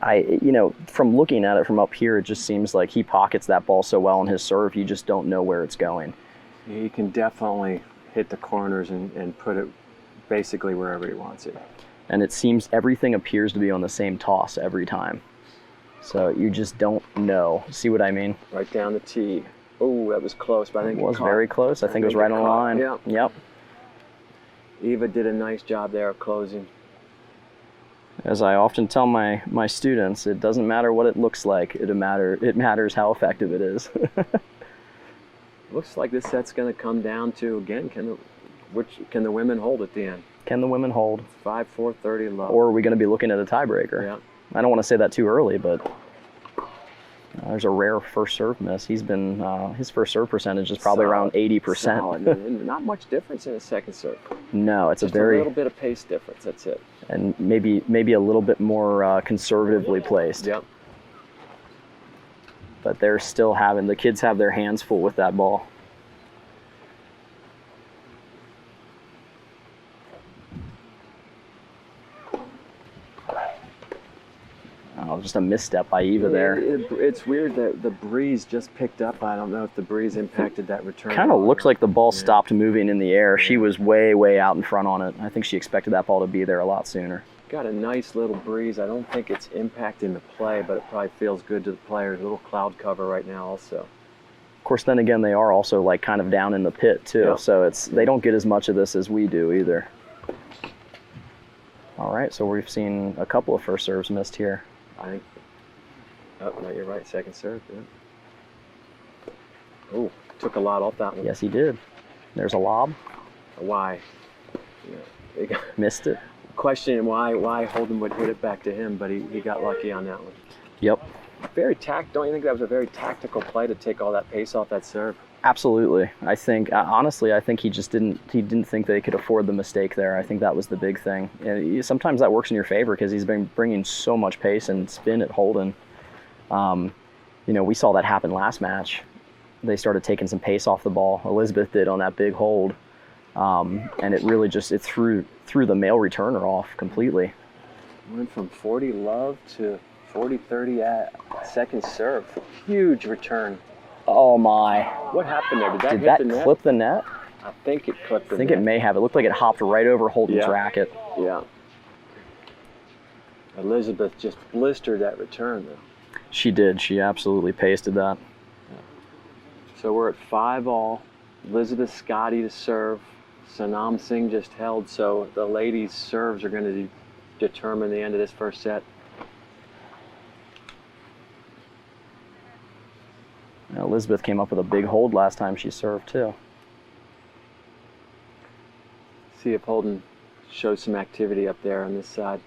from looking at it from up here, it just seems like he pockets that ball so well on his serve, you just don't know where it's going. He can definitely hit the corners and put it basically wherever he wants it. And it seems everything appears to be on the same toss every time. So you just don't know. See what I mean? Right down the tee. Oh, that was close, but I think It was caught. very close. I think it was right on the caught. line. Yeah. Yep. Eva did a nice job there of closing. As I often tell my students, it doesn't matter what it looks like. It matters how effective it is. Looks like this set's going to come down to, again, can the women hold at the end? Can the women hold? 5-4, 30 low. Or are we going to be looking at a tiebreaker? Yeah. I don't want to say that too early, but there's a rare first serve miss. He's been his first serve percentage is probably around 80%. Solid. Not much difference in his second serve. No, it's Just a little bit of pace difference. That's it. and maybe a little bit more conservatively placed. Yep. But they're still the kids have their hands full with that ball. Oh, just a misstep by Eva there. It's weird that the breeze just picked up. I don't know if the breeze impacted that return. Kind of looks like the ball stopped moving in the air. She was way out in front on it. I think she expected that ball to be there a lot sooner. Got a nice little breeze. I don't think it's impacting the play, but it probably feels good to the players. A little cloud cover right now also. course, then again, they are also like kind of down in the pit too, Yeah. so they don't get as much of this as we do either. All right, so we've seen a couple of first serves missed here. I think. Oh, no, you're right. Second serve. Yeah. Oh, took a lot off that one. Yes, he did. There's a lob. Why? Yeah, Missed it. questioning why Holden would hit it back to him, but he got lucky on that one. Yep. Don't you think that was a very tactical play to take all that pace off that serve? Absolutely. I think honestly, I think he didn't think they could afford the mistake there. I think that was the big thing. And sometimes that works in your favor because he's been bringing so much pace and spin at Holden. We saw that happen last match. They started taking some pace off the ball. Elizabeth did on that big hold, and it really just threw the male returner off completely. Went from 40 love to 40-30 at second serve. Huge return. Oh my! What happened there? Did that Did hit that the net? clip the net? I think it clipped the I think net. it may have. It looked like it hopped right over Holden's Yeah. racket. Yeah. Elizabeth just blistered that return though. She did. She absolutely pasted that. So we're at 5-all. Elizabeth Scotty to serve. Sanam Singh just held, so the ladies' serves are going to determine the end of this first set. Elizabeth came up with a big hold last time she served too. See if Holden shows some activity up there on this side.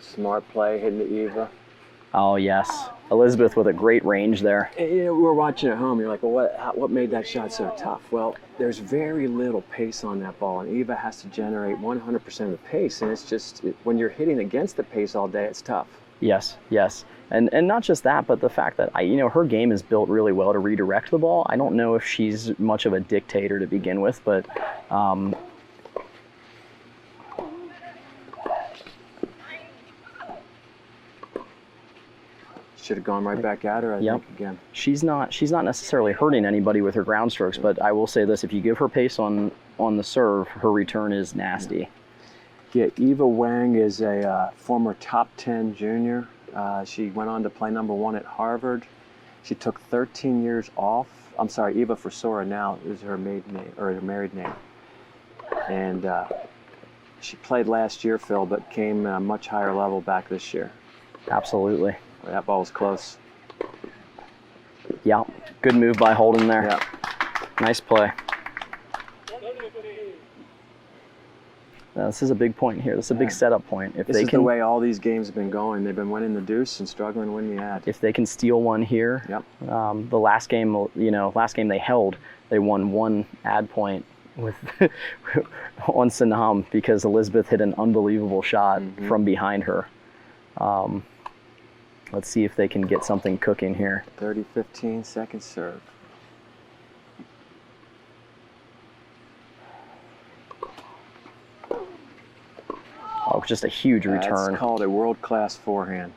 Smart play hitting to Eva. Oh yes, Elizabeth with a great range there. And, we're watching at home. You're like, well, what made that shot so tough? Well, there's very little pace on that ball, and Eva has to generate 100% of the pace. And it's just when you're hitting against the pace all day, it's tough. Yes, yes, and not just that, but the fact that her game is built really well to redirect the ball. I don't know if she's much of a dictator to begin with, but Should have gone right back at her, I Yep. think, again. she's not necessarily hurting anybody with her ground strokes. But I will say this: if you give her pace on the serve, her return is nasty. Yeah, Eva Wang is a former top 10 junior. She went on to play #1 at Harvard. She took 13 years off. I'm sorry, Eva Forsora now is her maiden name, or her married name. And she played last year, Phil, but came a much higher level back this year. Absolutely. That ball was close. Yeah, good move by Holden there. Yeah. Nice play. Now, this is a big point here. This is a big setup point. If This they is can, the way all these games have been going. They've been winning the deuce and struggling to win the ad. if they can steal one here, Yep. the last game, last game they held, they won one ad point with on Sanam because Elizabeth hit an unbelievable shot from behind her. Let's see if they can get something cooking here. 30-15, second serve. Oh, just a huge return. That's called a world-class forehand.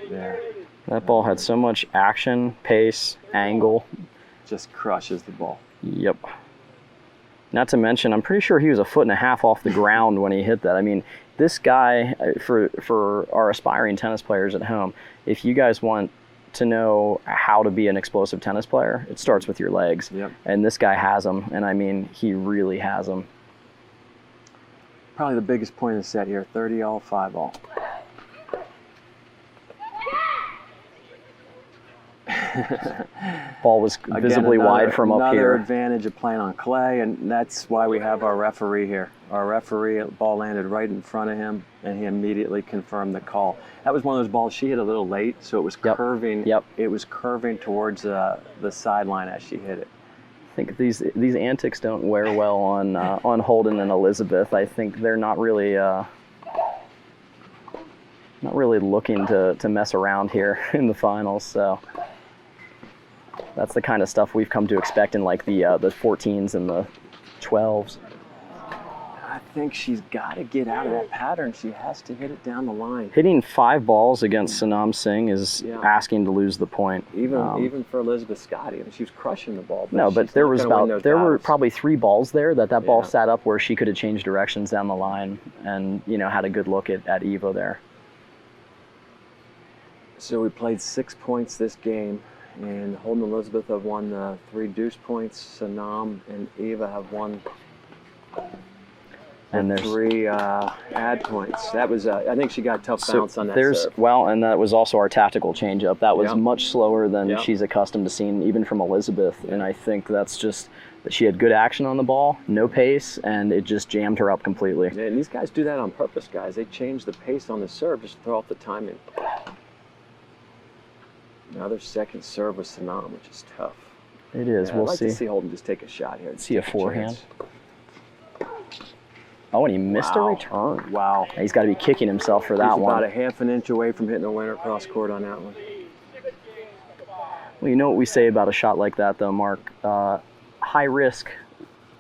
There. That ball had so much action, pace, angle. Just crushes the ball. Yep. Not to mention, I'm pretty sure he was 1.5 feet off the ground when he hit that. I mean, this guy, for our aspiring tennis players at home, if you guys want to know how to be an explosive tennis player, it starts with your legs. Yep. And this guy has them, and I mean, he really has them. Probably the biggest point of the set here, 30-all, 5-all. Ball was Again, visibly wide from up Another here. advantage of playing on clay, and that's why we have our referee here. Our referee, ball landed right in front of him, and he immediately confirmed the call. That was one of those balls she hit a little late, so it was curving. Yep. It was curving towards the sideline as she hit it. I think these antics don't wear well on Holden and Elizabeth. I think they're not really looking to mess around here in the finals. So that's the kind of stuff we've come to expect in like the 14s and the 12s. I think she's got to get out of that pattern. She has to hit it down the line. Hitting 5 balls against Sanam Singh is asking to lose the point. Even for Elizabeth Scotty, I mean, she was crushing the ball. No, but she's there not was gonna win those there were battles. probably 3 balls there that ball Yeah. sat up where she could have changed directions down the line and had a good look at Evo there. So we played 6 points this game, and Holden and Elizabeth have won the 3 deuce points. Sanam and Eva have won And there's 3 ad points. That was, I think she got a tough bounce on that serve. Well, and that was also our tactical changeup. That was Yep. much slower than Yep. she's accustomed to seeing, even from Elizabeth. And I think that's just that she had good action on the ball, no pace, and it just jammed her up completely. Yeah, and these guys do that on purpose, guys. They change the pace on the serve, just throw off the timing. Another second serve with Sanam, which is tough. It is. Yeah, We'll I'd like see. to see Holden just take a shot here. See a Take forehand. chance. Oh, and he missed a Wow. return. Wow. He's got to be kicking himself for that He's one. about a half an inch away from hitting a winner cross court on that one. Well, you know what we say about a shot like that, though, Mark? High risk,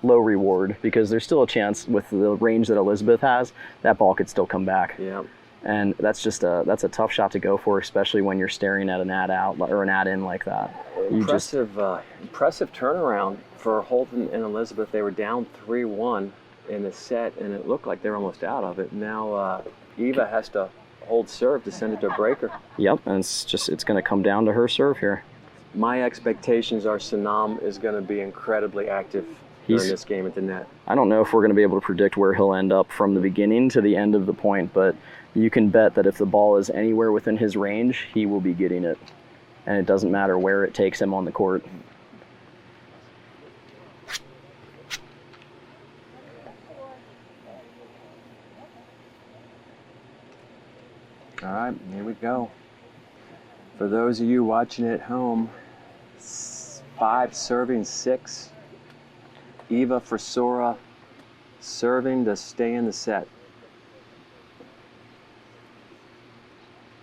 low reward, because there's still a chance with the range that Elizabeth has, that ball could still come back. Yeah. And that's a tough shot to go for, especially when you're staring at an ad out or an ad in like that. Impressive turnaround for Holden and Elizabeth. They were down 3-1 in the set, and it looked like they were almost out of it. Now Eva has to hold serve to send it to a breaker. Yep, and it's going to come down to her serve here. My expectations are Sanam is going to be incredibly active during this game at the net. I don't know if we're going to be able to predict where he'll end up from the beginning to the end of the point, but you can bet that if the ball is anywhere within his range, he will be getting it. And it doesn't matter where it takes him on the court. All right, here we go. For those of you watching at home, 5 serving 6. Eva for Sora serving to stay in the set.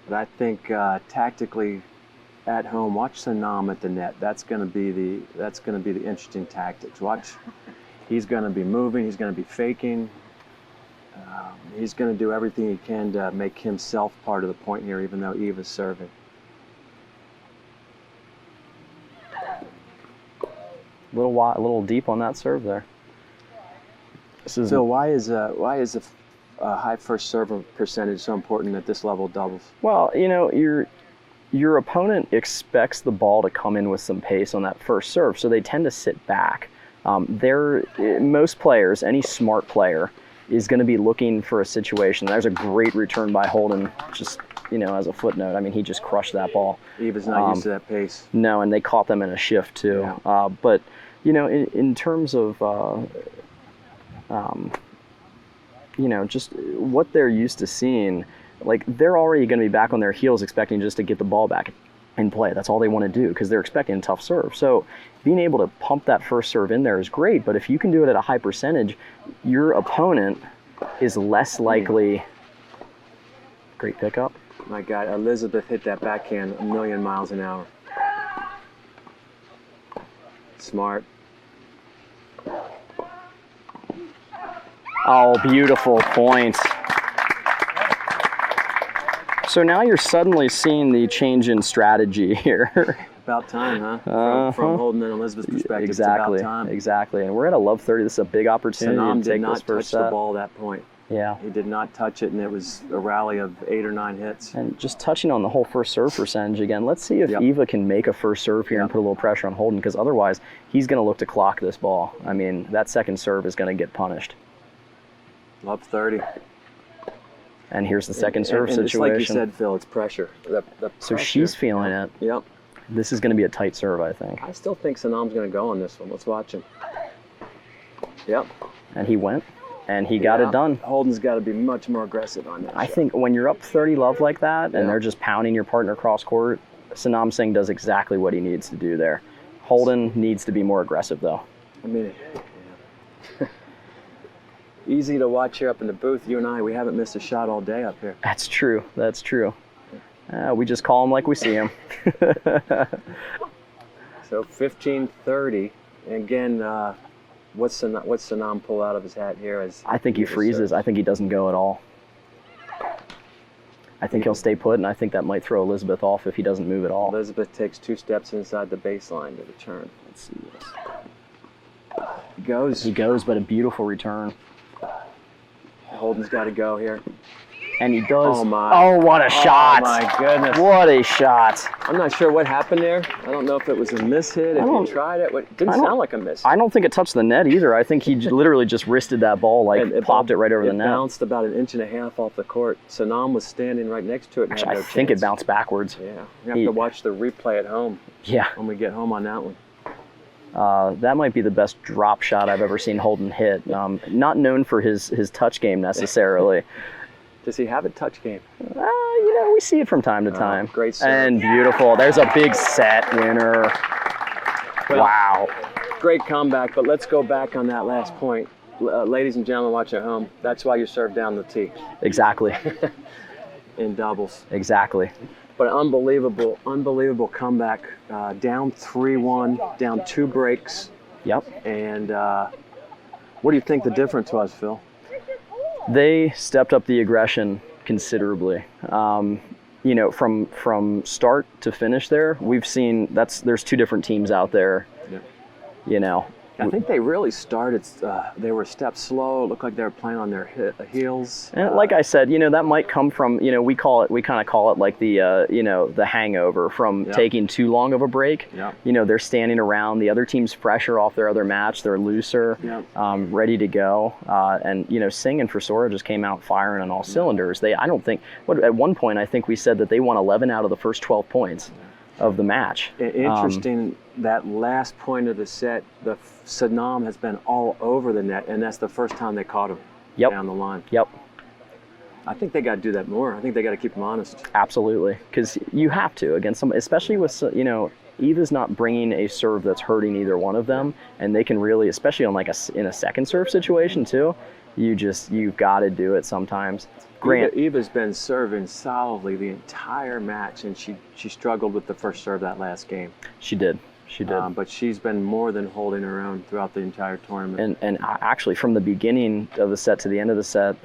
But I think tactically at home, watch Sanam at the net. That's going to be the interesting tactics. Watch, he's going to be moving. He's going to be faking. He's going to do everything he can to make himself part of the point here, even though Eva's serving. A little deep on that serve there. So why is a high first serve percentage so important at this level of doubles? Well, you know, your opponent expects the ball to come in with some pace on that first serve, so they tend to sit back. Most players, any smart player, is going to be looking for a situation. There's a great return by Holden, just, you know, as a footnote. I mean, he just crushed that ball. Eva's not used to that pace. No, and they caught them in a shift too. Yeah. But, you know, in terms of, you know, just what they're used to seeing, like, they're already going to be back on their heels expecting just to get the ball back in play. That's all they want to do because they're expecting a tough serve. So being able to pump that first serve in there is great, but if you can do it at a high percentage, your opponent is less likely. Great pickup. My God, Elizabeth hit that backhand a million miles an hour. Smart. Oh, beautiful point. So now you're suddenly seeing the change in strategy here. About time, huh? From Holden and Elizabeth's perspective, Exactly, it's about time. exactly. And we're at a love 30. This is a big opportunity Sanam to did take not this first touch the set. ball at that point. Yeah. He did not touch it, and it was a rally of 8 or 9 hits. And just touching on the whole first serve percentage again, let's see if Yep. Eva can make a first serve here and Yep. put a little pressure on Holden, because otherwise he's going to look to clock this ball. I mean, that second serve is going to get punished. Love 30. And here's the second serve and situation. It's like you said, Phil, it's pressure. The So pressure. she's feeling it. Yep. This is going to be a tight serve, I think. I still think Sanam's going to go on this one. Let's watch him. Yep. And he went, and he got Yeah. it done. Holden's got to be much more aggressive on that. I shot. think when you're up 30 love like that, and Yeah. they're just pounding your partner cross court, Sanam Singh does exactly what he needs to do there. Holden needs to be more aggressive, though. I mean, yeah. Easy to watch here up in the booth. You and I, we haven't missed a shot all day up here. That's true. That's true. We just call him like we see him. So 15-30. And again, what's Sanam pull out of his hat here? As I think he freezes. I think he doesn't go at all. I think he'll stay put, and I think that might throw Elizabeth off if he doesn't move at all. Elizabeth takes 2 steps inside the baseline to return. Let's see this. He goes. He goes, but a beautiful return. Holden's got to go here. And he does. Oh, my. Oh, what a shot. Oh, my goodness. What a shot. I'm not sure what happened there. I don't know if it was a miss hit, if he tried it. It didn't sound like a miss hit. I don't think it touched the net either. I think he literally just wristed that ball, popped it right over the net. It bounced about 1.5 inches off the court. Sanam was standing right next to it. And Actually, had no I think chance. it bounced backwards. Yeah, you have to watch the replay at home. Yeah. When we get home on that one. That might be the best drop shot I've ever seen Holden hit. Not known for his touch game necessarily. Does he have a touch game? We see it from time to time. Great serve. And beautiful. There's a big set winner. Well, wow. Great comeback, but let's go back on that last point. Ladies and gentlemen watching at home, that's why you serve down the tee. Exactly. In doubles. Exactly. But unbelievable comeback. Down 3-1, down 2 breaks. Yep. And what do you think the difference was, Phil? They stepped up the aggression considerably. From start to finish there, we've seen there's 2 different teams out there. Yeah. I think they really started, they were a step slow. It looked like they were playing on their heels. And like I said, that might come from, we kind of call it like the, the hangover from taking too long of a break. Yep. They're standing around, the other team's fresher off their other match, they're looser, ready to go. And, Singh and Frisora just came out firing on all cylinders. At one point, I think we said that they won 11 out of the first 12 points of the match. Interesting, that last point of the set, the Sanam has been all over the net, and that's the first time they caught him down the line. Yep. I think they got to do that more. I think they got to keep him honest. Absolutely, because you have to against somebody, especially with Eva's not bringing a serve that's hurting either one of them, and they can really, especially on in a second serve situation too. You've got to do it sometimes. Eva's been serving solidly the entire match, and she struggled with the first serve that last game. She did. But she's been more than holding her own throughout the entire tournament. And actually, from the beginning of the set to the end of the set,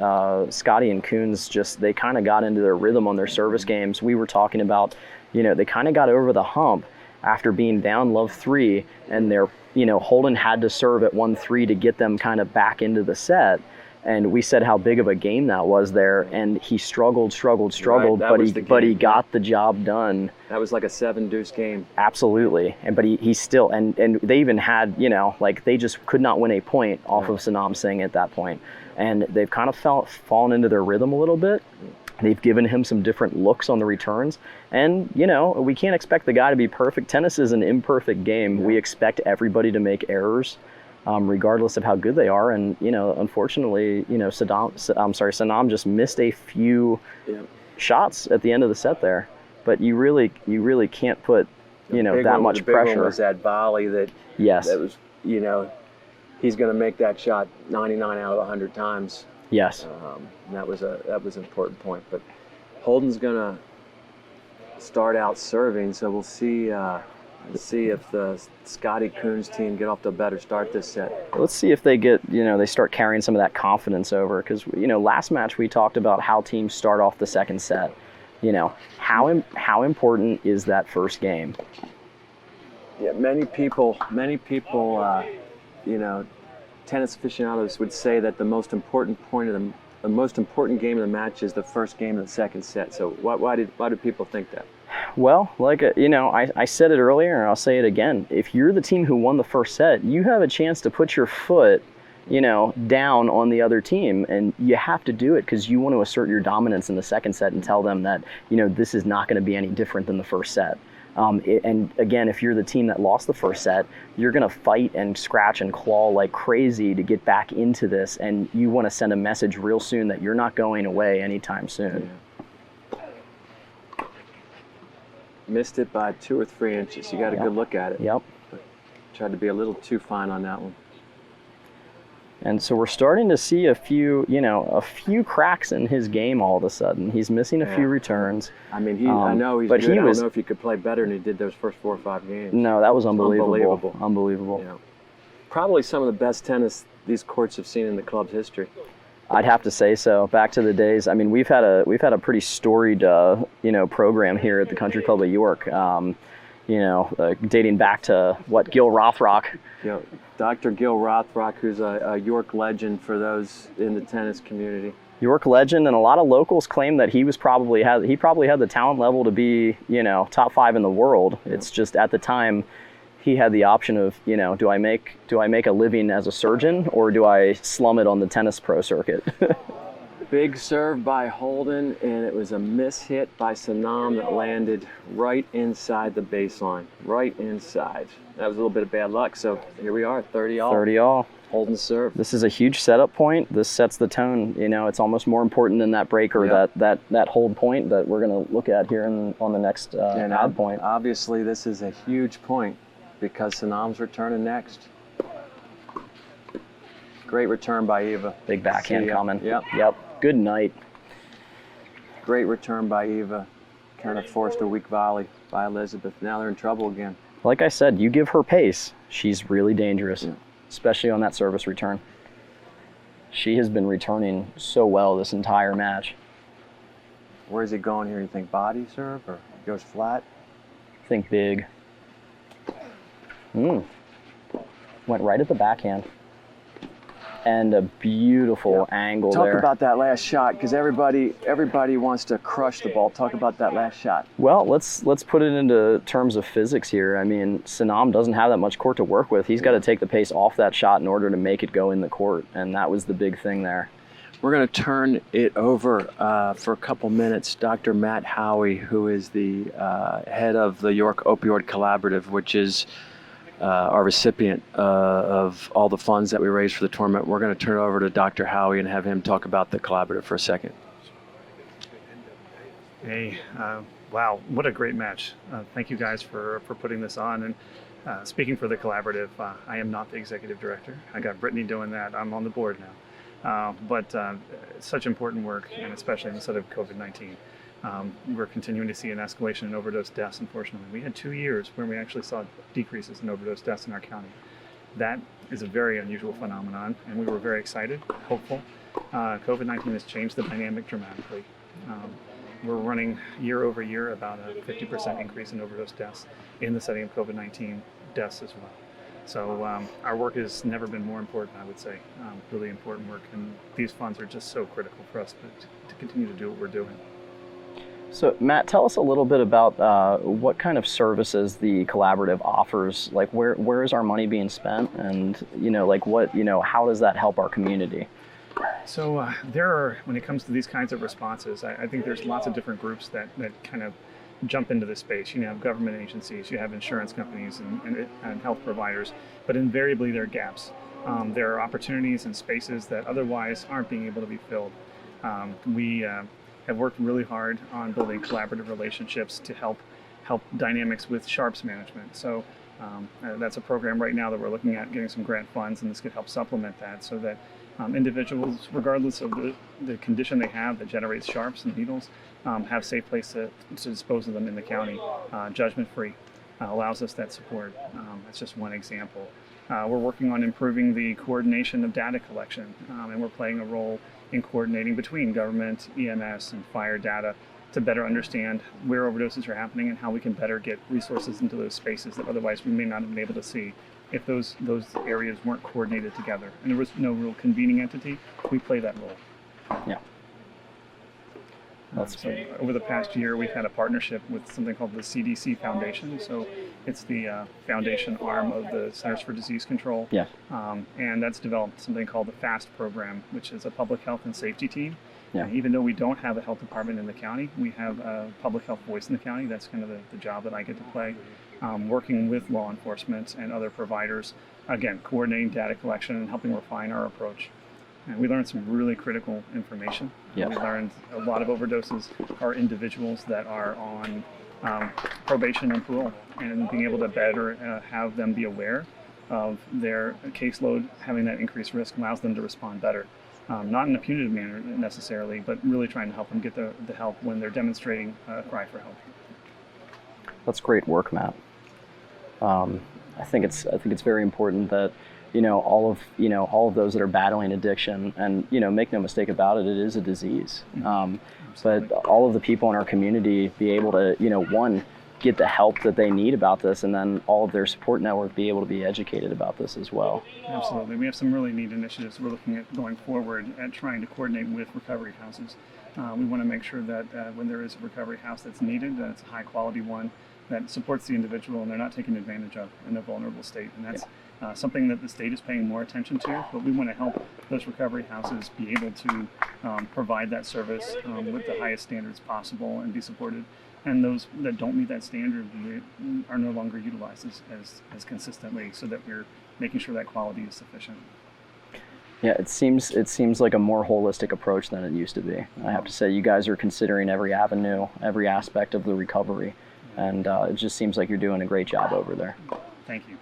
Scotty and Coons they kind of got into their rhythm on their service games. We were talking about, they kind of got over the hump after being down love 3, and Holden had to serve at 1-3 to get them kind of back into the set. And we said how big of a game that was there, and he struggled, right, but he got the job done. That was like a 7-deuce game. Absolutely, but he still, and they even had, they just could not win a point off of Sanam Singh at that point. And they've kind of fallen into their rhythm a little bit. They've given him some different looks on the returns. And, we can't expect the guy to be perfect. Tennis is an imperfect game. We expect everybody to make errors. Regardless of how good they are, and unfortunately, Sanam just missed a few shots at the end of the set there. But you really can't put that much pressure. The big one was that volley that was he's going to make that shot 99 out of 100 times. Yes, and that was an important point. But Holden's going to start out serving, so we'll see. See if the Scotty Coons team get off to a better start this set. Let's see if they get, they start carrying some of that confidence over. Because, last match we talked about how teams start off the second set. How important is that first game? Yeah, many people, tennis aficionados would say that the most important game of the match is the first game of the second set. So why do people think that? Well, I said it earlier, and I'll say it again. If you're the team who won the first set, you have a chance to put your foot, down on the other team, and you have to do it because you want to assert your dominance in the second set and tell them that, this is not going to be any different than the first set. And again, if you're the team that lost the first set, you're going to fight and scratch and claw like crazy to get back into this, and you want to send a message real soon that you're not going away anytime soon. Yeah. Missed it by 2 or 3 inches. You got a good look at it. Yep. But tried to be a little too fine on that one. And so we're starting to see a few cracks in his game all of a sudden. He's missing a few returns. I mean, I know he's good. I don't know if he could play better than he did those first 4 or 5 games. No, that was unbelievable. Unbelievable. Yeah. Probably some of the best tennis these courts have seen in the club's history. I'd have to say so. Back to the days. I mean, we've had a pretty storied program here at the Country Club of York. dating back to Gil Rothrock. Dr. Gil Rothrock, who's a York legend for those in the tennis community. York legend, and a lot of locals claim that he probably had the talent level to be, top 5 in the world. It's just at the time he had the option of, do I make a living as a surgeon, or do I slum it on the tennis pro circuit? Big serve by Holden, and it was a miss hit by Sanam that landed right inside the baseline, right inside. That was a little bit of bad luck, so here we are, 30-all. 30-all. Holden serve. This is a huge setup point. This sets the tone. It's almost more important than that breaker, that hold point that we're going to look at here on the next add point. Obviously, this is a huge point because Sanam's returning next. Great return by Eva. Big backhand coming. Yep. Good night. Great return by Eva. Kind of forced a weak volley by Elizabeth. Now they're in trouble again. Like I said, you give her pace, she's really dangerous, especially on that service return. She has been returning so well this entire match. Where's he going here? You think body serve or goes flat? Think big. Went right at the backhand. And a beautiful angle there. Talk about that last shot, because everybody wants to crush the ball. Talk about that last shot. Well, let's put it into terms of physics here. I mean, Sanam doesn't have that much court to work with. He's got to take the pace off that shot in order to make it go in the court, and that was the big thing there. We're going to turn it over for a couple minutes. Dr. Matt Howie, who is the head of the York Opioid Collaborative, which is our recipient of all the funds that we raised for the tournament. We're going to turn it over to Dr. Howie and have him talk about the collaborative for a second. Hey, wow, what a great match. Thank you guys for putting this on. And speaking for the collaborative, I am not the executive director. I got Brittany doing that. I'm on the board now. But such important work, and especially instead of COVID-19. We're continuing to see an escalation in overdose deaths, unfortunately. We had 2 years where we actually saw decreases in overdose deaths in our county. That is a very unusual phenomenon, and we were very excited, hopeful. COVID-19 has changed the dynamic dramatically. We're running year over year about a 50% increase in overdose deaths in the setting of COVID-19 deaths as well. So our work has never been more important, I would say. Really important work, and these funds are just so critical for us to continue to do what we're doing. So Matt, tell us a little bit about what kind of services the collaborative offers. Like where is our money being spent, and how does that help our community? So there are, when it comes to these kinds of responses, I think there's lots of different groups that kind of jump into this space. You have government agencies, you have insurance companies and health providers, but invariably there are gaps. There are opportunities and spaces that otherwise aren't being able to be filled. We have worked really hard on building collaborative relationships to help dynamics with sharps management. So that's a program right now that we're looking at getting some grant funds, and this could help supplement that so that individuals, regardless of the condition they have that generates sharps and needles, have safe place to dispose of them in the county, judgment-free. Allows us that support. That's just one example. We're working on improving the coordination of data collection, and we're playing a role in coordinating between government, EMS, and fire data to better understand where overdoses are happening and how we can better get resources into those spaces that otherwise we may not have been able to see if those areas weren't coordinated together. And there was no real convening entity. We play that role. Yeah. So over the past year, we've had a partnership with something called the CDC Foundation. So it's the foundation arm of the Centers for Disease Control. Yeah. And that's developed something called the FAST program, which is a public health and safety team. Yeah. Even though we don't have a health department in the county, we have a public health voice in the county. That's kind of the job that I get to play, working with law enforcement and other providers, again, coordinating data collection and helping refine our approach. And we learned some really critical information. Yeah. We learned a lot of overdoses are individuals that are on probation and parole, and being able to better have them be aware of their caseload, having that increased risk allows them to respond better. Not in a punitive manner necessarily, but really trying to help them get the help when they're demonstrating a cry for help. That's great work, Matt. I think it's very important that all of those that are battling addiction, and make no mistake about it, it is a disease. But all of the people in our community be able to one, get the help that they need about this, and then all of their support network be able to be educated about this as well. Absolutely. We have some really neat initiatives we're looking at going forward at trying to coordinate with recovery houses. We want to make sure that when there is a recovery house that's needed, that it's a high quality one that supports the individual and they're not taken advantage of in a vulnerable state. And that's something that the state is paying more attention to, but we want to help those recovery houses be able to provide that service with the highest standards possible and be supported. And those that don't meet that standard are no longer utilized as consistently, so that we're making sure that quality is sufficient. Yeah, it seems like a more holistic approach than it used to be. I have to say, you guys are considering every avenue, every aspect of the recovery, and it just seems like you're doing a great job over there. Thank you.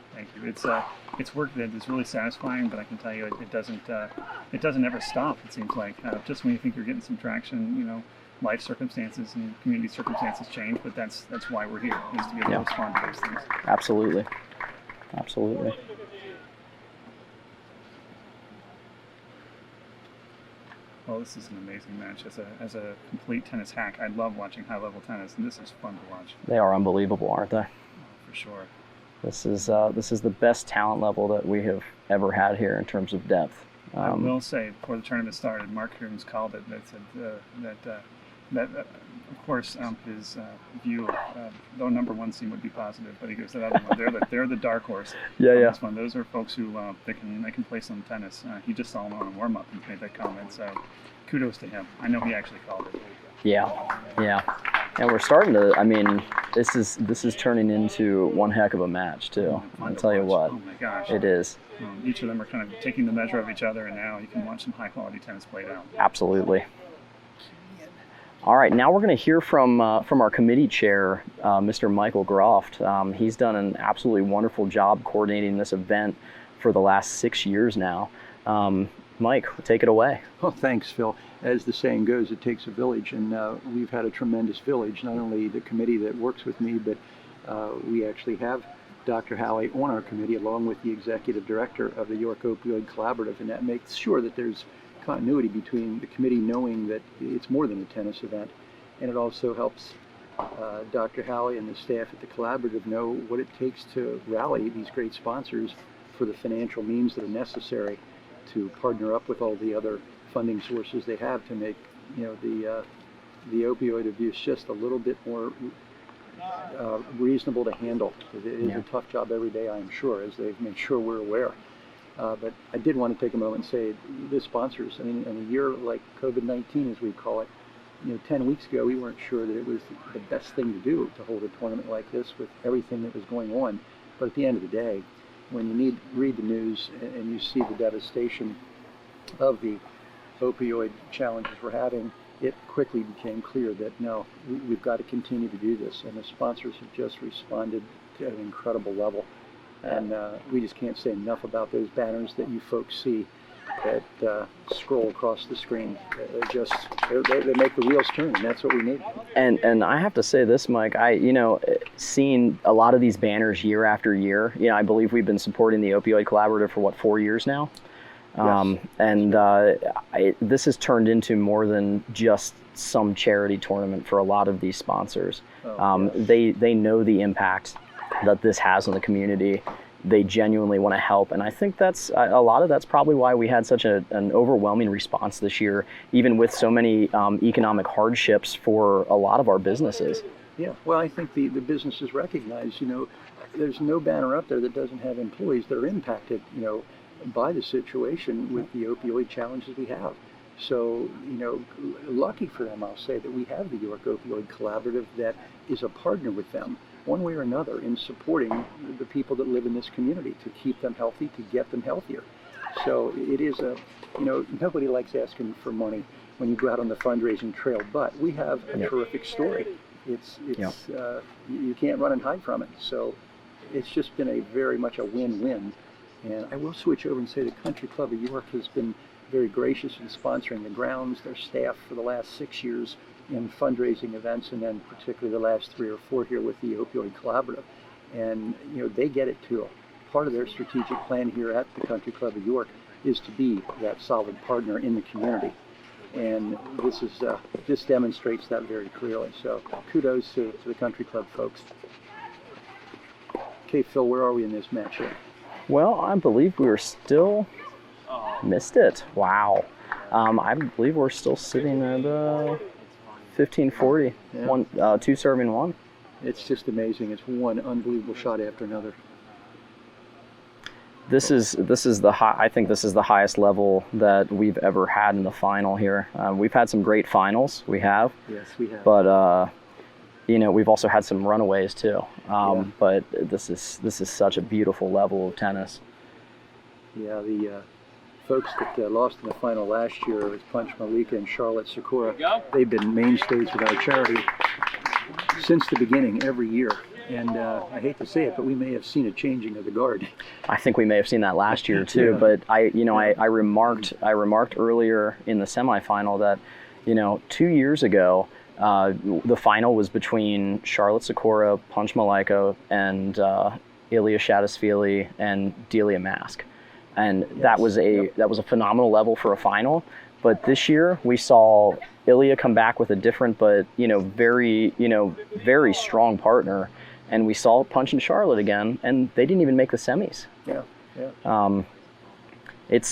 It's work that is really satisfying, but I can tell you it doesn't ever stop. It seems like just when you think you're getting some traction, life circumstances and community circumstances change, but that's why we're here, is to be able to respond to those things. Absolutely. Well, this is an amazing match. As a complete tennis hack, I love watching high-level tennis, and this is fun to watch. They are unbelievable, aren't they? For sure. This is the best talent level that we have ever had here in terms of depth. I will say, before the tournament started, Mark Coombs called it that said that of course, his view of the number one seed would be positive, but he goes, that other one, they're the dark horse. This one. Those are folks who they can play some tennis. He just saw them on a warm up and made that comment. So, kudos to him. I know he actually called it. Yeah. And we're starting to. I mean, this is turning into one heck of a match too. I'll tell you what. Oh my gosh. It is. Each of them are kind of taking the measure of each other, and now you can watch some high quality tennis played out. Absolutely. All right, now we're going to hear from our committee chair, Mr. Michael Groft. He's done an absolutely wonderful job coordinating this event for the last 6 years now. Mike, take it away. Oh, thanks, Phil. As the saying goes, it takes a village, and we've had a tremendous village. Not only the committee that works with me, but we actually have Dr. Howey on our committee, along with the executive director of the York Opioid Collaborative, and that makes sure that there's continuity between the committee knowing that it's more than a tennis event, and it also helps Dr. Howey and the staff at the collaborative know what it takes to rally these great sponsors for the financial means that are necessary to partner up with all the other funding sources they have to make the opioid abuse just a little bit more reasonable to handle. It is a tough job every day, I'm sure, as they've made sure we're aware. But I did want to take a moment and say, the sponsors, I mean, in a year like COVID-19, as we call it, 10 weeks ago, we weren't sure that it was the best thing to do to hold a tournament like this with everything that was going on. But at the end of the day, when you read the news and you see the devastation of the opioid challenges we're having, it quickly became clear that no, we've got to continue to do this. And the sponsors have just responded to an incredible level. And we just can't say enough about those banners that you folks see that scroll across the screen. They make the wheels turn, and that's what we need. And I have to say this, Mike, seeing a lot of these banners year after year, I believe we've been supporting the Opioid Collaborative for 4 years now? Yes. And this has turned into more than just some charity tournament for a lot of these sponsors. They know the impact that this has on the community. They genuinely want to help, and I think that's a lot of that's probably why we had such an overwhelming response this year, even with so many economic hardships for a lot of our businesses. Yeah, well, I think the businesses recognize, there's no banner up there that doesn't have employees that are impacted, by the situation with the opioid challenges we have. So, lucky for them, I'll say that we have the York Opioid Collaborative that is a partner with them, one way or another, in supporting the people that live in this community to keep them healthy, to get them healthier. So it is nobody likes asking for money when you go out on the fundraising trail, but we have a terrific story. You can't run and hide from it. So it's just been very much a win-win. And I will switch over and say the Country Club of York has been very gracious in sponsoring the grounds, their staff for the last 6 years in fundraising events, and then particularly the last 3 or 4 here with the Opioid Collaborative. And they get it too. Part of their strategic plan here at the Country Club of York is to be that solid partner in the community. And this demonstrates that very clearly. So kudos to the Country Club folks. Okay, Phil, where are we in this matchup? Well, I believe we were still missed it. Wow. I believe we're still sitting at 1540. Yeah. Two serving one. It's just amazing. It's one unbelievable shot after another. This is the high. I think this is the highest level that we've ever had in the final here. We've had some great finals. We have. Yes, we have. But you know, we've also had some runaways too. Yeah. But this is such a beautiful level of tennis. Yeah, the folks that lost in the final last year was Punch Malika and Charlotte Sakura. They've been mainstays with our charity since the beginning, every year. And I hate to say it, but we may have seen a changing of the guard. I think we may have seen that last year too. Yeah. But I remarked earlier in the semifinal that, 2 years ago, the final was between Charlotte Sakura, Punch Malika, and Ilya Shatisvili and Delia Mask, and that was a phenomenal level for a final. But this year we saw Ilya come back with a different, but very strong partner, and we saw Punch and Charlotte again, and they didn't even make the semis. Yeah, yeah. It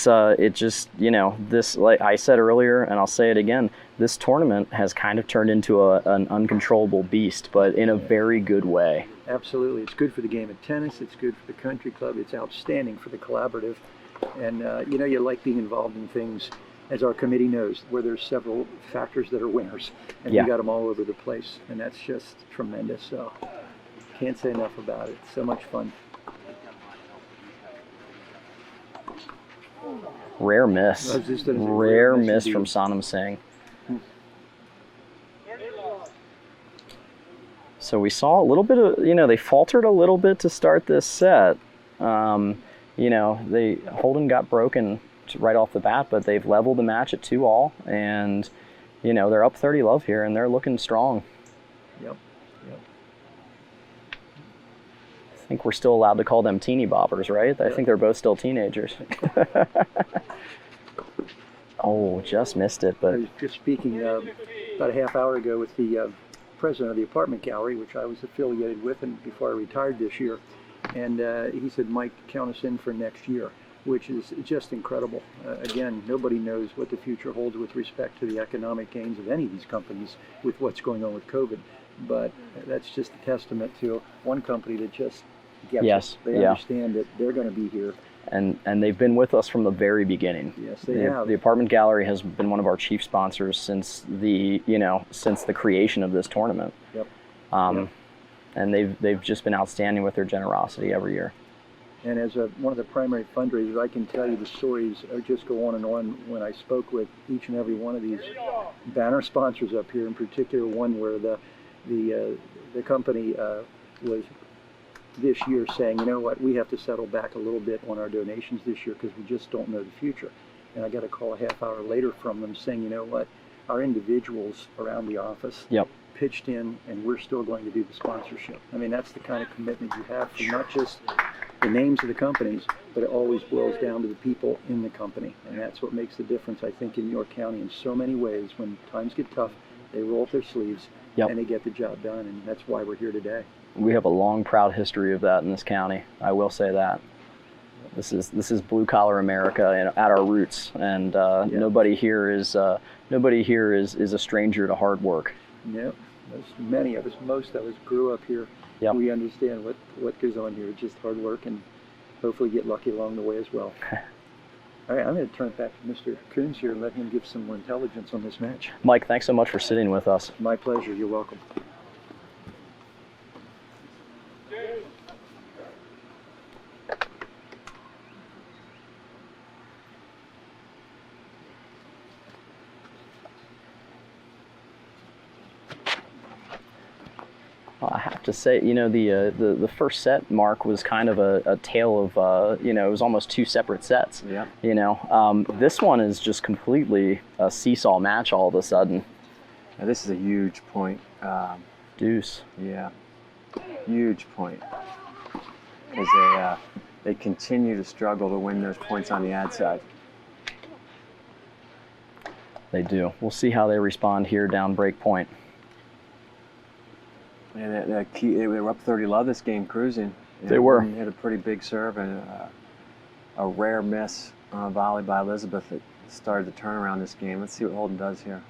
just, this, like I said earlier, and I'll say it again, this tournament has kind of turned into an uncontrollable beast, but in a very good way. Absolutely. It's good for the game of tennis. It's good for the country club. It's outstanding for the collaborative. And, you like being involved in things, as our committee knows, where there's several factors that are winners. And Yeah. we got them all over the place. And that's just tremendous. So can't say enough about it. So much fun. Rare miss. This is a Rare miss miss indeed. from Sanam Singh. So we saw a little bit of, they faltered a little bit to start this set. Holden got broken right off the bat, but they've leveled the match at 2-all, and they're up 30 love here, and they're looking strong. Yep. I think we're still allowed to call them teeny boppers, right? I think they're both still teenagers. Oh, just missed it, I but was just speaking about a half hour ago with the president of the apartment gallery, which I was affiliated with and before I retired this year. And he said, Mike, count us in for next year, which is just incredible. Again, nobody knows what the future holds with respect to the economic gains of any of these companies with what's going on with COVID. But that's just a testament to one company that just gets Yes, it. They yeah. understand that they're going to be here. and they've been with us from the very beginning. Yes, they have. The apartment gallery has been one of our chief sponsors since the creation of this tournament. Yep. And they've just been outstanding with their generosity every year. And as one of the primary fundraisers, I can tell you the stories just go on and on when I spoke with each and every one of these banner sponsors up here, in particular one where the company was this year saying, you know what, we have to settle back a little bit on our donations this year because we just don't know the future. And I got a call a half hour later from them saying, you know what, our individuals around the office pitched in and we're still going to do the sponsorship. I mean, that's the kind of commitment you have from not just the names of the companies, but it always boils down to the people in the company. And that's what makes the difference, I think, in York County in so many ways. When times get tough, they roll up their sleeves and they get the job done. And that's why we're here today. We have a long, proud history of that in this county. I will say that. This is blue collar America at our roots, and nobody here is a stranger to hard work. Yeah, many of us, most of us grew up here. Yep. We understand what goes on here. It's just hard work, and hopefully get lucky along the way as well. All right, I'm going to turn it back to Mr. Coons here and let him give some more intelligence on this match. Mike, thanks so much for sitting with us. My pleasure. You're welcome. I have to say, the first set, Mark, was kind of a tale of, it was almost two separate sets. Yeah. This one is just completely a seesaw match all of a sudden. Now, this is a huge point. Deuce. Yeah, huge point. Because they continue to struggle to win those points on the ad side. They do. We'll see how they respond here down break point. Yeah, they were up 30 love this game, cruising. They were. Holden hit a pretty big serve and a rare miss on a volley by Elizabeth that started the turnaround this game. Let's see what Holden does here.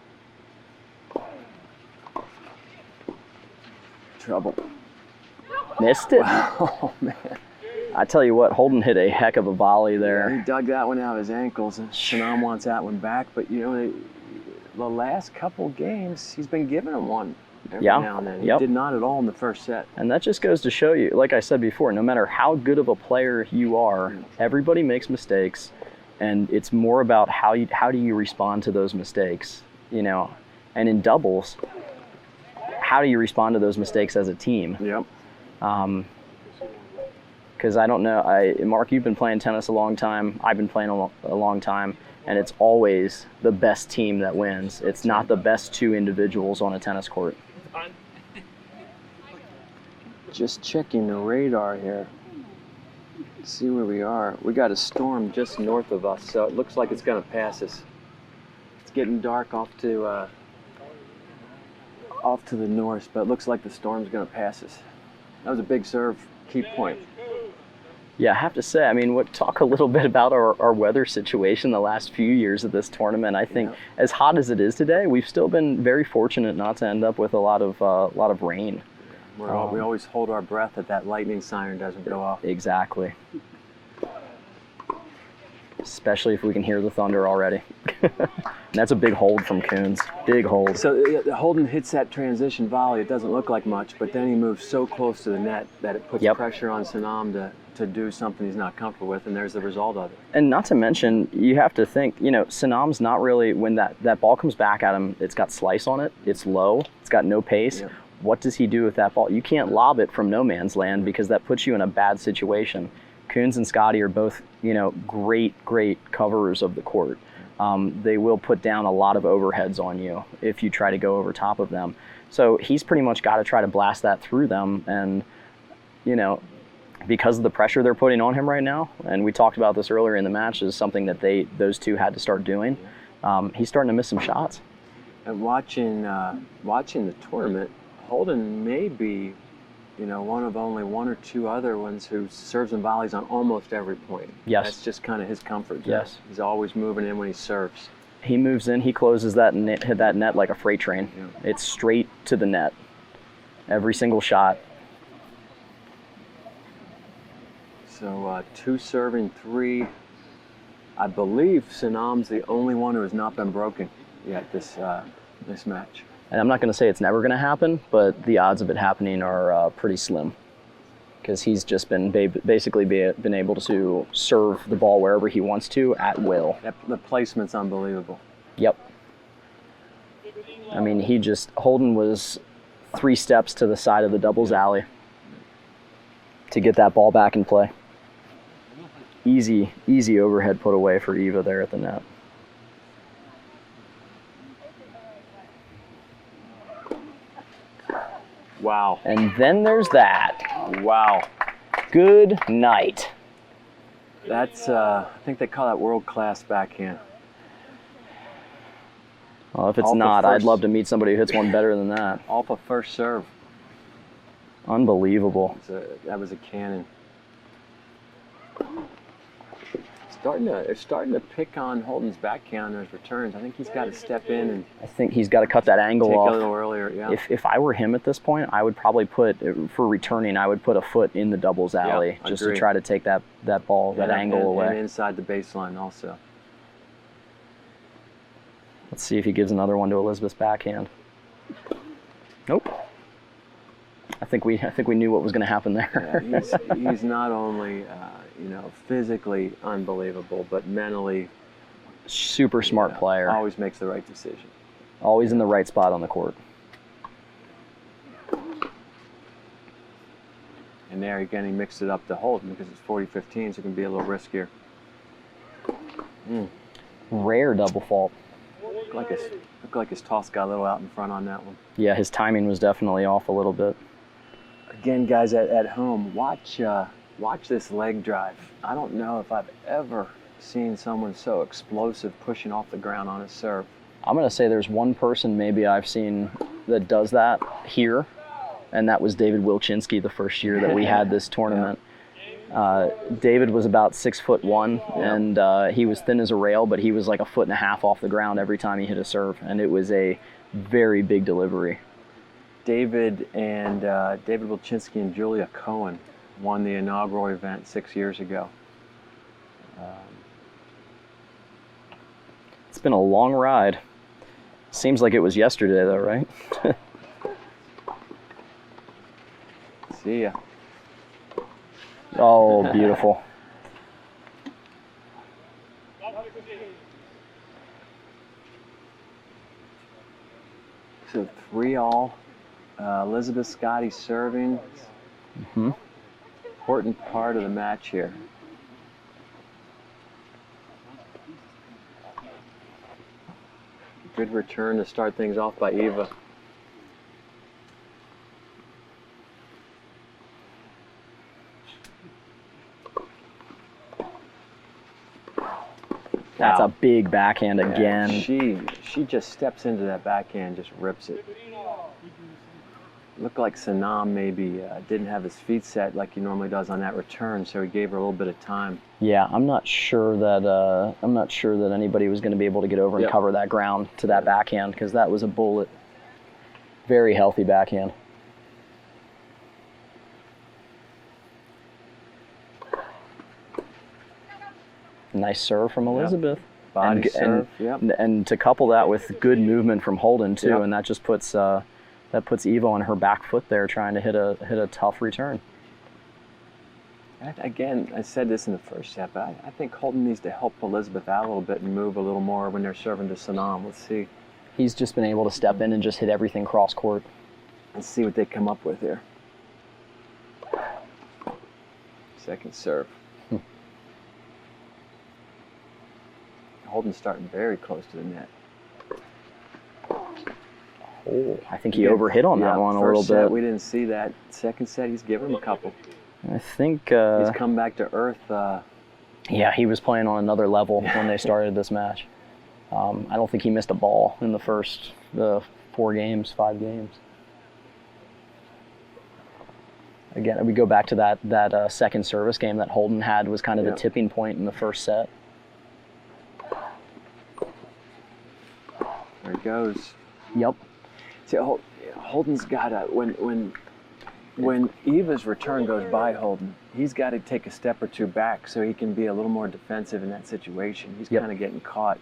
Trouble. Missed it. Oh, man. I tell you what, Holden hit a heck of a volley there. He dug that one out of his ankles, and Sanam wants that one back. But, you know, the last couple games, he's been giving him one every now and then. He did not at all in the first set. And that just goes to show you, like I said before, no matter how good of a player you are, everybody makes mistakes, and it's more about how do you respond to those mistakes, you know. And in doubles, how do you respond to those mistakes as a team? Yep. Because I don't know, Mark, you've been playing tennis a long time. I've been playing a long time, and it's always the best team that wins. It's not the best two individuals on a tennis court. Just checking the radar here. See where we are. We got a storm just north of us, so it looks like it's going to pass us. It's getting dark off to the north, but it looks like the storm's going to pass us. That was a big serve, key point. Yeah, I have to say, I mean, talk a little bit about our weather situation the last few years of this tournament. I think as hot as it is today, we've still been very fortunate not to end up with a lot of rain. We always hold our breath that lightning siren doesn't go off. Exactly. Especially if we can hear the thunder already. And that's a big hold from Coons. Big hold. So Holden hits that transition volley. It doesn't look like much, but then he moves so close to the net that it puts pressure on Sanam to do something he's not comfortable with, and there's the result of it. And not to mention, you have to think, you know, Sanam's not really, when that ball comes back at him, it's got slice on it, it's low, it's got no pace. Yep. What does he do with that ball? You can't lob it from no man's land because that puts you in a bad situation. Coons and Scotty are both, you know, great coverers of the court. They will put down a lot of overheads on you if you try to go over top of them. So he's pretty much got to try to blast that through them. And, you know, because of the pressure they're putting on him right now, and we talked about this earlier in the match, is something that those two had to start doing. He's starting to miss some shots. And watching the tournament, Holden may be, you know, one of only one or two other ones who serves and volleys on almost every point. Yes. That's just kind of his comfort zone. Yes. He's always moving in when he serves. He moves in, he closes that net like a freight train. Yeah. It's straight to the net. Every single shot. So 2 serving 3. I believe Sanam's the only one who has not been broken yet this match. And I'm not going to say it's never going to happen, but the odds of it happening are pretty slim. Because he's just been basically been able to serve the ball wherever he wants to at will. The placement's unbelievable. Yep. I mean, Holden was 3 steps to the side of the doubles alley to get that ball back in play. Easy overhead put away for Eva there at the net. Wow. And then there's that. Wow. Good night. That's, I think they call that world-class backhand. Well, if it's not, I'd love to meet somebody who hits one better than that. Off a first serve. Unbelievable. That was a cannon. It's starting to pick on Holden's backhand on those returns. I think he's got to step in and. I think he's got to cut that angle off. Take a little earlier, yeah. If I were him at this point, I would probably for returning, I would put a foot in the doubles alley just to try to take that ball, that angle away. And inside the baseline also. Let's see if he gives another one to Elizabeth's backhand. Nope. I think we knew what was going to happen there. Yeah, he's not only physically unbelievable, but mentally super smart player. Always makes the right decision. Always in the right spot on the court. And there again, he mixed it up to Holden because it's 40-15, so it can be a little riskier. Rare double fault. Looked like his toss got a little out in front on that one. Yeah, his timing was definitely off a little bit. Again, guys at home, watch this leg drive. I don't know if I've ever seen someone so explosive pushing off the ground on his serve. I'm going to say there's one person maybe I've seen that does that here, and that was David Wilczynski the first year that we had this tournament. David was about 6'1", and he was thin as a rail, but he was like 1.5 feet off the ground every time he hit a serve, and it was a very big delivery. David Wilczynski and Julia Cohen won the inaugural event 6 years ago. It's been a long ride. Seems like it was yesterday, though, right? See ya. Oh, beautiful. So 3-all. Elizabeth Scotty serving. Important part of the match here. Good return to start things off by Eva. That's a big backhand again. She just steps into that backhand, just rips it. Looked like Sanam maybe didn't have his feet set like he normally does on that return, so he gave her a little bit of time. Yeah, I'm not sure that anybody was going to be able to get over and cover that ground to that backhand, because that was a bullet. Very healthy backhand. Nice serve from Elizabeth. Body serve. And to couple that with good movement from Holden too, and that just puts Eva on her back foot there, trying to hit a tough return. Again, I said this in the first set, but I think Holden needs to help Elizabeth out a little bit and move a little more when they're serving to Sanam. Let's see. He's just been able to step in and just hit everything cross court. Let's see what they come up with here. Second serve. Holden's starting very close to the net. Oh, I think he overhit on that one a little First set, bit. we didn't see that. Second set, he's given him a couple. I think he's come back to earth. Yeah, he was playing on another level when they started this match. I don't think he missed a ball in the first 5 games. Again, we go back to that second service game that Holden had was kind of the tipping point in the first set. There he goes. Yep. See, Holden's got to, when Eva's return goes by Holden, he's got to take a step or two back so he can be a little more defensive in that situation. He's kind of getting caught.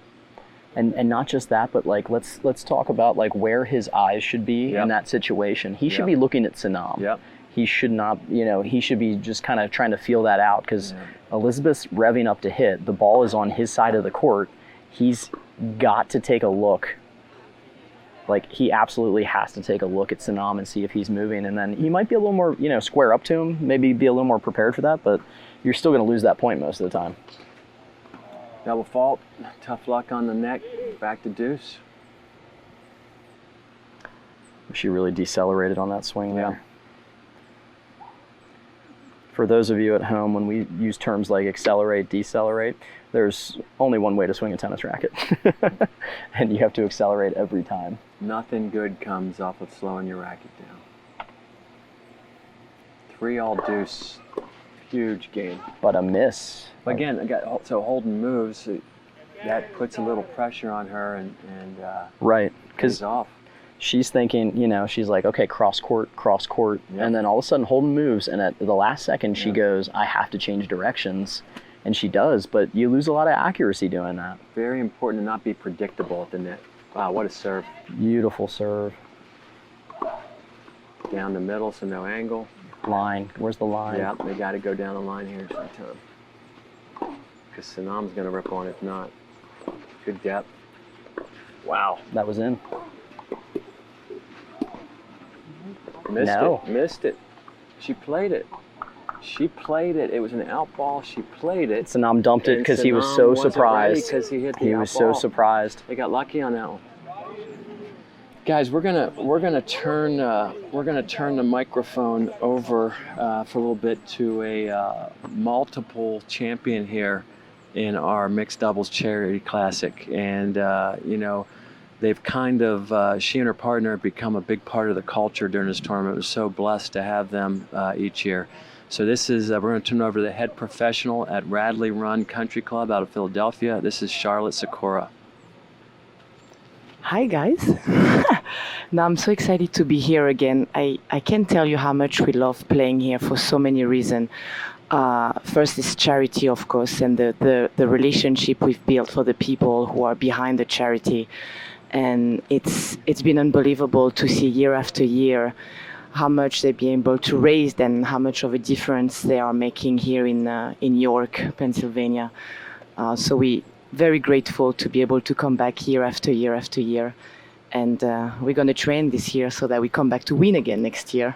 And not just that, but like let's talk about like where his eyes should be in that situation. He should be looking at Sanam. Yep. He should not, he should be just kind of trying to feel that out, because Elizabeth's revving up to hit. The ball is on his side of the court. He's got to take a look. Like, he absolutely has to take a look at Sanam and see if he's moving, and then he might be a little more, square up to him, maybe be a little more prepared for that, but you're still going to lose that point most of the time. Double fault, tough luck on the neck, back to deuce. She really decelerated on that swing there. For those of you at home, when we use terms like accelerate, decelerate, there's only one way to swing a tennis racket, and you have to accelerate every time. Nothing good comes off of slowing your racket down. 3-all deuce, huge game. But a miss. Again, so Holden moves, that puts a little pressure on her, and right, because off. She's thinking, she's like, okay, cross court, and then all of a sudden Holden moves, and at the last second she goes, I have to change directions, and she does, but you lose a lot of accuracy doing that. Very important to not be predictable at the net. Wow, what a serve. Beautiful serve. Down the middle, so no angle. Line, where's the line? Yeah, they got to go down the line here sometime. Because Sanam's going to rip on if not. Good depth. Wow, that was in. Missed it. She played it. It was an out ball. She played it. Sanam dumped it because he was so surprised. Because he hit the He out was ball. so surprised. They got lucky on that one. Guys, we're gonna turn the microphone over for a little bit to a multiple champion here in our mixed doubles charity classic, and they've kind of, she and her partner have become a big part of the culture during this tournament. We're so blessed to have them each year. So this is, we're going to turn over to the head professional at Radley Run Country Club out of Philadelphia. This is Charlotte Sikora. Hi guys. Now I'm so excited to be here again. I can't tell you how much we love playing here for so many reasons. First is charity, of course, and the relationship we've built for the people who are behind the charity. And it's been unbelievable to see year after year how much they've been able to raise and how much of a difference they are making here in York, Pennsylvania. So we very grateful to be able to come back year after year after year. And we're going to train this year so that we come back to win again next year.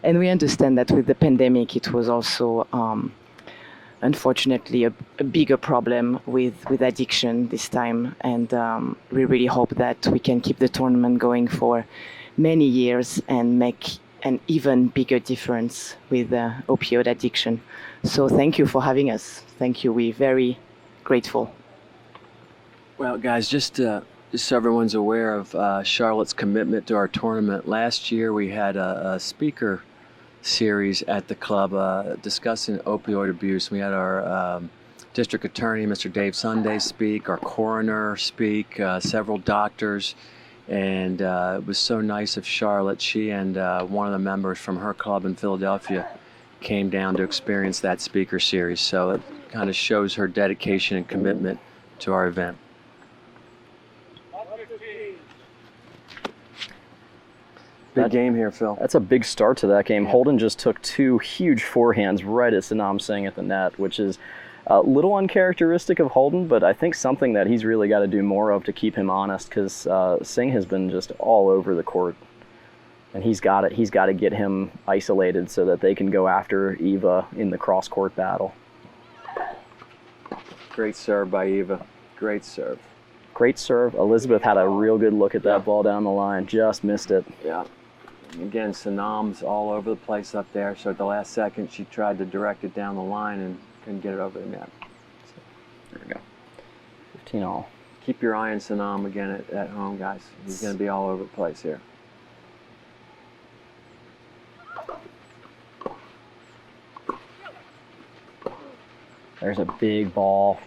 And we understand that with the pandemic, it was also, unfortunately, a bigger problem with addiction this time. And we really hope that we can keep the tournament going for many years and make an even bigger difference with opioid addiction. So thank you for having us. Thank you. We're very grateful. Well, guys, just so everyone's aware of Charlotte's commitment to our tournament, last year we had a speaker series at the club discussing opioid abuse. We had our district attorney, Mr. Dave Sunday, speak, our coroner speak, several doctors, and it was so nice of Charlotte. She and one of the members from her club in Philadelphia came down to experience that speaker series. So it kind of shows her dedication and commitment to our event. Big game here, Phil. That's a big start to that game. Holden just took 2 huge forehands right at Sanam Singh at the net, which is a little uncharacteristic of Holden, but I think something that he's really got to do more of to keep him honest, because Singh has been just all over the court, and he's got to get him isolated so that they can go after Eva in the cross-court battle. Great serve by Eva. Great serve. Great serve. Elizabeth had a real good look at that ball down the line. Just missed it. Yeah. Again, Sanam's all over the place up there. So at the last second, she tried to direct it down the line and couldn't get it over the net. So, there we go. 15 all. Keep your eye on Sanam again at home, guys. He's going to be all over the place here. There's a big ball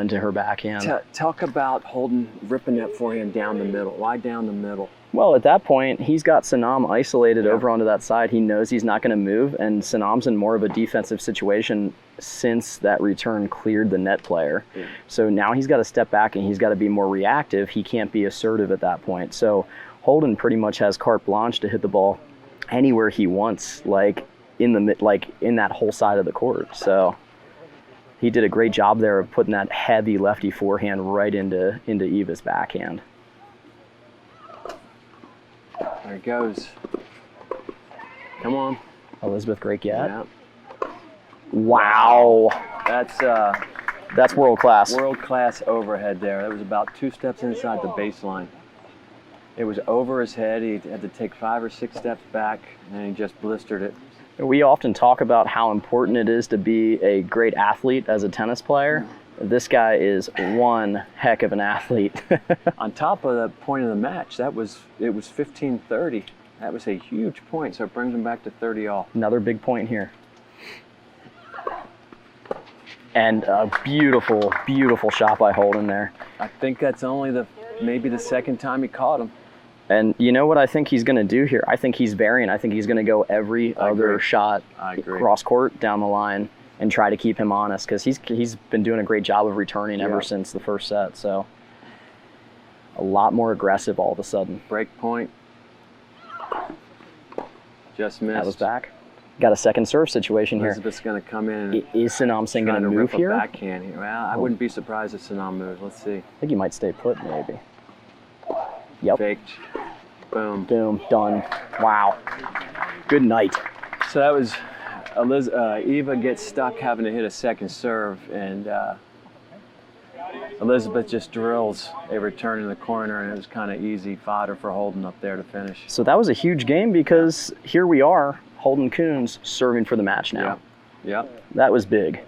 into her backhand. Talk about Holden ripping that forehand down the middle. Why down the middle? Well, at that point, he's got Sanam isolated over onto that side. He knows he's not going to move, and Sanam's in more of a defensive situation since that return cleared the net player. Yeah. So now he's got to step back and he's got to be more reactive. He can't be assertive at that point. So Holden pretty much has carte blanche to hit the ball anywhere he wants, like in that whole side of the court. So he did a great job there of putting that heavy lefty forehand right into Eva's backhand. There it goes. Come on. Elizabeth, great get. Yeah. Wow. That's world class. World class overhead there. That was about 2 steps inside the baseline. It was over his head. He had to take 5 or 6 steps back, and he just blistered it. We often talk about how important it is to be a great athlete as a tennis player. This guy is one heck of an athlete. On top of the point of the match, it was 15-30. That was a huge point, so it brings him back to 30 all. Another big point here. And a beautiful, beautiful shot by Holden there. I think that's only maybe the second time he caught him. And you know what I think he's going to do here? I think he's varying. I think he's going to go every other shot cross court down the line and try to keep him honest, because he's been doing a great job of returning ever since the first set. So a lot more aggressive all of a sudden. Break point. Just missed. That was back. Got a second serve situation here. Elizabeth's going to come in. Is Sanam Singh going to move here? Backhand here. Well, I wouldn't be surprised if Sanam moves. Let's see. I think he might stay put, maybe. Yep. Faked. Boom. Boom. Done. Wow. Good night. So that was Eva gets stuck having to hit a second serve, and Elizabeth just drills a return in the corner, and it was kind of easy fodder for Holden up there to finish. So that was a huge game, because here we are, Holden Coons serving for the match now. Yep. That was big.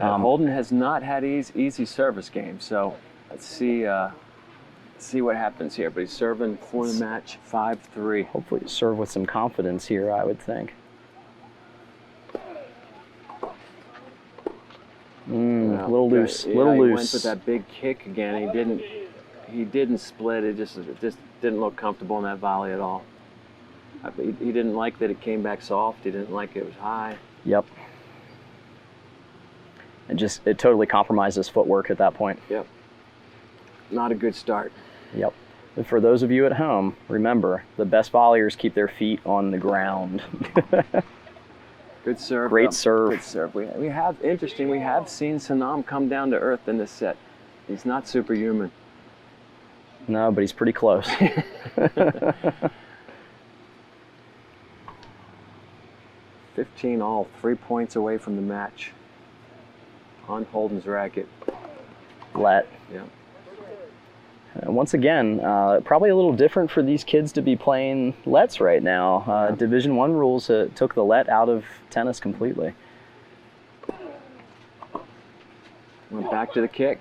Holden has not had easy service games, so Let's see what happens here. But he's serving for the match, 5-3. Hopefully you serve with some confidence here, I would think. A little loose, Yeah, little he loose. went with that big kick again. He didn't split. It just didn't look comfortable in that volley at all. He didn't like that it came back soft. He didn't like it was high. Yep. It totally compromised his footwork at that point. Yep. Not a good start. Yep. And for those of you at home, remember, the best volleyers keep their feet on the ground. Good serve. Great serve. Good serve. We have seen Sanam come down to earth in this set. He's not superhuman. No, but he's pretty close. 15 all, 3 points away from the match. On Holden's racket. Let. Yeah. Once again, probably a little different for these kids to be playing lets right now. Division I rules took the let out of tennis completely. Went back to the kick.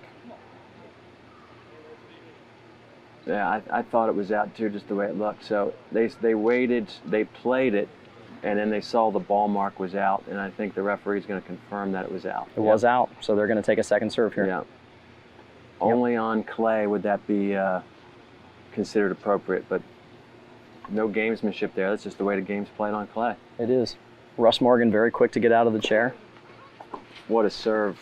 Yeah, I thought it was out too, just the way it looked. So they waited, they played it, and then they saw the ball mark was out, and I think the referee's going to confirm that it was out. It was out, so they're going to take a second serve here. Yeah. Only on clay would that be considered appropriate, but no gamesmanship there. That's just the way the game's played on clay. It is. Russ Morgan very quick to get out of the chair. What a serve.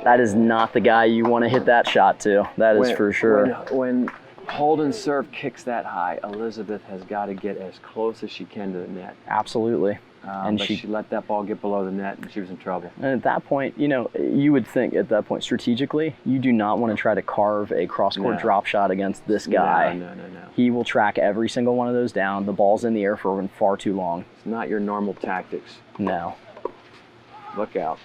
That is not the guy you want to hit that shot to. That is for sure. When Holden's serve kicks that high, Elizabeth has got to get as close as she can to the net. Absolutely. And she let that ball get below the net, and she was in trouble. And at that point, you would think at that point, strategically, you do not want to try to carve a cross-court drop shot against this guy. No. He will track every single one of those down. The ball's in the air for far too long. It's not your normal tactics. No. Look out.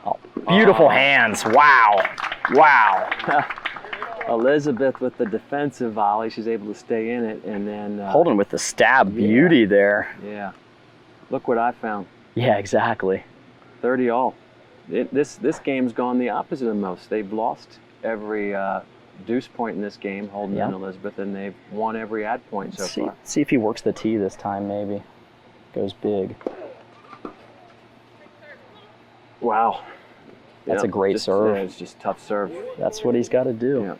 Oh, beautiful hands. Wow. Wow. Elizabeth with the defensive volley, she's able to stay in it, and then Holden with the stab beauty there. Yeah. Look what I found. Yeah, exactly. 30 all. This game's gone the opposite of most. They've lost every deuce point in this game, Holden and Elizabeth, and they've won every ad point so far. See if he works the tee this time, maybe. Goes big. Wow. That's a great serve. Yeah, it's just tough serve. That's what he's got to do. Yeah.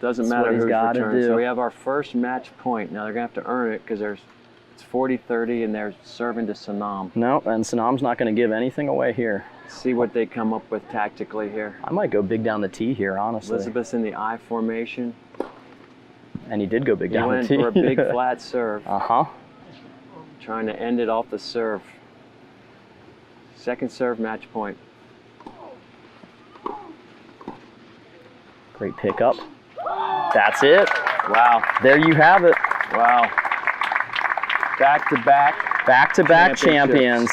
Doesn't matter who's who's got to returned. do. So we have our first match point. Now they're going to have to earn it because it's 40-30 and they're serving to Sanam. No, and Sanam's not going to give anything away here. See what they come up with tactically here. I might go big down the tee here, honestly. Elizabeth's in the I formation. And he did go big down the tee. He went for a big flat serve. Uh-huh. Trying to end it off the serve. Second serve match point. Great pickup. That's it. Wow. There you have it. Wow. Back-to-back champions.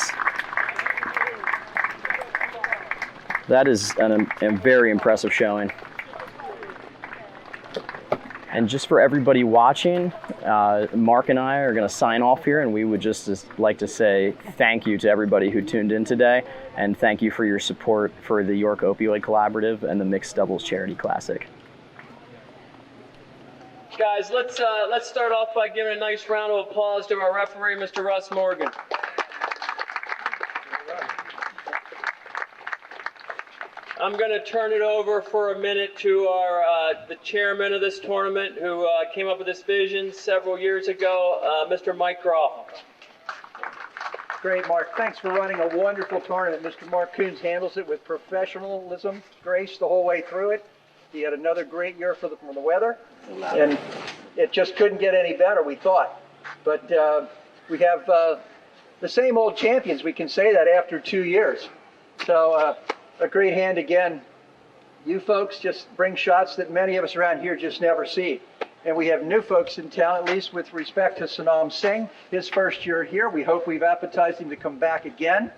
That is a very impressive showing. And just for everybody watching, Mark and I are going to sign off here, and we would just like to say thank you to everybody who tuned in today, and thank you for your support for the York Opioid Collaborative and the Mixed Doubles Charity Classic. Guys, let's start off by giving a nice round of applause to our referee, Mr. Russ Morgan. I'm going to turn it over for a minute to our the chairman of this tournament, who came up with this vision several years ago, Mr. Mike Groff. Great, Mark. Thanks for running a wonderful tournament. Mr. Mark Coons handles it with professionalism, grace the whole way through it. He had another great year for the weather, and it just couldn't get any better, we thought. But we have the same old champions, we can say that after 2 years. So a great hand again. You folks just bring shots that many of us around here just never see. And we have new folks in town, at least with respect to Sanam Singh. His first year here, we hope we've appetized him to come back again.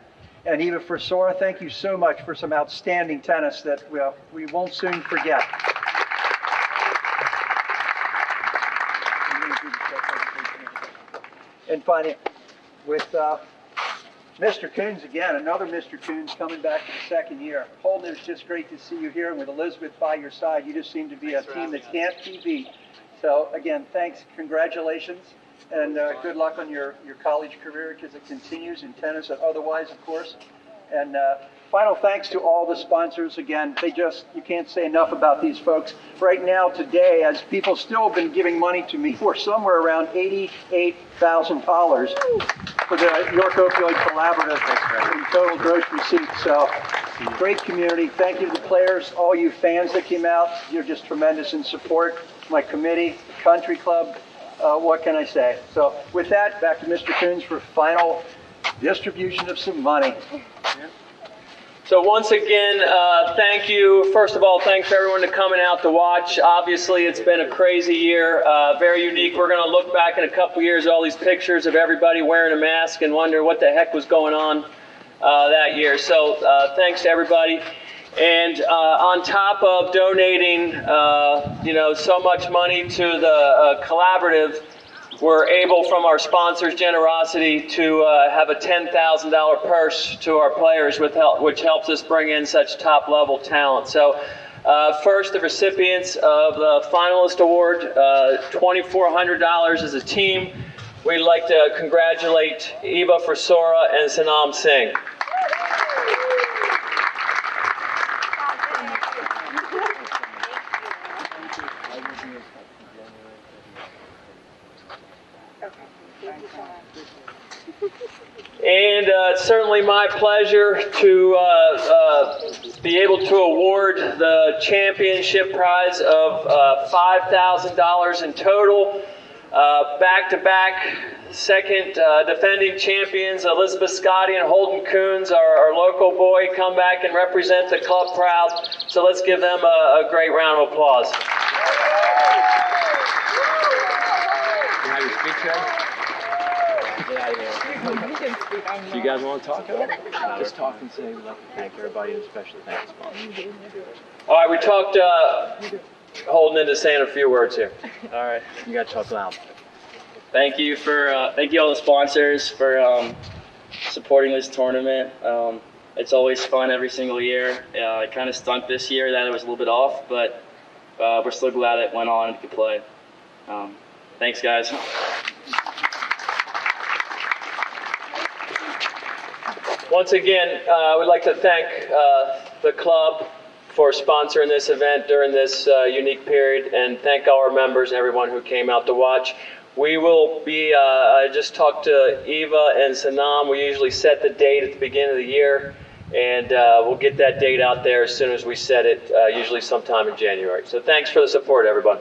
And even for Sora, thank you so much for some outstanding tennis that we won't soon forget. And finally, with Mr. Coons again, another Mr. Coons coming back for the second year. Holden, it's just great to see you here, and with Elizabeth by your side, you just seem to be a team that can't be beat. So again, thanks, congratulations, and good luck on your college career as it continues in tennis and otherwise, of course. And final thanks to all the sponsors. Again, you can't say enough about these folks. Right now, today, as people still have been giving money to me, we're somewhere around $88,000 for the York Opioid Collaborative in total gross receipts. So, great community. Thank you to the players, all you fans that came out. You're just tremendous in support. My committee, country club, what can I say? So, with that, back to Mr. Coons for final distribution of some money. So once again, thank you. First of all, thanks for everyone to coming out to watch. Obviously, it's been a crazy year, very unique. We're going to look back in a couple years at all these pictures of everybody wearing a mask and wonder what the heck was going on that year. So thanks to everybody. And on top of donating, so much money to the collaborative, we're able, from our sponsors' generosity, to have a $10,000 purse to our players, which helps us bring in such top-level talent. So first, the recipients of the finalist award, $2,400 as a team. We'd like to congratulate Eva Forsora and Sanam Singh. And it's certainly my pleasure to be able to award the championship prize of $5,000 in total. Back-to-back second defending champions, Elizabeth Scotty and Holden Coons, our local boy, come back and represent the club proud. So let's give them a great round of applause. You have your speech ready? Do you guys want to talk about it? Just talk and say we'd like to thank everybody and especially thank the sponsors. All right, we talked Holden into saying a few words here. All right, you got to talk loud. Thank you all the sponsors for supporting this tournament. It's always fun every single year. It kind of stunk this year that it was a little bit off, but we're still glad it went on and could play. Thanks, guys. Once again, we'd like to thank the club for sponsoring this event during this unique period, and thank all our members and everyone who came out to watch. We will be, I just talked to Eva and Sanam. We usually set the date at the beginning of the year, and we'll get that date out there as soon as we set it, usually sometime in January. So thanks for the support, everybody.